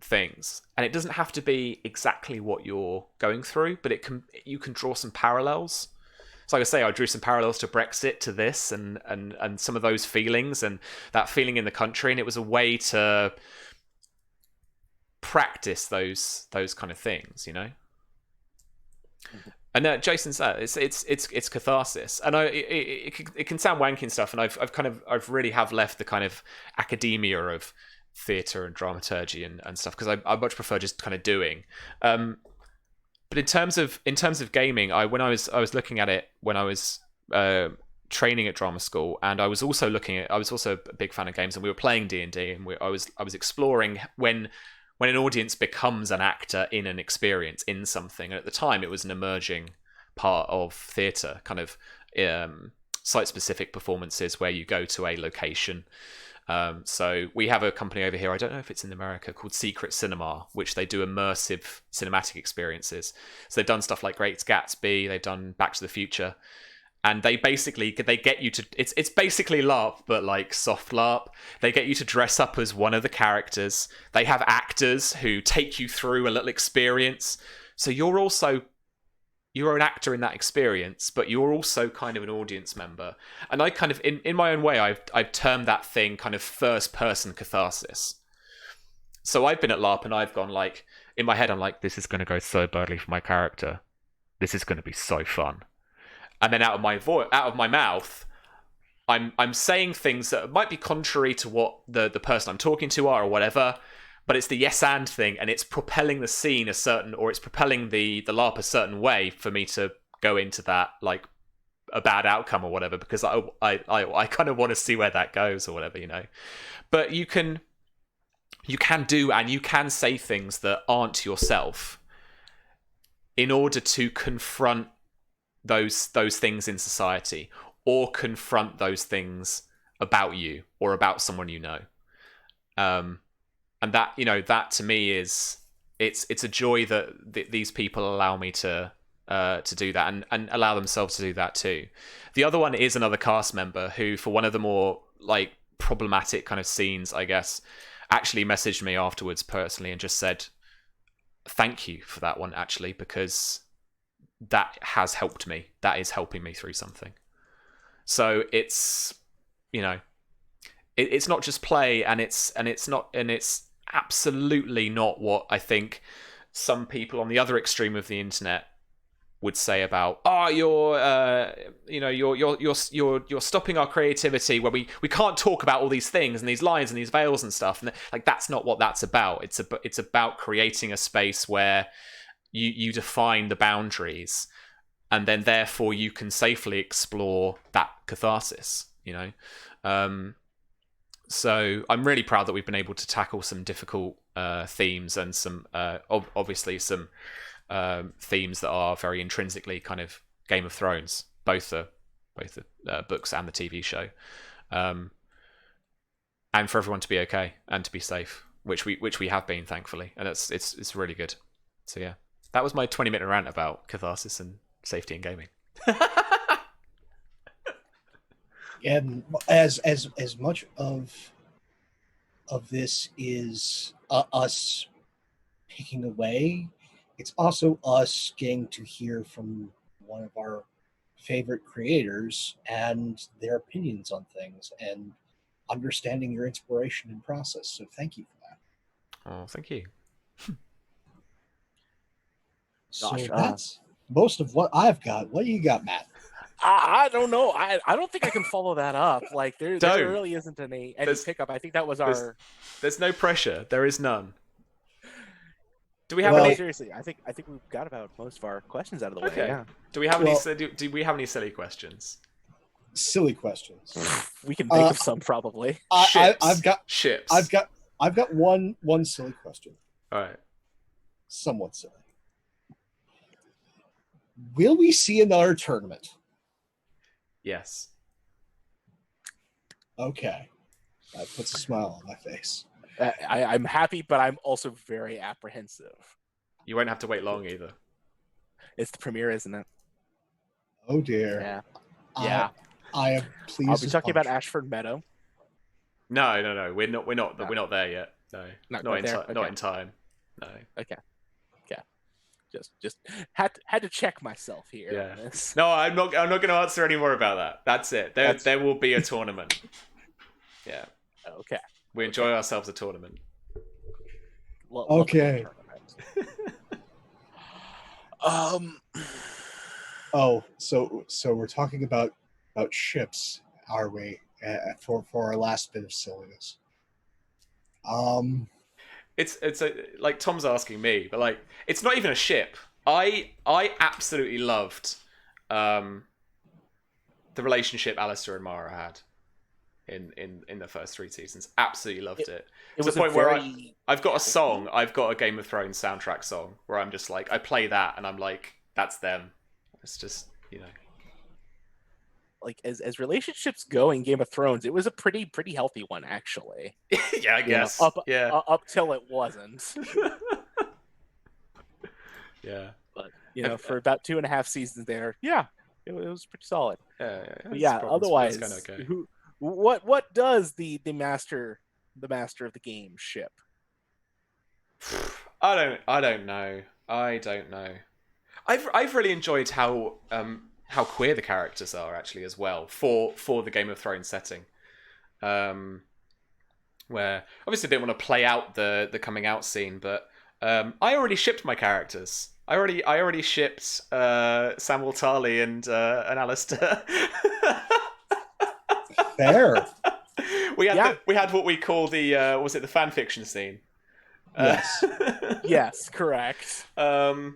things. And it doesn't have to be exactly what you're going through, but you can draw some parallels. So like I say, I drew some parallels to Brexit, to this, and some of those feelings, and that feeling in the country, and it was a way to practice those kind of things, you know. And Jason said it's catharsis, and it can sound wanky and stuff, and I've really have left the kind of academia of theatre and dramaturgy and stuff, because I much prefer just kind of doing. But in terms of gaming, when I was looking at it when I was training at drama school, and I was also a big fan of games, and we were playing D&D, and I was exploring when an audience becomes an actor in an experience, in something. And at the time, it was an emerging part of theatre, kind of site-specific performances where you go to a location. So we have a company over here, I don't know if it's in America, called Secret Cinema, which they do immersive cinematic experiences. So they've done stuff like Great Gatsby, they've done Back to the Future. And they get you to, it's basically LARP, but like soft LARP. They get you to dress up as one of the characters. They have actors who take you through a little experience. So you're an actor in that experience, but you're also kind of an audience member. And I kind of, in my own way, I've termed that thing kind of first person catharsis. So I've been at LARP and I've gone like, in my head, I'm like, this is going to go so badly for my character. This is going to be so fun. And then out of my mouth, I'm saying things that might be contrary to what the person I'm talking to are or whatever, but it's the yes and thing, and it's propelling the scene it's propelling the LARP a certain way for me to go into that, like, a bad outcome or whatever, because I kind of want to see where that goes or whatever, you know. But you can do, and you can say things that aren't yourself in order to confront those things in society, or confront those things about you or about someone you know. And that, you know, that to me is it's a joy that these people allow me to do that, and allow themselves to do that too. The other one is another cast member who, for one of the more like problematic kind of scenes, I guess, actually messaged me afterwards personally and just said, thank you for that one, actually, because that has helped me. That is helping me through something. So it's, you know, it's not just play, and it's absolutely not what I think some people on the other extreme of the internet would say about, you're stopping our creativity where we can't talk about all these things and these lines and these veils and stuff. And like, that's not what that's about. It's about creating a space where you define the boundaries, and then therefore you can safely explore that catharsis, so I'm really proud that we've been able to tackle some difficult themes and some obviously some themes that are very intrinsically kind of Game of Thrones, both the books and the TV show, and for everyone to be okay and to be safe, which we have been, thankfully, and it's really good. So yeah, that was my 20-minute rant about catharsis and safety in gaming. And as much of this is us picking away, it's also us getting to hear from one of our favorite creators and their opinions on things and understanding your inspiration and process. So thank you for that. Oh, thank you. So that's most of what I've got. What do you got, Matt? I don't know. I don't think I can follow that up. Like there really isn't any pickup. I think that was our. There's no pressure. There is none. Do we have any? Seriously, I think we've got about most of our questions out of the way. Okay. Yeah. Do we have any? Do we have any silly questions? Silly questions. We can think of some probably. I've got ships. I've got one silly question. All right. Somewhat silly. Will we see another tournament? Yes. Okay. That puts a smile on my face. I'm happy, but I'm also very apprehensive. You won't have to wait long either. It's the premiere, isn't it? Oh dear. Yeah. I am pleased. I'll be talking about Ashford Meadow. No. We're not there yet. No. Not in time. No. Okay. Just had to check myself here. Yeah. No, I'm not going to answer any more about that. That's it. There will be a tournament. Yeah. Okay. We enjoy ourselves a tournament. Okay. Oh, so we're talking about ships, are we? For our last bit of silliness. It's like Tom's asking me, but like it's not even a ship. I absolutely loved the relationship Alistair and Mara had in the first 3 seasons. Absolutely loved it. It was the point where I've got a song. I've got a Game of Thrones soundtrack song where I'm just like, I play that and I'm like, that's them. It's just, like as relationships go in Game of Thrones, it was a pretty healthy one actually. Yeah, I guess. Up till it wasn't. Yeah. But for about 2.5 seasons there, it was pretty solid. Yeah. Otherwise, kind of okay. What does the master of the game ship? I don't know. I've really enjoyed how queer the characters are actually as well for the Game of Thrones setting, where obviously they didn't want to play out the coming out scene, but I already shipped my characters. I already shipped Samuel Tarly and Alistair. Fair. We had what we call the was it the fan fiction scene? Yes. Yes, correct. I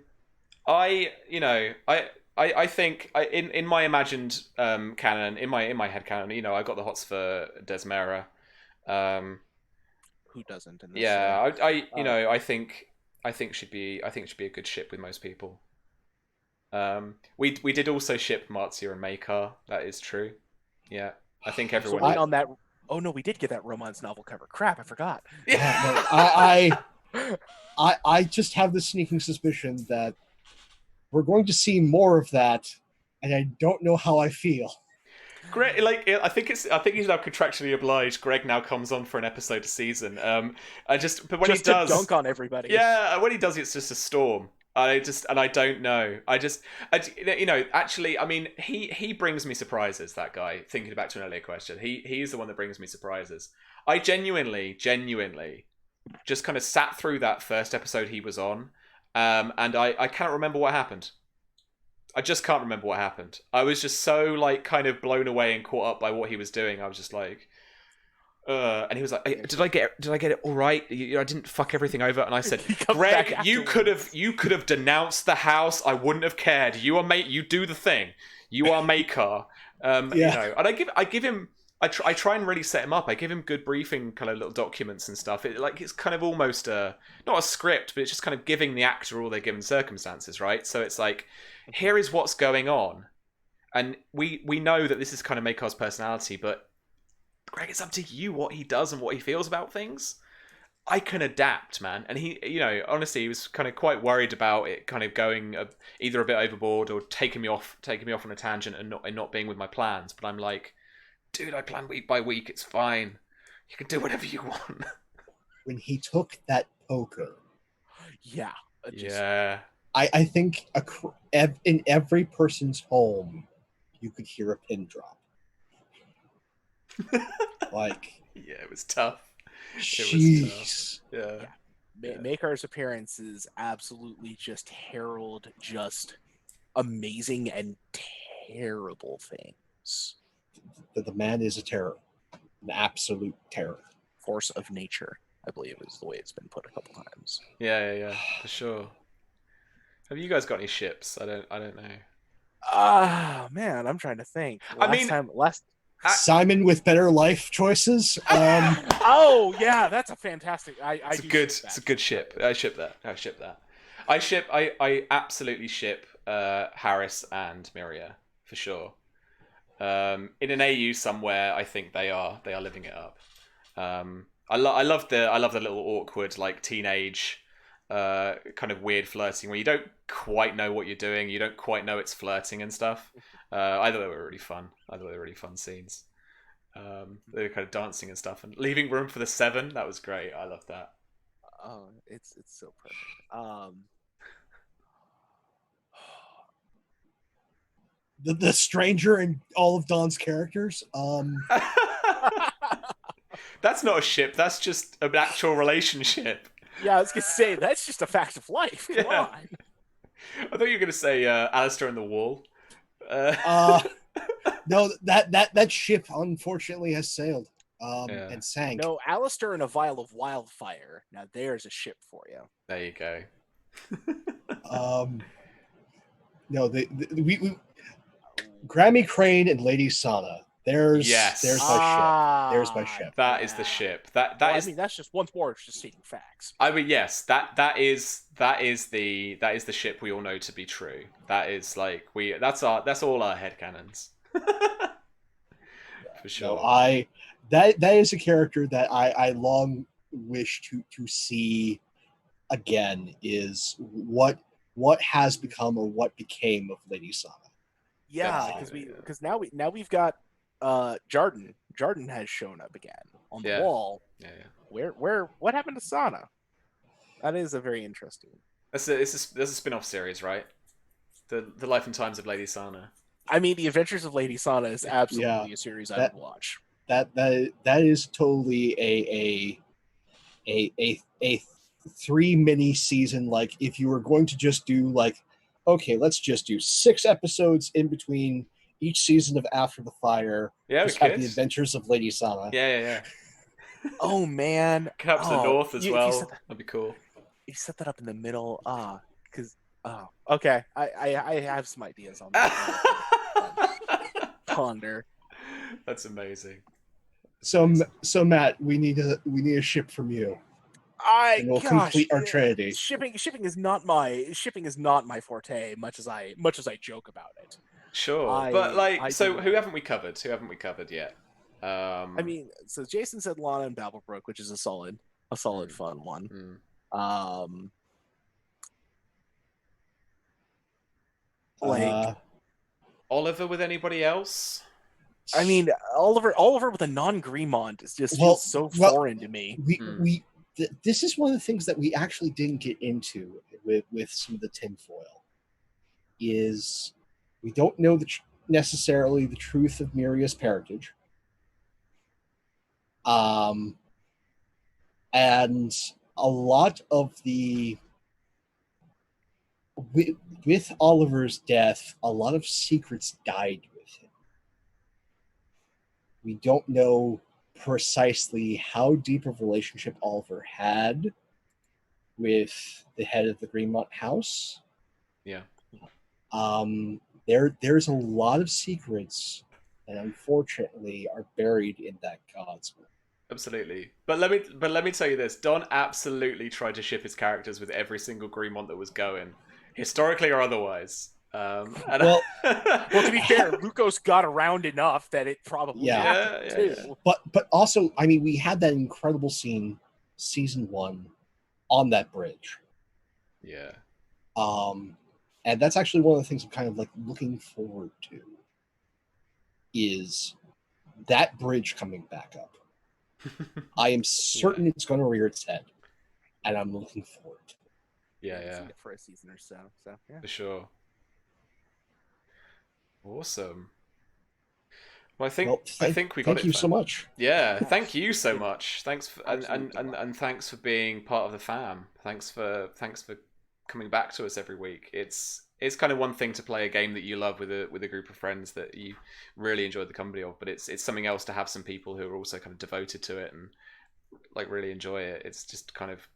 think in my imagined canon, in my head canon, I got the hots for Desmera. Who doesn't? In this I think should be a good ship with most people. We did also ship Marzia and Maekar. That is true. Yeah, I think everyone. So on that. Oh no, we did get that romance novel cover. Crap, I forgot. Yeah, no, I just have the sneaking suspicion that we're going to see more of that, and I don't know how I feel. Greg, I think he's now contractually obliged. Greg now comes on for an episode a season. But when he does, to dunk on everybody. Yeah, when he does, it's just a storm. I don't know. Actually, I mean, he brings me surprises. That guy. Thinking back to an earlier question, he's the one that brings me surprises. I genuinely, just kind of sat through that first episode he was on, And I cannot remember what happened. I just can't remember what happened. I was just so like kind of blown away and caught up by what he was doing. I was just like, and he was like, hey, did I get it all right? I didn't fuck everything over. And I said, Greg, you could have denounced the house. I wouldn't have cared. You do the thing. You are Maker. You know, and I give him. I try and really set him up. I give him good briefing, kind of little documents and stuff. It's kind of almost not a script, but it's just kind of giving the actor all their given circumstances, right? So it's like, here is what's going on, and we know that this is kind of Makar's personality, but Greg, it's up to you what he does and what he feels about things. I can adapt, man. And he, you know, honestly, he was kind of quite worried about it kind of going either a bit overboard or taking me off on a tangent and not being with my plans. But I'm like, dude, I plan week by week. It's fine. You can do whatever you want. When he took that poker, yeah, I think in every person's home, you could hear a pin drop. Like, yeah, it was tough. Jeez. Yeah. Makar's appearance is absolutely just herald just amazing and terrible things. The man is a terror, an absolute terror. Force of nature, I believe, is the way it's been put a couple times. Yeah, for sure. Have you guys got any ships? I don't know. Man, I'm trying to think. Simon with better life choices. Oh yeah, that's a fantastic. It's a good ship. I ship that. I absolutely ship Harris and Miria for sure. In an AU somewhere, I think they are living it up. I love the little awkward like teenage kind of weird flirting where you don't quite know what you're doing, you don't quite know it's flirting and stuff. I thought they were really fun. Scenes. They were kind of dancing and stuff and leaving room for the 7. That was great. I love that. Oh, it's so perfect. The stranger and all of Dawn's characters. That's not a ship. That's just an actual relationship. Yeah, I was gonna say that's just a fact of life. Come on. I thought you were gonna say Alistair and the Wall. No, that ship unfortunately has sailed and sank. No, Alistair and a vial of wildfire. Now there's a ship for you. There you go. No, we Grammy Crane and Lady Sana. There's my ship. There's my ship. That is the ship. That is. I mean, that's just once more. It's just stating facts. I mean, yes. That is the ship we all know to be true. That is like That's all our headcanons. For sure. No, that is a character that I long wish to see again. Is what has become or what became of Lady Sana. Yeah, because now we've got Jarden. Jarden has shown up again on the wall. Yeah. What happened to Sana? That is a very interesting. There's a spin-off series, right? The Life and Times of Lady Sana. I mean, The Adventures of Lady Sana is absolutely a series I would watch. That is totally a 3 mini season. Like, if you were going to just do like, okay, let's just do 6 episodes in between each season of After the Fire. Yeah, just have The Adventures of Lady Sana. Yeah. Oh man, cut up to the north as well. That'd be cool. You set that up in the middle, okay. I have some ideas on that. Ponder. That's amazing. So Matt, we need a ship from you. We'll complete our trinity. Shipping is not my forte, much as I joke about it. Sure, but who haven't we covered? Who haven't we covered yet? I mean, so Jason said Lana and Babblebrook, which is a solid fun one. Oliver with anybody else? I mean, Oliver with a non-Greenmont feels so foreign to me. This is one of the things that we actually didn't get into with some of the tinfoil. Is we don't know necessarily the truth of Miria's parentage. And a lot of the with Oliver's death, a lot of secrets died with him. We don't know precisely how deep of a relationship Oliver had with the head of the Greenmont house. Yeah. There's a lot of secrets that unfortunately are buried in that God's will. Absolutely. But let me tell you this. Don absolutely tried to ship his characters with every single Greenmont that was going, historically or otherwise. Well, to be fair, Lukos got around enough that it probably Yeah. happened too. But also, I mean, we had that incredible scene, season 1, on that bridge. Yeah. And that's actually one of the things I'm kind of like looking forward to, is that bridge coming back up. I am certain it's going to rear its head, and I'm looking forward to it. Yeah. For a season or so. So yeah. For sure. Awesome. Well, I think we got it. Thank you so much. Yeah, thank you so much. Thanks for, and thanks for being part of the fam. Thanks for coming back to us every week. It's kind of one thing to play a game that you love with a group of friends that you really enjoy the company of, but it's something else to have some people who are also kind of devoted to it and like really enjoy it. It's just kind of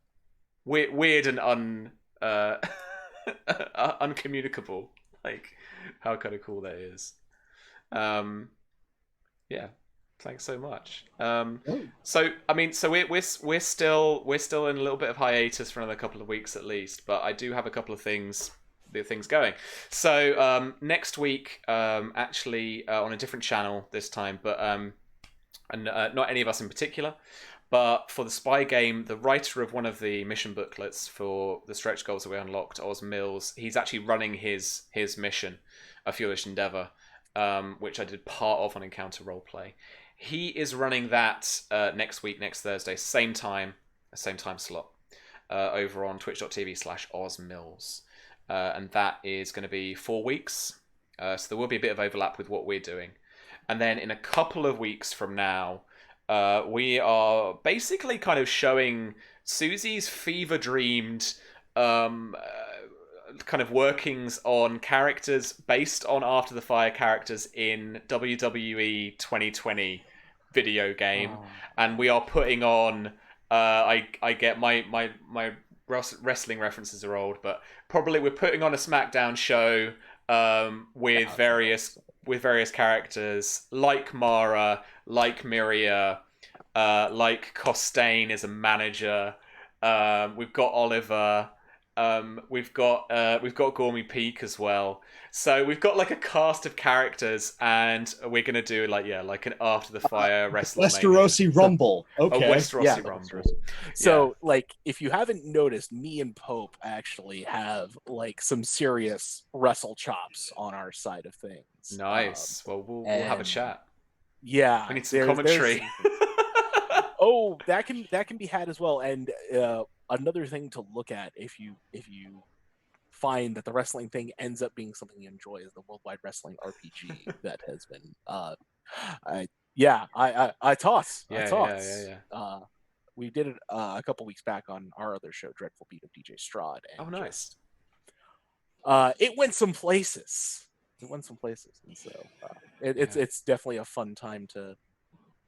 weird and uncommunicable. Like how kind of cool that is. Yeah, thanks so much. So I mean, so we're still in a little bit of hiatus for another couple of weeks at least, but I do have a couple of things going. So next week, actually on a different channel this time, but and not any of us in particular, but for the spy game, the writer of one of the mission booklets for the stretch goals that we unlocked, Oz Mills, he's actually running his mission, A Foolish Endeavor, which I did part of on Encounter Roleplay. He is running that next week, next Thursday, same time slot, over on twitch.tv/OzMills. And that is going to be 4 weeks. So there will be a bit of overlap with what we're doing. And then in a couple of weeks from now, we are basically kind of showing Susie's fever-dreamed kind of workings on characters based on After the Fire characters in WWE 2020 video game. And we are putting on I get my wrestling references are old, but probably we're putting on a SmackDown show with various characters like Mara, like Miria, like Costain as a manager. We've got Oliver. We've got Gormy Peak as well. So we've got like a cast of characters, and we're gonna do like an After the Fire WrestleMania. Westerosi Rumble. Okay. Westerosi Rumble. So like, if you haven't noticed, me and Pope actually have like some serious wrestle chops on our side of things. Nice. Well, we'll have a chat. Yeah, we need some commentary. Oh, that can be had as well. And another thing to look at if you find that the wrestling thing ends up being something you enjoy is the Worldwide Wrestling RPG that has been I toss. Yeah. We did it a couple weeks back on our other show, Dreadful Beat of DJ Strahd. And nice. It went some places. And so it's definitly a fun time to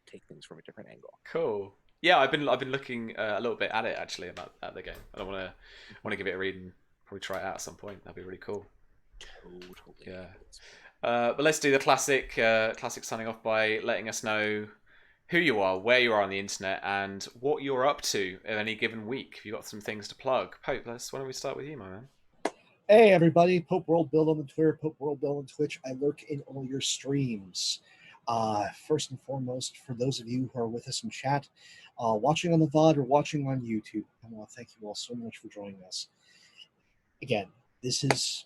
take things from a different angle. Cool. Yeah, I've been looking a little bit at it actually at the game. I want to give it a read and probably try it out at some point. That'd be really cool. Totally. Yeah. But let's do the classic signing off by letting us know who you are, where you are on the internet, and what you're up to in any given week. If you've got some things to plug. Pope, why don't we start with you, my man? Hey everybody, Pope World Build on the Twitter, Pope World Build on Twitch. I lurk in all your streams. First and foremost, for those of you who are with us in chat, watching on the VOD or watching on YouTube, I want to thank you all so much for joining us. Again, this is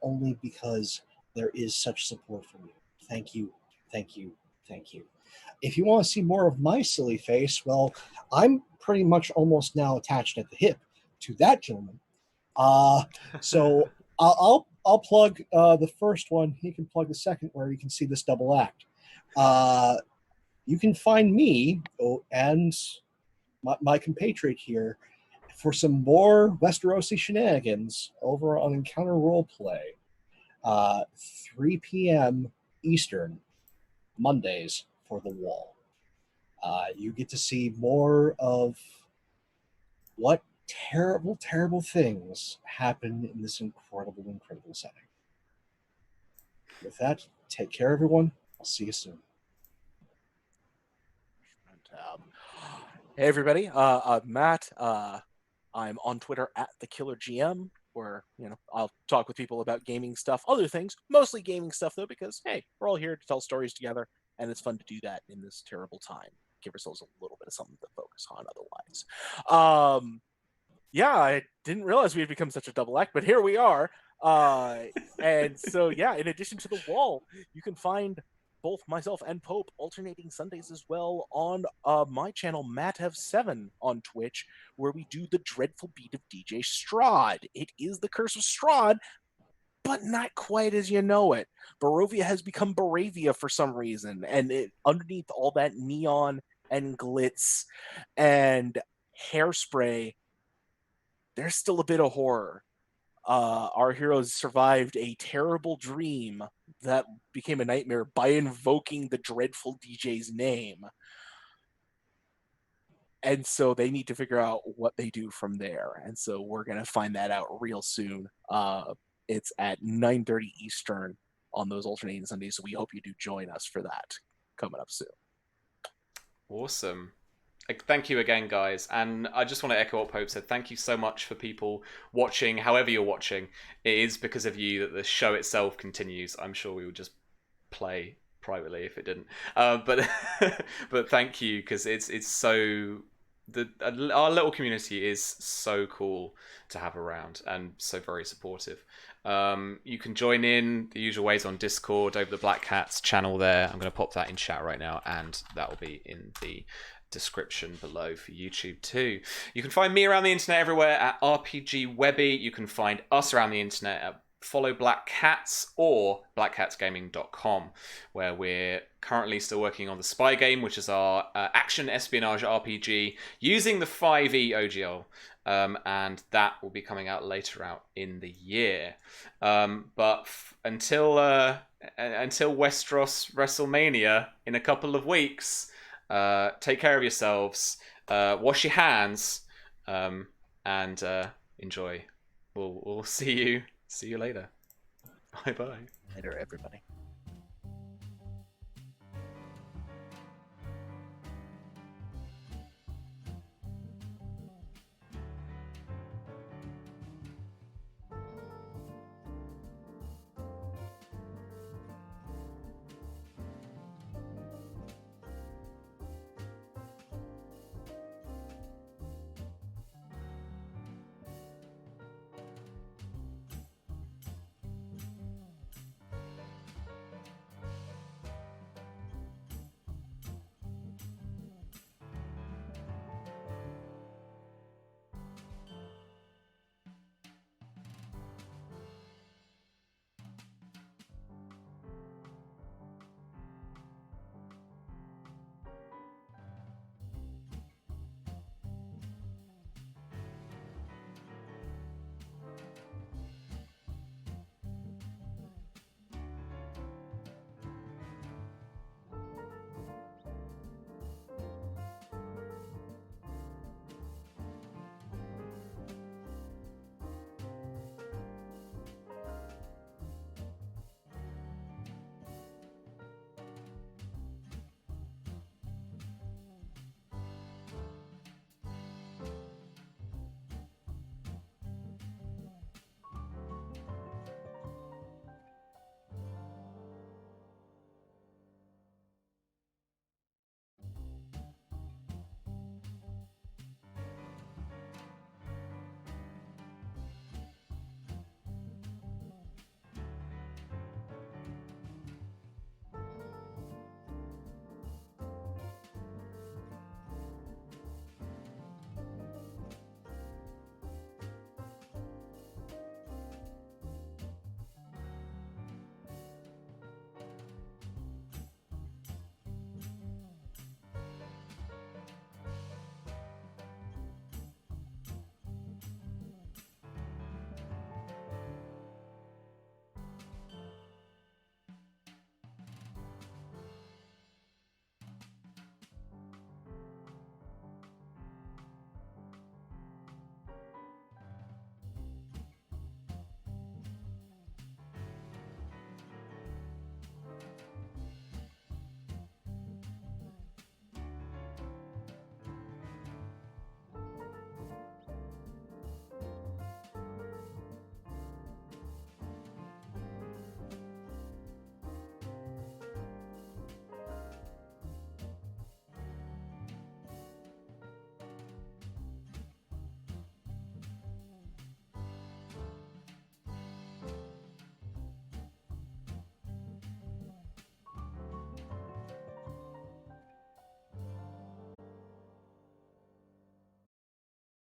only because there is such support from you. Thank you. If you want to see more of my silly face, well, I'm pretty much almost now attached at the hip to that gentleman. So I'll plug the first one. He can plug the second, where you can see this double act. You can find me and my compatriot here for some more Westerosi shenanigans over on Encounter Roleplay, 3 p.m. Eastern, Mondays for the Wall. You get to see more of what terrible, terrible things happen in this incredible, incredible setting. With that, take care, everyone. I'll see you soon. Hey everybody, Matt. I'm on Twitter at @TheKillerGM, where I'll talk with people about gaming stuff, other things, mostly gaming stuff though, because hey, we're all here to tell stories together, and it's fun to do that in this terrible time. Give ourselves a little bit of something to focus on otherwise. Yeah, I didn't realize we had become such a double act, but here we are. And so yeah, in addition to the Wall, you can find both myself and Pope alternating Sundays as well on my channel MattHave7 on Twitch, where we do the dreadful beat of DJ Strahd. It is the Curse of Strahd, but not quite as you know it. Barovia has become Baravia for some reason, and underneath all that neon and glitz and hairspray, there's still a bit of horror. Our heroes survived a terrible dream that became a nightmare by invoking the dreadful DJ's name. And so they need to figure out what they do from there. And so we're going to find that out real soon. It's at 9:30 Eastern on those alternating Sundays. So we hope you do join us for that coming up soon. Awesome. Thank you again, guys. And I just want to echo what Pope said. Thank you so much for people watching, however you're watching. It is because of you that the show itself continues. I'm sure we would just play privately if it didn't. But but thank you, because it's so... our little community is so cool to have around and so very supportive. You can join in the usual ways on Discord over the Black Cats channel there. I'm going to pop that in chat right now, and that will be in the description below for YouTube too. You can find me around the internet everywhere at RPGWebby. You can find us around the internet at Follow Black Cats or blackcatsgaming.com, where we're currently still working on the Spy game, which is our action espionage RPG using the 5e OGL, and that will be coming out later out in the year. But until Westeros WrestleMania in a couple of weeks, take care of yourselves, wash your hands, and enjoy. We'll see you later. Bye bye. Later, everybody.